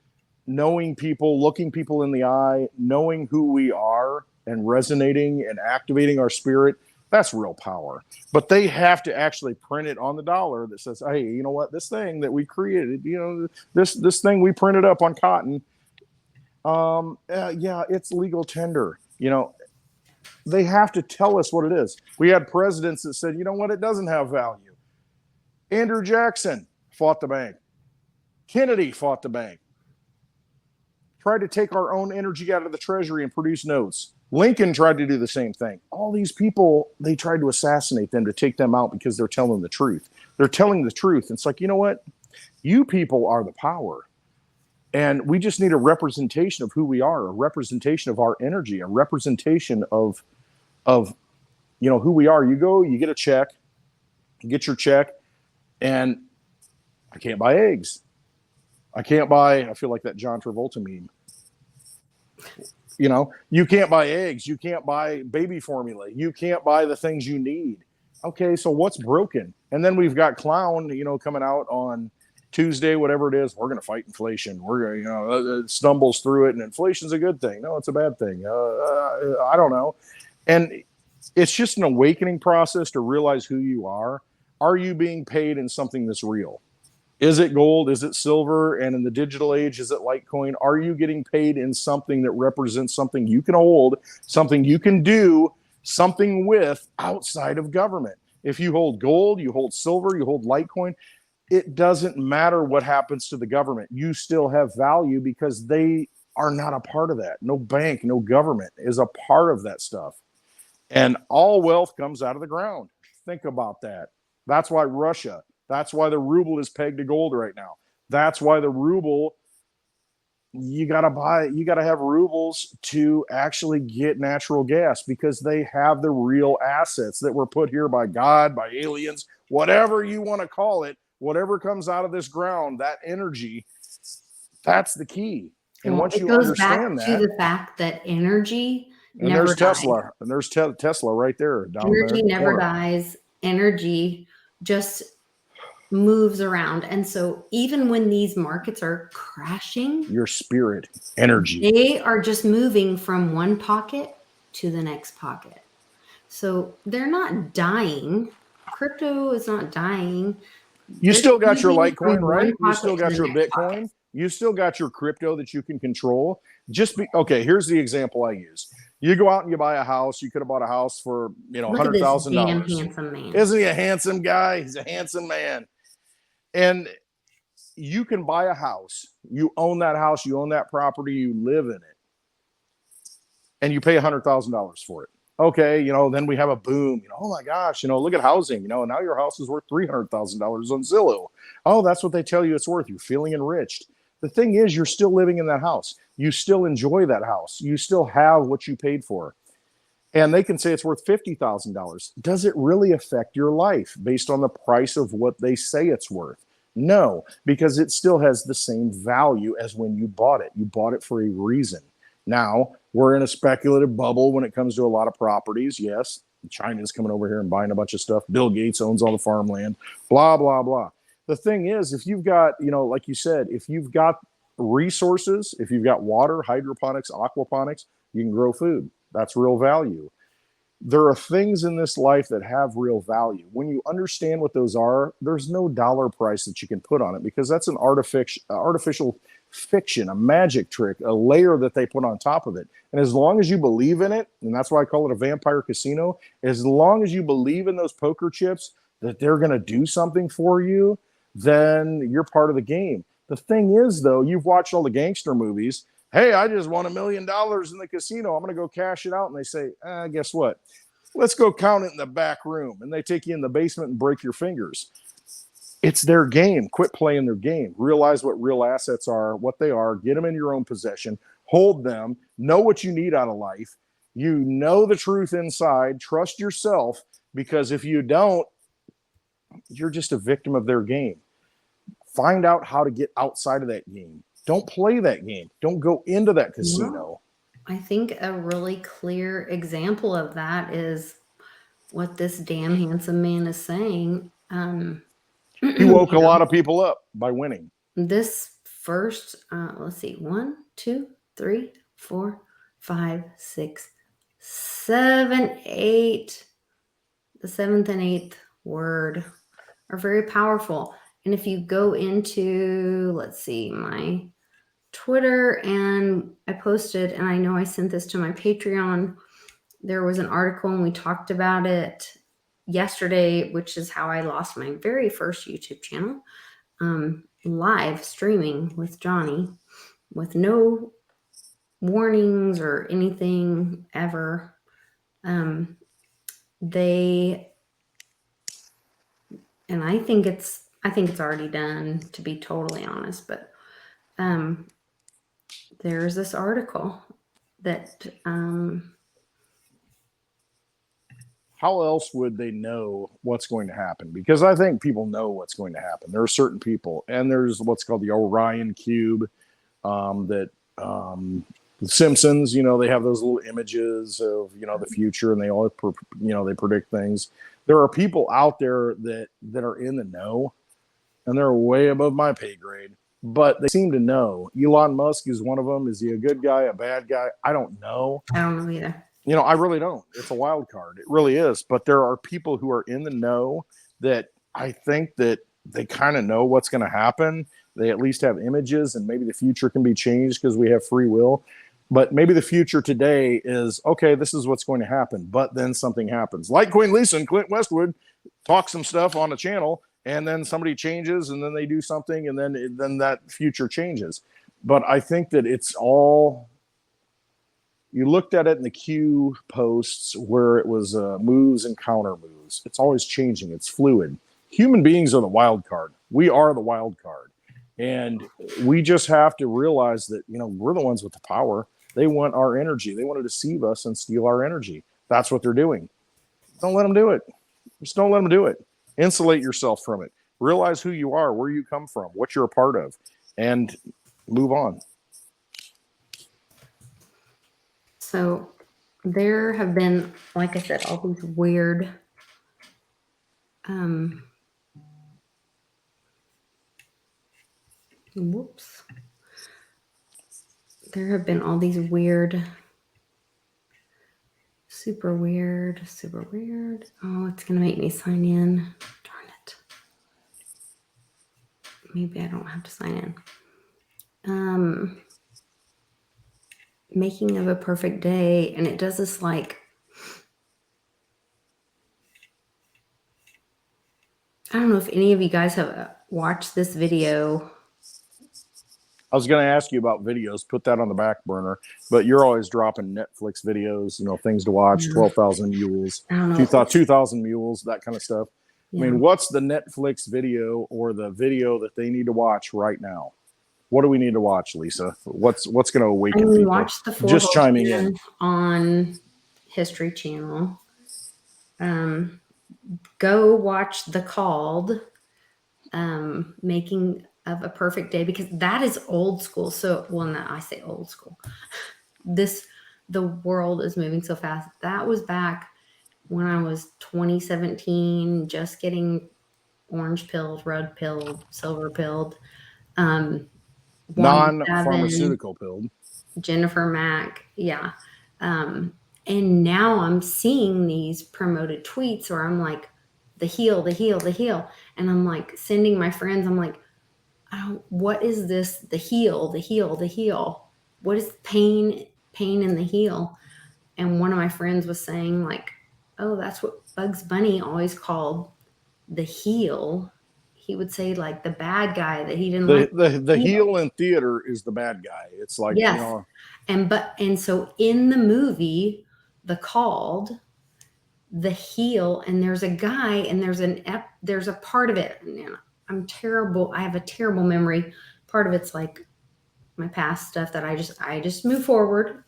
knowing people, looking people in the eye, knowing who we are and resonating and activating our spirit, that's real power. But they have to actually print it on the dollar that says, hey, you know what, this thing that we created, you know, this thing we printed up on cotton, yeah, it's legal tender. You know, they have to tell us what it is. We had presidents that said, you know what, it doesn't have value. Andrew Jackson fought the bank. Kennedy fought the bank. Tried to take our own energy out of the treasury and produce notes. Lincoln tried to do the same thing. All these people, they tried to assassinate them to take them out because they're telling the truth. They're telling the truth. It's like, you know what? You people are the power. And we just need a representation of who we are, a representation of our energy, a representation of you know, who we are. You go, you get a check, you get your check, and I can't buy eggs. I feel like that John Travolta meme. You know, you can't buy eggs. You can't buy baby formula. You can't buy the things you need. Okay, so what's broken? And then we've got Clown, you know, coming out on Tuesday, whatever it is. We're going to fight inflation. We're going to, you know, stumbles through it, and inflation's a good thing. No, it's a bad thing. I don't know. And it's just an awakening process to realize who you are. Are you being paid in something that's real? Is it gold? Is it silver? And in the digital age, is it Litecoin? Are you getting paid in something that represents something you can hold, something you can do, something with outside of government? If you hold gold, you hold silver, you hold Litecoin, it doesn't matter what happens to the government. You still have value because they are not a part of that. No bank, no government is a part of that stuff. And all wealth comes out of the ground. Think about that. That's why Russia, that's why the ruble is pegged to gold right now. That's why the ruble, you got to have rubles to actually get natural gas because they have the real assets that were put here by God, by aliens, whatever you want to call it, whatever comes out of this ground, that energy, that's the key. And once you understand that, to the fact that energy and never there's dies. Tesla, and there's Tesla right there. Down Energy there never dies. Energy just moves around. And so even when these markets are crashing, your spirit, energy, they are just moving from one pocket to the next pocket. So they're not dying. Crypto is not dying. You still got your Easy from Litecoin, one right? You still pocket to got the your next Bitcoin. pocket. You still got your crypto that you can control. Okay, here's the example I use. You go out and you buy a house. You could have bought a house for, Look at this damn $100,000. handsome man. Isn't he a handsome guy? He's a handsome man. And you can buy a house. You own that house. You own that property. You live in it. And you pay $100,000 for it. Okay, then we have a boom. Oh my gosh, look at housing. Now your house is worth $300,000 on Zillow. Oh, that's what they tell you it's worth. You're feeling enriched. The thing is, you're still living in that house. You still enjoy that house. You still have what you paid for. And they can say it's worth $50,000. Does it really affect your life based on the price of what they say it's worth? No, because it still has the same value as when you bought it. You bought it for a reason. Now, we're in a speculative bubble when it comes to a lot of properties. Yes, China's coming over here and buying a bunch of stuff. Bill Gates owns all the farmland, blah, blah, blah. The thing is, if you've got, like you said, if you've got resources, if you've got water, hydroponics, aquaponics, you can grow food. That's real value. There are things in this life that have real value. When you understand what those are, there's no dollar price that you can put on it because that's an artificial fiction, a magic trick, a layer that they put on top of it. And as long as you believe in it, and that's why I call it a vampire casino, as long as you believe in those poker chips that they're going to do something for you, then you're part of the game. The thing is, though, you've watched all the gangster movies. Hey, I just won $1 million in the casino. I'm going to go cash it out. And they say, guess what? Let's go count it in the back room. And they take you in the basement and break your fingers. It's their game. Quit playing their game. Realize what real assets are, what they are. Get them in your own possession. Hold them. Know what you need out of life. You know the truth inside. Trust yourself, because if you don't, you're just a victim of their game. Find out how to get outside of that game. Don't play that game. Don't go into that casino. Well, I think a really clear example of that is what this damn handsome man is saying. He woke a lot of people up by winning. This first, let's see, 1, 2, 3, 4, 5, 6, 7, 8. The seventh and eighth word are very powerful. And if you go into, let's see, my Twitter, and I posted, and I know I sent this to my Patreon. There was an article and we talked about it yesterday, which is how I lost my very first YouTube channel, live streaming with Johnny with no warnings or anything ever. And I think it's already done, to be totally honest, but there's this article that how else would they know what's going to happen? Because I think people know what's going to happen. There are certain people, and there's what's called the Orion Cube, that the Simpsons, they have those little images of, the future, and they all, they predict things. There are people out there that are in the know, and they're way above my pay grade, but they seem to know. Elon Musk is one of them. Is he a good guy, a bad guy? I don't know. I don't know either. I really don't. It's a wild card. It really is. But there are people who are in the know that I think that they kind of know what's going to happen. They at least have images, and maybe the future can be changed because we have free will. But maybe the future today is, okay, this is what's going to happen. But then something happens. Litecoin Lisa and Clint Westwood talk some stuff on the channel, and then somebody changes, and then they do something, and then that future changes. But I think that it's all... You looked at it in the Q posts where it was moves and counter moves. It's always changing. It's fluid. Human beings are the wild card. We are the wild card. And we just have to realize that, we're the ones with the power. They want our energy. They want to deceive us and steal our energy. That's what they're doing. Don't let them do it. Just don't let them do it. Insulate yourself from it. Realize who you are, where you come from, what you're a part of, and move on. So there have been, like I said, all these weird there have been all these weird, super weird. Oh, it's gonna make me sign in. Darn it. maybe I don't have to sign in. Making of a perfect day, and it does this like, I don't know if any of you guys have watched this video. I was going to ask you about videos. Put that on the back burner. But you're always dropping Netflix videos, things to watch, 12,000 Mules, I don't know. 2,000 Mules, that kind of stuff. Yeah. I mean, what's the Netflix video or the video that they need to watch right now? What do we need to watch, Lisa? What's going to awaken people? Watch the 4 Just chiming in on History Channel. Go watch The Called, Making of a Perfect Day, because that is old school. So, well, no, I say old school. The world is moving so fast. That was back when I was 2017, just getting orange pilled, red pilled, silver pilled. non-pharmaceutical pilled. Jennifer Mack, yeah. And now I'm seeing these promoted tweets where I'm like, the heal, the heal, the heal. And I'm like sending my friends, I'm like, what is this? The heal, the heal, the heal. What is pain in the heel? And one of my friends was saying like, oh, that's what Bugs Bunny always called the heel. He would say like the bad guy that he didn't like. The heel in theater is the bad guy. It's like, yes. And so in the movie, The Called, the heel, and there's a guy, and there's a part of it. And I'm terrible. I have a terrible memory. Part of it's like my past stuff that I just move forward.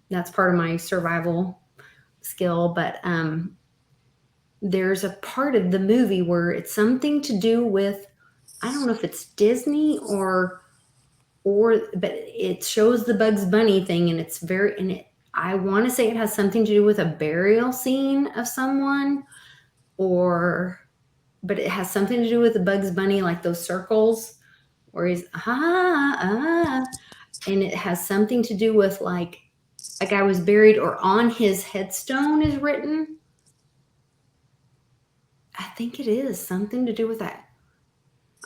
That's part of my survival skill. But there's a part of the movie where it's something to do with, I don't know if it's Disney or but it shows the Bugs Bunny thing, and I want to say it has something to do with a burial scene of someone, but it has something to do with the Bugs Bunny, like those circles where he's and it has something to do with like a guy was buried, or on his headstone is written. I think it is something to do with that.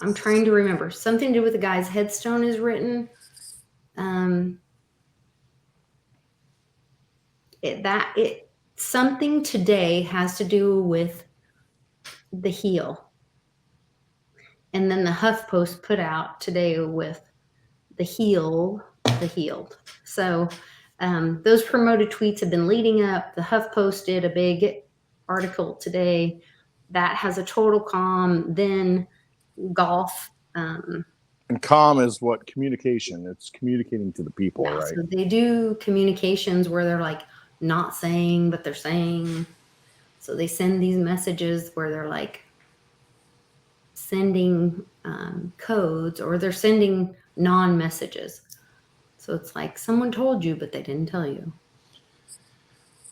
I'm trying to remember. Something to do with the guy's headstone is written. Something today has to do with the heel. And then the HuffPost put out today with the heel, the healed. So those promoted tweets have been leading up. The HuffPost did a big article today that has a total calm. Then golf. And calm is what? Communication. It's communicating to the people, yeah, right? So they do communications where they're like not saying, but they're saying. So they send these messages where they're like sending codes, or they're sending non-messages. So it's like someone told you, but they didn't tell you.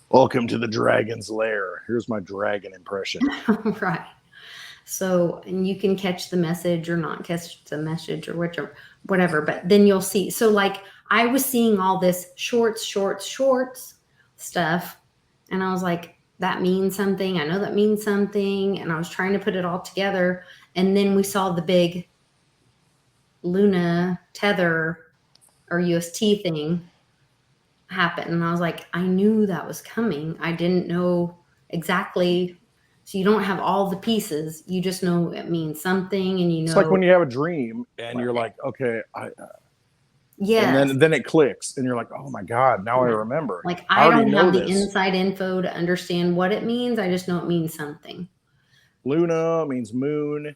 Welcome to the dragon's lair. Here's my dragon impression. Right. So, and you can catch the message or not catch the message or whatever, but then you'll see. So like I was seeing all this shorts stuff, and I was like, that means something. I know that means something. And I was trying to put it all together. And then we saw the big Luna Tether or UST thing happen. And I was like, I knew that was coming. I didn't know exactly. So you don't have all the pieces. You just know it means something, and It's like when you have a dream and you're like, okay, yeah. And then it clicks and you're like, oh my God, now I remember. Like I don't have the this. inside info to understand what it means. I just know it means something. Luna means moon.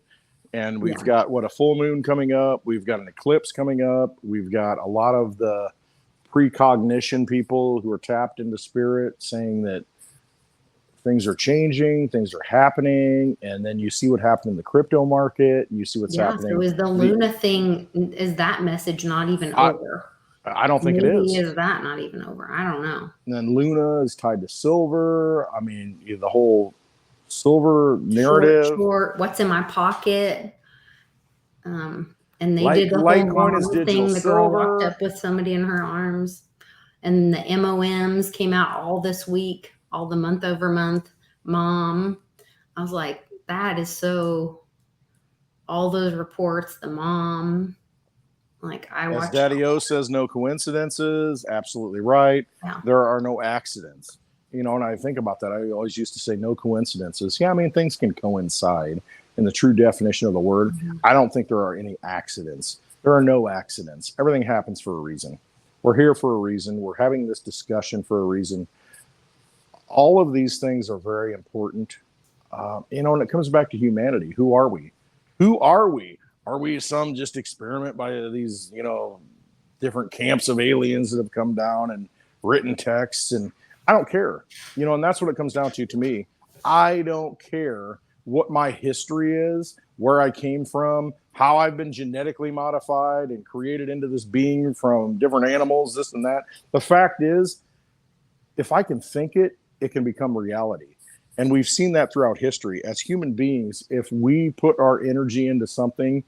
And we've got a full moon coming up. We've got an eclipse coming up. We've got a lot of the precognition people who are tapped into spirit saying that things are changing, things are happening. And then you see what happened in the crypto market. You see what's happening. So is the Luna thing, is that message not even over? I don't think it is. Is that not even over? I don't know. And then Luna is tied to silver. I mean, the whole silver narrative. Short, what's in my pocket? And they did the Litecoin whole is digital thing. The girl silver. walked up with somebody in her arms, and the MOMs came out all this week, all the month over month. Mom, I was like, that is so all those reports, the mom, like I As watched. Daddy O says, no coincidences. Absolutely right. Yeah. There are no accidents. You know, and I think about that. I always used to say no coincidences. Yeah, I mean, things can coincide in the true definition of the word. I don't think there are any accidents. There are no accidents. Everything happens for a reason. We're here for a reason. We're having this discussion for a reason. All of these things are very important. You know, and it comes back to humanity. Who are we? Who are we? Are we some just experiment by these, you know, different camps of aliens that have come down and written texts? And I don't care, you know, and that's what it comes down to me. I don't care what my history is, where I came from, how I've been genetically modified and created into this being from different animals, this and that. The fact is, if I can think it, it can become reality. And we've seen that throughout history. As human beings, if we put our energy into something,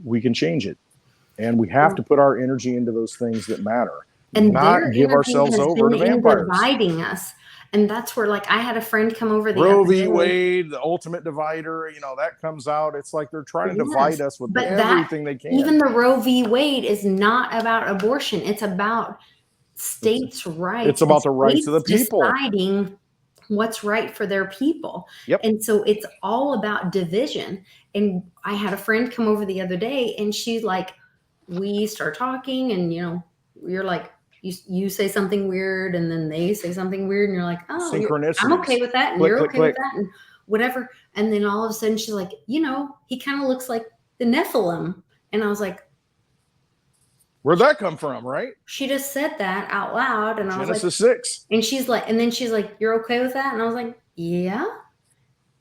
we can change it. And we have to put our energy into those things that matter, And not give ourselves over to vampires. Dividing us. And that's where, like, I had a friend come over the Roe other v. day. Wade, the ultimate divider, you know, that comes out. It's like they're trying to divide us with everything they can. Even the Roe v. Wade is not about abortion. It's about states' rights. It's about the rights of the people. Deciding what's right for their people. Yep. And so it's all about division. And I had a friend come over the other day, and she's like, we start talking, and, you know, you're like, you say something weird, and then they say something weird, and you're like, oh, I'm okay with that, and you're okay with that, and whatever. And then all of a sudden she's like, you know, he kind of looks like the Nephilim. And I was like, where'd that come from, right? She just said that out loud, and I was like, Genesis 6. And she's like, and then she's like, you're okay with that? And I was like, yeah,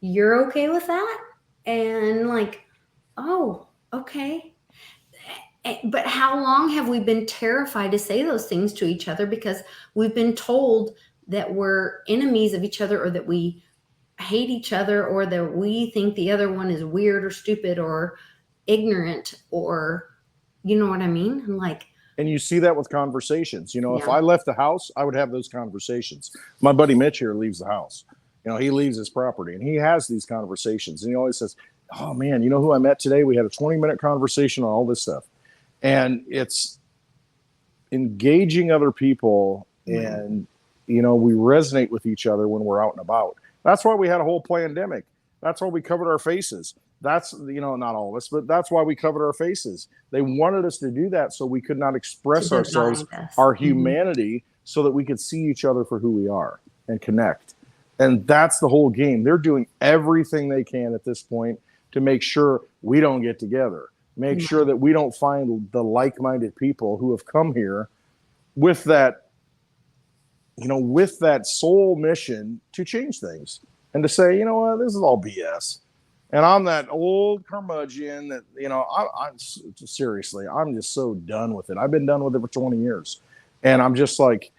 you're okay with that? And like, oh, okay. But how long have we been terrified to say those things to each other because we've been told that we're enemies of each other, or that we hate each other, or that we think the other one is weird or stupid or ignorant, or, you know what I mean? I'm like, and you see that with conversations. You know, if I left the house, I would have those conversations. My buddy Mitch here leaves the house. You know, he leaves his property, and he has these conversations. And he always says, oh, man, you know who I met today? We had a 20-minute conversation on all this stuff. And it's engaging other people, and, you know, we resonate with each other when we're out and about. That's why we had a whole pandemic. That's why we covered our faces. That's, you know, not all of us, but that's why we covered our faces. They wanted us to do that so we could not express ourselves, our humanity, so that we could see each other for who we are and connect. And that's the whole game. They're doing everything they can at this point to make sure we don't get together, make sure that we don't find the like-minded people who have come here with that, you know, with that sole mission to change things and to say, you know what, this is all BS. And I'm that old curmudgeon that, you know, I'm seriously, I'm just so done with it. I've been done with it for 20 years. And I'm just like,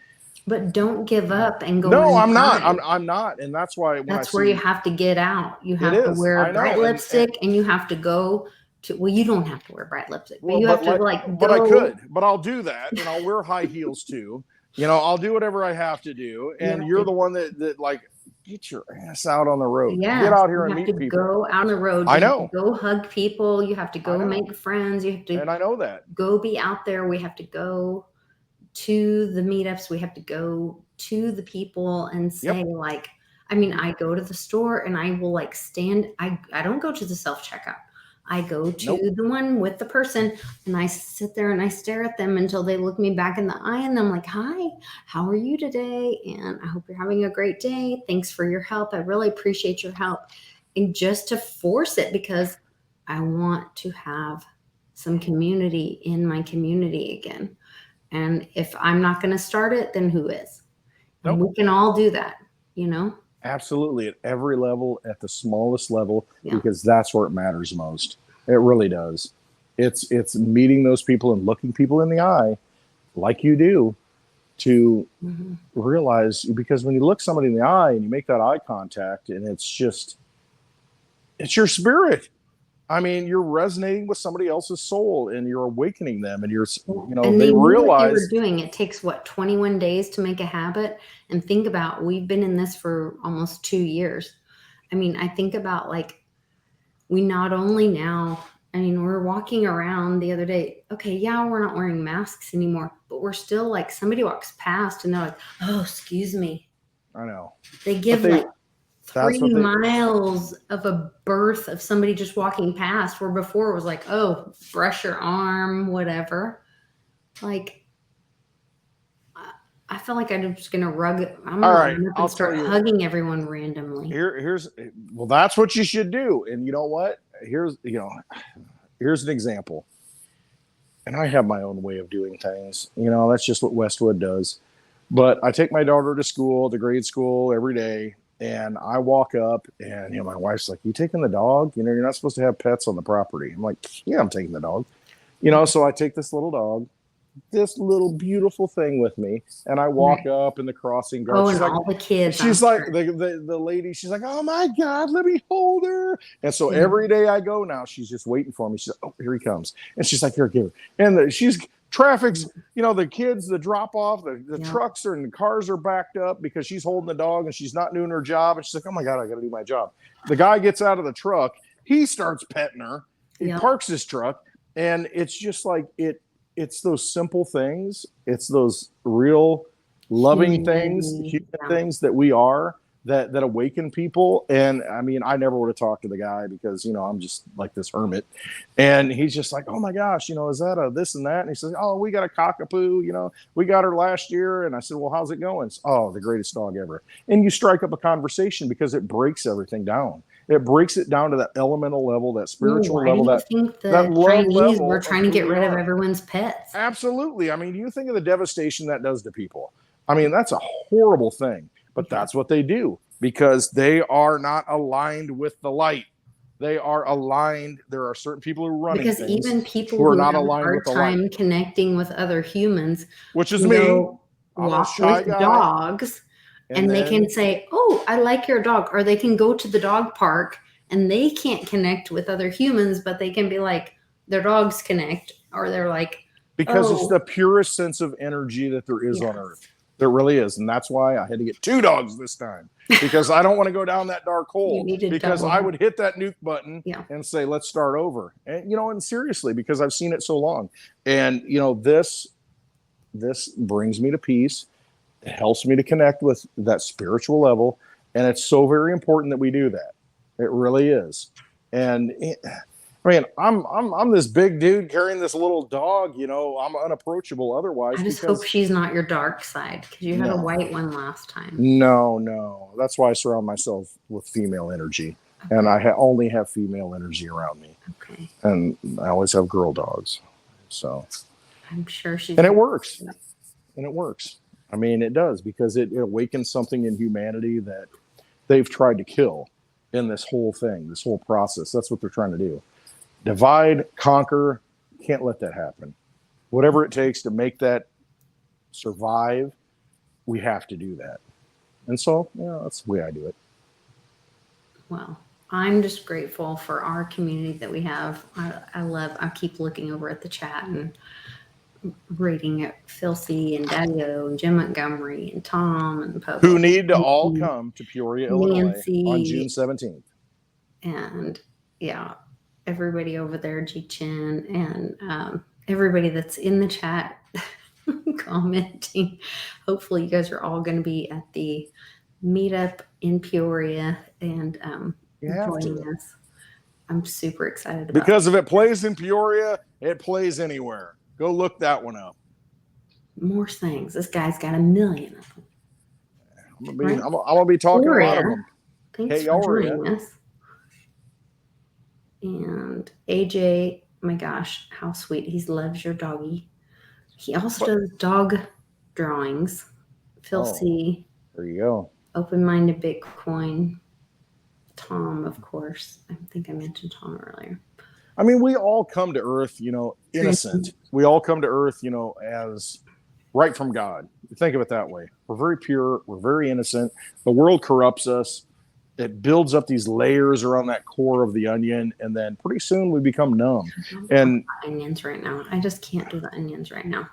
but don't give up and go. No, I'm not. I'm not. And that's why. That's where you have to get out. You have to wear bright lipstick, and you have to go to, well, you don't have to wear bright lipstick, but you have to like, but I could, but I'll do that. And I'll wear high heels too. You know, I'll do whatever I have to do. And you're the one that like, get your ass out on the road. Yeah, get out here and meet people. You have to go out on the road. I know. Go hug people. You have to go make friends. You have to. And I know that. Go be out there. We have to go to the meetups. We have to go to the people and say, like, I mean, I go to the store and I will like stand. I don't go to the self-checkout. I go to the one with the person, and I sit there and I stare at them until they look me back in the eye, and I'm like, hi, how are you today? And I hope you're having a great day. Thanks for your help. I really appreciate your help. And just to force it, because I want to have some community in my community again. And if I'm not going to start it, then who is? And we can all do that, you know? Absolutely. At every level, at the smallest level, because that's where it matters most. It really does. It's meeting those people and looking people in the eye like you do to realize, because when you look somebody in the eye and you make that eye contact, and it's your spirit. I mean, you're resonating with somebody else's soul, and you're awakening them, and you're, you know, and they realize what they were doing. It takes 21 days to make a habit. And think about, we've been in this for almost 2 years. I mean, I think about like we not only now, I mean, we're walking around the other day. Okay, yeah, we're not wearing masks anymore, but we're still like somebody walks past and they're like, "Oh, excuse me." I know. They give But like that's 3 what they, miles of a berth of somebody just walking past, where before it was like, "Oh, brush your arm, whatever." Like, I feel like I'm just gonna I'm all gonna right, run up I'll and tell start you, hugging everyone randomly. well, that's what you should do. And you know what? Here's an example. And I have my own way of doing things. That's just what Westwood does. But I take my daughter to school, to grade school every day, and I walk up and my wife's like, "You taking the dog? You're not supposed to have pets on the property." I'm like, "Yeah, I'm taking the dog." So I take this little dog, this little beautiful thing with me, and I walk Right. up in the crossing guard. Oh, and all the kids, I'm She's like sure. the lady, she's like, "Oh my God, let me hold her." And so Yeah. every day I go now, she's just waiting for me. She's like, "Oh, here he comes." And she's like, "Here, give her." And she's traffic's, the kids, the drop off, the Yeah. trucks and the cars are backed up because she's holding the dog and she's not doing her job. And she's like, "Oh my God, I got to do my job." The guy gets out of the truck, he starts petting her, he Yeah. parks his truck, and it's just like it's those simple things. It's those real loving things, Humanity, human yeah. things that we are that awaken people. And I mean, I never would have talked to the guy because I'm just like this hermit. And he's just like, "Oh my gosh, is that a this and that?" And he says, "Oh, we got a cockapoo, we got her last year." And I said, "Well, how's it going?" "Oh, the greatest dog ever." And you strike up a conversation because it breaks everything down. It breaks it down to that elemental level, that spiritual Why do level, you that think that the love Chinese were level of trying to who get we rid of are. everyone's pets? Absolutely. I mean, you think of the devastation that does to people. I mean, that's a horrible thing, but Yeah. that's what they do because they are not aligned with the light. They are aligned. There are certain people who are running Because things even people who are who not have a aligned with hard the light, time connecting with other humans which is can me. go I'm a walk shy with guy. dogs And and they can then say, "Oh, I like your dog." Or they can go to the dog park and they can't connect with other humans, but they can be like, their dogs connect, or they're like, because it's the "Oh, purest sense of energy that there is on yeah, earth. There really is. And that's why I had to get 2 dogs this time because I don't want to go down that dark you hole need to because double I up." would hit that nuke button Yeah. and say, "Let's start over." And seriously, because I've seen it so long. And this brings me to peace. It helps me to connect with that spiritual level. And it's so very important that we do that. It really is. And I mean, I'm this big dude carrying this little dog. I'm unapproachable otherwise I just hope because she's not your dark side, because you had a no, white one last time. no. That's why I surround myself with female energy, and I only have female energy around me, Okay. and I always have girl dogs. So, I'm sure she's and it works, and it works. I mean, it does because it awakens something in humanity that they've tried to kill in this whole thing, this whole process. That's what they're trying to do. Divide, conquer. Can't let that happen. Whatever it takes to make that survive, we have to do that. And so, that's the way I do it. Well, I'm just grateful for our community that we have. I keep looking over at the chat and reading at Phil C. and Daddy O and Jim Montgomery and Tom and Who Popo need to all and come to Peoria, Illinois on June Nancy 17th. and yeah, everybody over there, G Chin, and everybody that's in the chat commenting. Hopefully, you guys are all going to be at the meetup in Peoria and You have joining to. us. I'm super excited about Because if it plays in Peoria, it plays anywhere. Go look that one up. more things. This guy's got 1 million of them. I'm gonna be talking a lot of Gloria, them. thanks for Peoria. joining us. And AJ, my gosh, how sweet. He loves your doggy. He also does dog drawings. Phil C. There you go. Open-minded Bitcoin. Tom, of course. I think I mentioned Tom earlier. I mean, we all come to Earth, innocent. We all come to Earth, as right from God. Think of it that way. We're very pure. We're very innocent. The world corrupts us. It builds up these layers around that core of the onion, and then pretty soon we become numb. And onions right now. I just can't do the onions right now.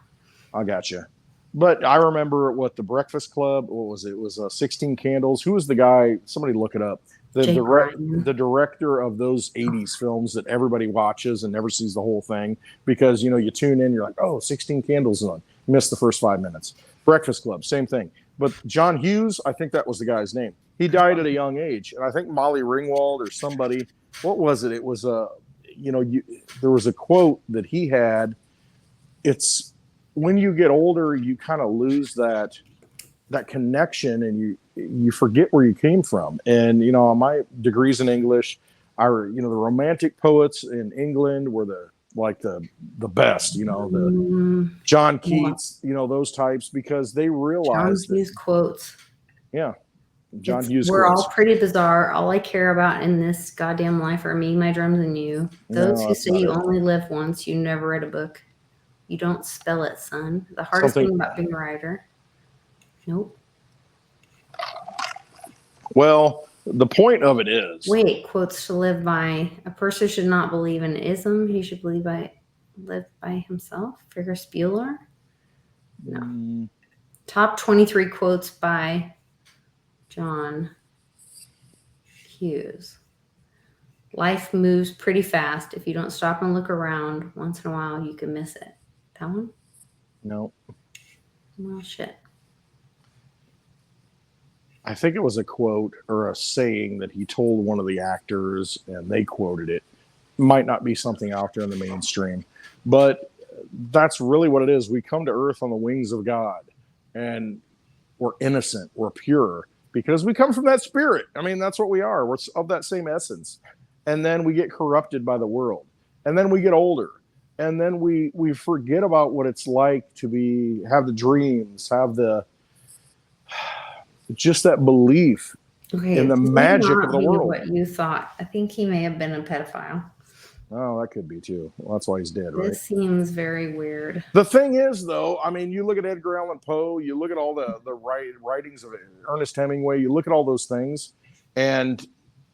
I got you. But I remember the Breakfast Club. What was it? It was 16 Candles. Who was the guy? Somebody look it up. Jake Ryan. the director of those 80s films that everybody watches and never sees the whole thing because, you tune in, you're like, oh, 16 Candles on. You missed the first 5 minutes. Breakfast Club, same thing. But John Hughes, I think that was the guy's name. He died at a young age. And I think Molly Ringwald or somebody, what was it? It was there was a quote that he had. It's when you get older, you kind of lose that connection and you forget where you came from. And my degrees in English, the romantic poets in England were the best, the John Keats, those types, because they realized John Hughes quotes. Yeah. John Hughes we're quotes. all pretty bizarre. All I care about in this goddamn life are me, my drums, and you. Those who say you only live once, you never read a book. You don't spell it, son. The hardest thing about being a writer. Nope. Well, the point of it is. Wait, quotes to live by. A person should not believe in ism. He should live by himself. Ferris Bueller? No. Top 23 quotes by John Hughes. Life moves pretty fast. If you don't stop and look around once in a while, you can miss it. That one? No. Well, shit. I think it was a quote or a saying that he told one of the actors, and they quoted it. Might not be something out there in the mainstream, but that's really what it is. We come to earth on the wings of God, and we're innocent, we're pure, because we come from that spirit. I mean, that's what we are. We're of that same essence. And then we get corrupted by the world. And then we get older. And then we forget about what it's like to have the dreams, have just that belief in the magic of the world. What you thought. I think he may have been a pedophile. Oh, that could be too. Well, that's why he's dead, right? This seems very weird. The thing is, though, I mean, you look at Edgar Allan Poe, you look at all the writings of Ernest Hemingway, you look at all those things, and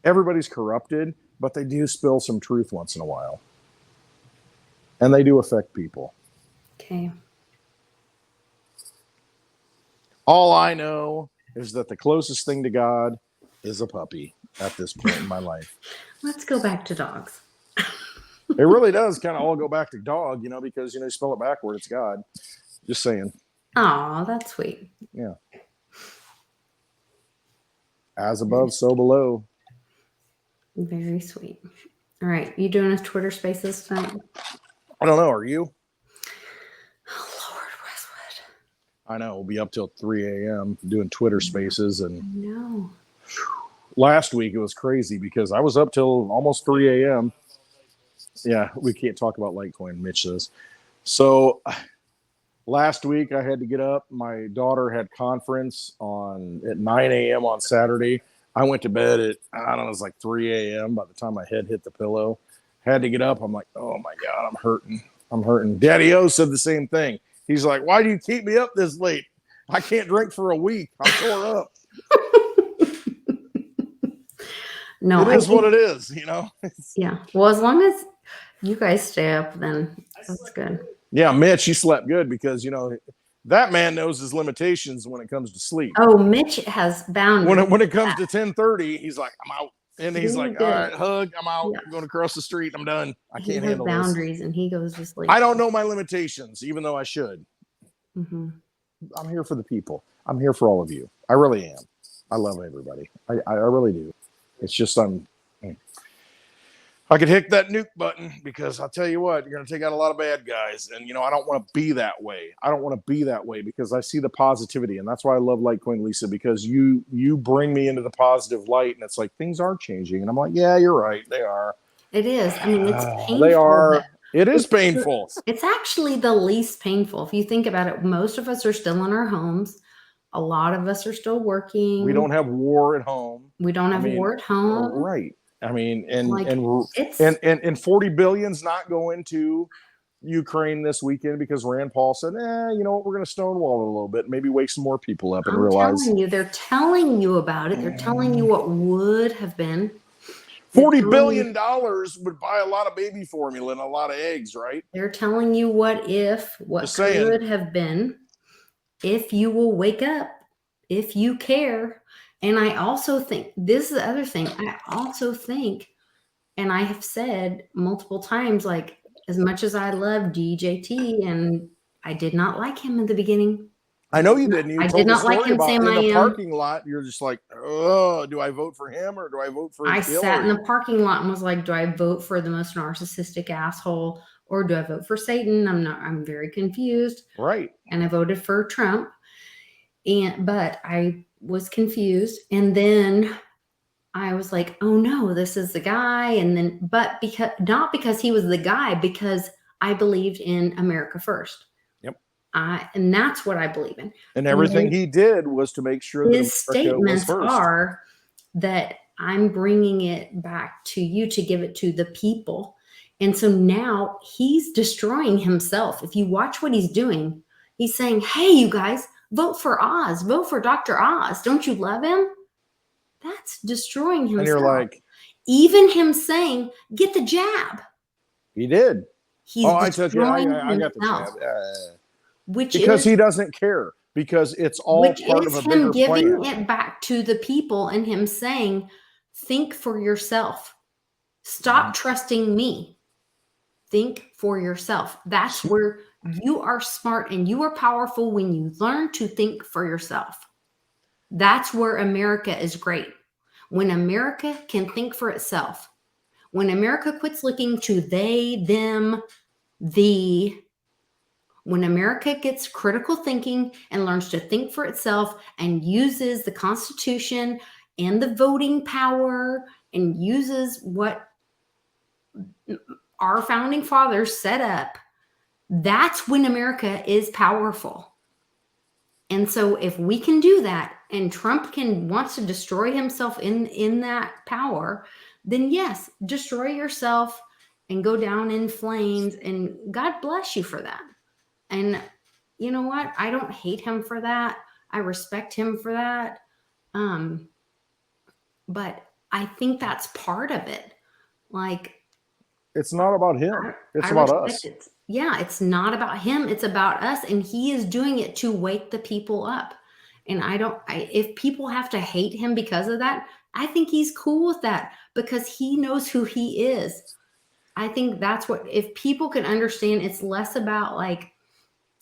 everybody's corrupted, but they do spill some truth once in a while. And they do affect people. Okay. All I know is that the closest thing to God is a puppy at this point in my life. Let's go back to dogs. It really does kind of all go back to dog, because, you spell it backward, it's God. Just saying. Oh, that's sweet. Yeah. As above, so below. Very sweet. All right. You doing a Twitter Spaces tonight? I don't know. Are you? Oh, Lord, Westwood. I know. We'll be up till 3 a.m. doing Twitter Spaces. And no. Last week, it was crazy because I was up till almost 3 a.m. Yeah, we can't talk about Litecoin, Mitch says. So last week, I had to get up. My daughter had conference at 9 a.m. on Saturday. I went to bed at, I don't know, it was like 3 a.m. by the time my head hit the pillow. Had to get up. I'm like, oh, my God, I'm hurting. I'm hurting. Daddy O said the same thing. He's like, why do you keep me up this late? I can't drink for a week. I'm tore up. No, it is what it is, Yeah. Well, as long as you guys stay up, then that's good. Yeah, Mitch, he slept good because, that man knows his limitations when it comes to sleep. Oh, Mitch has boundaries. When it comes to 10:30, he's like, I'm out. And he's like, all right, hug, I'm out. I'm going across the street. I'm done. I can't handle this. Boundaries, and he goes to sleep. I don't know my limitations, even though I should. Mm-hmm. I'm here for the people. I'm here for all of you. I really am. I love everybody. I really do. It's just I could hit that nuke button because I'll tell you what, you're going to take out a lot of bad guys. And, I don't want to be that way. I don't want to be that way because I see the positivity. And that's why I love Litecoin, Lisa, because you bring me into the positive light. And it's like, things are changing. And I'm like, yeah, you're right. They are. It is. I mean, it's painful. They are. It is painful. It's actually the least painful. If you think about it, most of us are still in our homes. A lot of us are still working. We don't have war at home. We don't have war at home. Right. I mean, and 40 billion's not going to Ukraine this weekend because Rand Paul said, you know what, we're going to stonewall it a little bit, maybe wake some more people up and realize. They're telling you about it. They're telling you what would have been. $40 billion would buy a lot of baby formula and a lot of eggs, right? They're telling you what could have been if you will wake up, if you care, And I also think this is the other thing. I also think, and I have said multiple times, like, as much as I love DJT, and I did not like him in the beginning. I know you didn't. You I did told the not like story him, about Sam in the I am. parking lot. You're just like, oh, do I vote for him or do I vote for I sat in Hillary? the parking lot and was like, do I vote for the most narcissistic asshole or do I vote for Satan? I'm very confused. Right. And I voted for Trump. But I was confused. And then I was like, oh no, this is the guy. And then, but not because he was the guy, because I believed in America first. Yep. And that's what I believe in. And everything he did was to make sure that His America was statements first. are that I'm bringing it back to you to give it to the people. And so now he's destroying himself. If you watch what he's doing, he's saying, hey, you guys, vote for Oz, vote for Dr. Oz. Don't you love him? That's destroying himself. And you're like, even him saying, get the jab. He did. He's I told you, destroying I got the himself. jab. Which because is, he doesn't care. Because it's all which part is of a him bigger giving plan. it back to the people and him saying, think for yourself. Stop trusting me. Think for yourself. That's where you are smart and you are powerful when you learn to think for yourself. That's where America is great. When America can think for itself. When America quits looking to they, them, the. When America gets critical thinking and learns to think for itself and uses the Constitution and the voting power and uses what our founding fathers set up, that's when America is powerful. And so if we can do that and Trump wants to destroy himself in that power, then yes, destroy yourself and go down in flames, and God bless you for that. And you know what? I don't hate him for that. I respect him for that. But I think that's part of it. Like, it's not about him. It's I about respect us. it. Yeah, it's not about him. It's about us. And he is doing it to wake the people up. And if people have to hate him because of that, I think he's cool with that because he knows who he is. I think that's what, if people can understand, it's less about like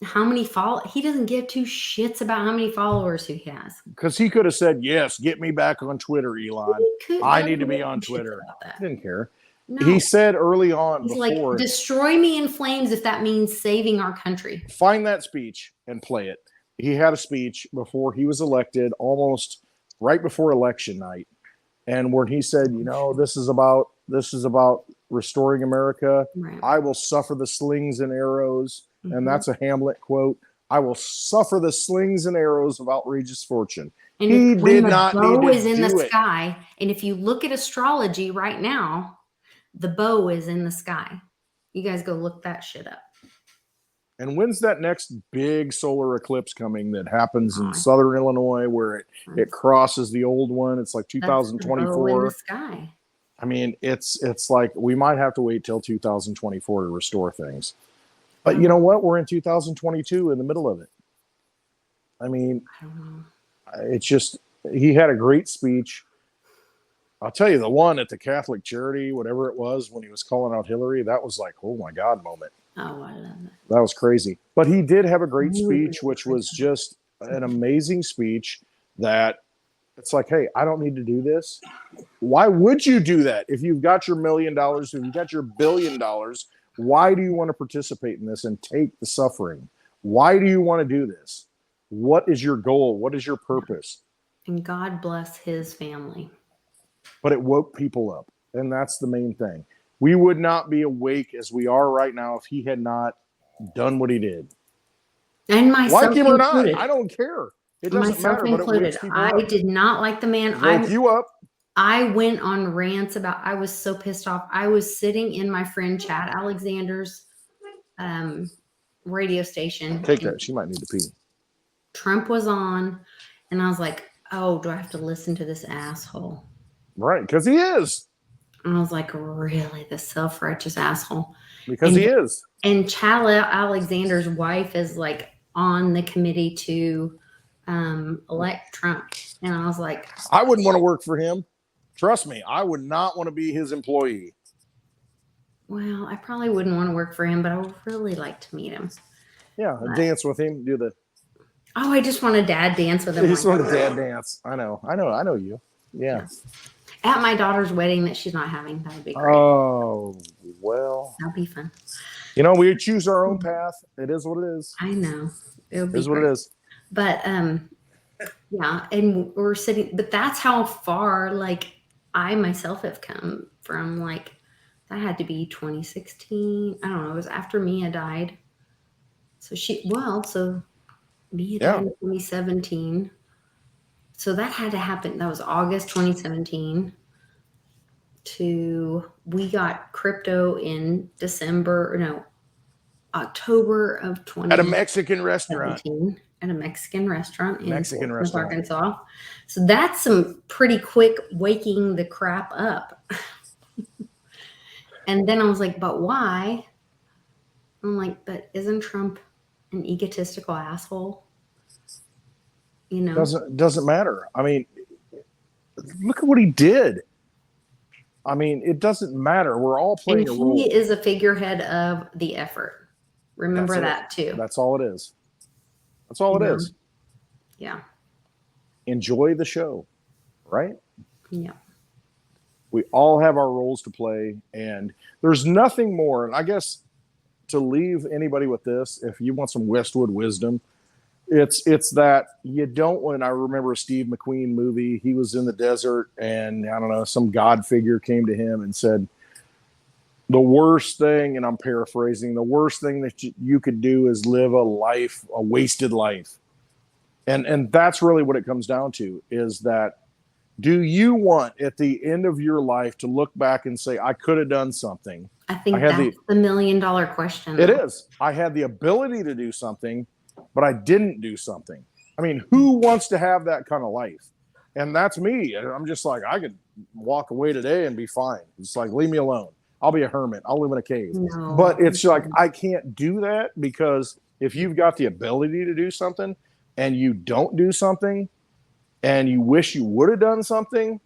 how many he doesn't give two shits about how many followers he has. Because he could have said, yes, get me back on Twitter, Elon. I need to be on Twitter. He didn't care. No. He said early on He's before, like, destroy me in flames if that means saving our country. Find that speech and play it. He had a speech before he was elected, almost right before election night. And where he said, this is about restoring America. Right. I will suffer the slings and arrows. Mm-hmm. And that's a Hamlet quote. I will suffer the slings and arrows of outrageous fortune. And he did not need to do it. The bow is in the sky. And if you look at astrology right now, the bow is in the sky. You guys go look that shit up. And when's that next big solar eclipse coming that happens in southern Illinois where it crosses the old one? It's like 2024. That's the bow in the sky. I mean, it's like we might have to wait till 2024 to restore things. But you know what? We're in 2022 in the middle of it. I mean, I don't know. It's just, he had a great speech. I'll tell you, the one at the Catholic charity, whatever it was, when he was calling out Hillary, that was like, oh my God moment. Oh, I love it. That was crazy. But he did have a great speech, which was just an amazing speech that it's like, hey, I don't need to do this. Why would you do that? If you've got your $1 million, if you've got your $1 billion, why do you want to participate in this and take the suffering? Why do you want to do this? What is your goal? What is your purpose? And God bless his family. But it woke people up. And that's the main thing. We would not be awake as we are right now if he had not done what he did. And myself like him or included. not, I don't care. It doesn't matter. Included. But I did not like the man. Woke you up. I went on rants about, I was so pissed off. I was sitting in my friend Chad Alexander's radio station. Take that. She might need to pee. Trump was on, and I was like, oh, do I have to listen to this asshole? Right, because he is. And I was like, really? The self-righteous asshole? Because he is. And Chad Alexander's wife is like on the committee to elect Trump. And I was like, I wouldn't want to work for him. Trust me, I would not want to be his employee. well, I probably wouldn't want to work for him, but I would really like to meet him. Yeah, But- dance with him. Do the. Oh, I just want to dad dance with him. Just want to dad dance. I know you. Yeah. At my daughter's wedding that she's not having. That would be great. Oh, well. That'll be fun. You know, we choose our own path. It is what it is. I know. It would It be is what great. it is. But yeah, and we're sitting, but that's how far like I myself have come from. Like that had to be 2016. I don't know. It was after Mia died. So so Mia died in 2017. So that had to happen. That was August 2017. We got crypto in October of 2017. At a Mexican restaurant. At a Mexican restaurant in Mexican restaurant. Arkansas. So that's some pretty quick waking the crap up. And then I was like, but why? I'm like, but isn't Trump an egotistical asshole? You know, Doesn't matter. I mean, look at what he did. I mean, it doesn't matter. We're all playing a role. He is a figurehead of the effort. Remember that too. That's all it is. That's all it is. Yeah. Enjoy the show, right? Yeah. We all have our roles to play, and there's nothing more. And I guess to leave anybody with this, if you want some Westwood wisdom, it's that you don't want. I remember a Steve McQueen movie. He was in the desert, and I don't know, some God figure came to him and said, the worst thing, and I'm paraphrasing, the worst thing that you could do is live a wasted life. And that's really what it comes down to, is that do you want at the end of your life to look back and say, I could have done something? I think that's the $1 million question. It is. I had the ability to do something, but I didn't do something. I mean, who wants to have that kind of life? And that's me. I'm just like, I could walk away today and be fine. It's like, leave me alone. I'll be a hermit. I'll live in a cave. No. But it's like, I can't do that, because if you've got the ability to do something and you don't do something and you wish you would have done something,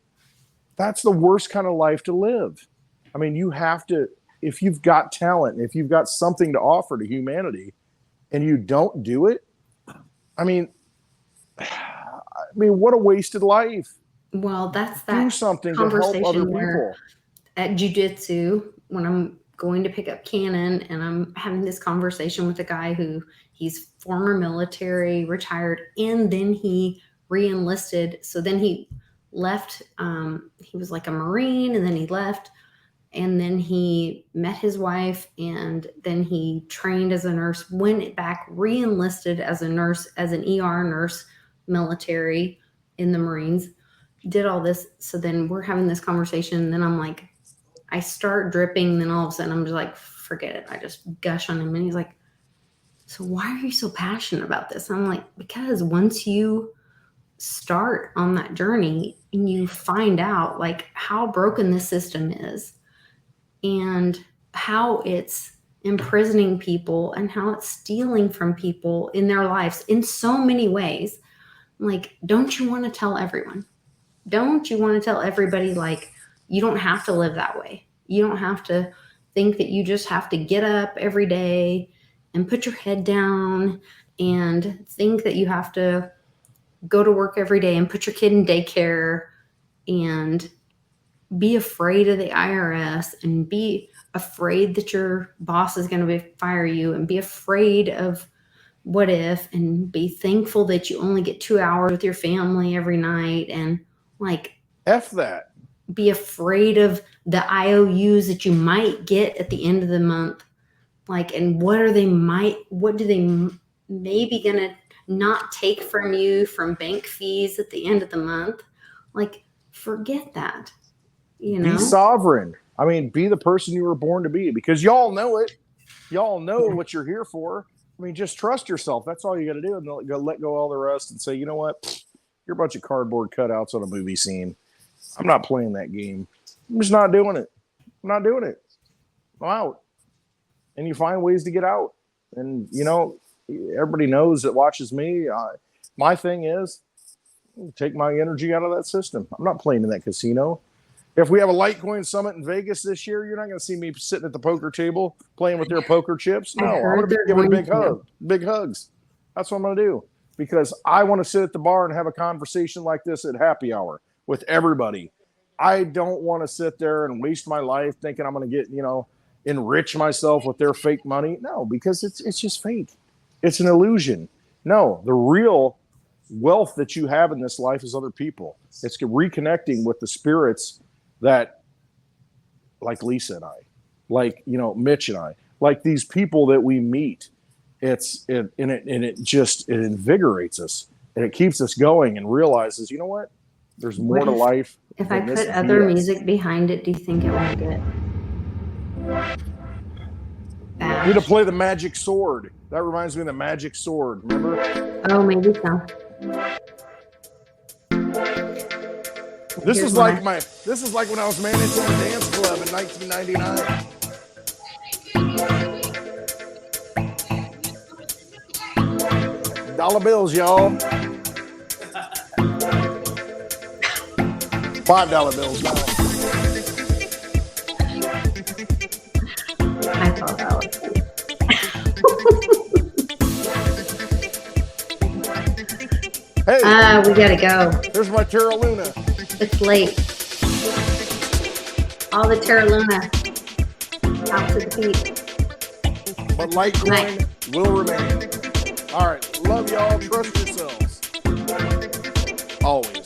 that's the worst kind of life to live. I mean, you have to, if you've got talent, if you've got something to offer to humanity and you don't do it, I mean, what a wasted life. Well, that's that do something to help other people. At jiu-jitsu, when I'm going to pick up cannon and I'm having this conversation with a guy he's former military, retired, and then he re-enlisted. So then he left. He was like a Marine, and then he left, and then he met his wife, and then he trained as a nurse, went back, re-enlisted as a nurse, as an ER nurse, military in the Marines, did all this. So then we're having this conversation, and then I'm like, I start dripping, then all of a sudden I'm just like, forget it. I just gush on him. And he's like, so why are you so passionate about this? And I'm like, because once you start on that journey and you find out like how broken this system is and how it's imprisoning people and how it's stealing from people in their lives in so many ways, I'm like, don't you want to tell everyone? Don't you want to tell everybody, like, you don't have to live that way. You don't have to think that you just have to get up every day and put your head down and think that you have to go to work every day and put your kid in daycare and be afraid of the IRS and be afraid that your boss is going to fire you and be afraid of what if, and be thankful that you only get 2 hours with your family every night, and like, F that. Be afraid of the IOUs that you might get at the end of the month. Like, and what do they maybe gonna not take from you from bank fees at the end of the month? Like, forget that. You know? Be sovereign. I mean, be the person you were born to be, because y'all know it. Y'all know what you're here for. I mean, just trust yourself. That's all you got to do. And let go all the rest and say, you know what? You're a bunch of cardboard cutouts on a movie scene. I'm not playing that game. I'm just not doing it. I'm not doing it. I'm out. And you find ways to get out. And, you know, everybody knows that watches me. My thing is, take my energy out of that system. I'm not playing in that casino. If we have a Litecoin summit in Vegas this year, you're not going to see me sitting at the poker table playing with their poker chips. No, I'm going to be giving big hugs. That's what I'm going to do, because I want to sit at the bar and have a conversation like this at happy hour with everybody. I don't want to sit there and waste my life thinking I'm going to get, enrich myself with their fake money. No, because it's just fake. It's an illusion. No, the real wealth that you have in this life is other people. It's reconnecting with the spirits that, like Lisa and I, like Mitch and I, like these people that we meet. It invigorates us, and it keeps us going, and realizes, you know what? There's more to life. If I put other music behind it, do you think it won't get I need to play the Magic Sword. That reminds me of the Magic Sword. Remember? Oh, maybe so. This is like when I was managing a dance club in 1999. $1 bills, y'all. $5 bills, y'all. I thought that was Hey, we gotta go. Here's my Terra Luna. It's late. All the Terra Luna out to the feet. But Litecoin will remain. All right. Love y'all. Trust yourselves. Always.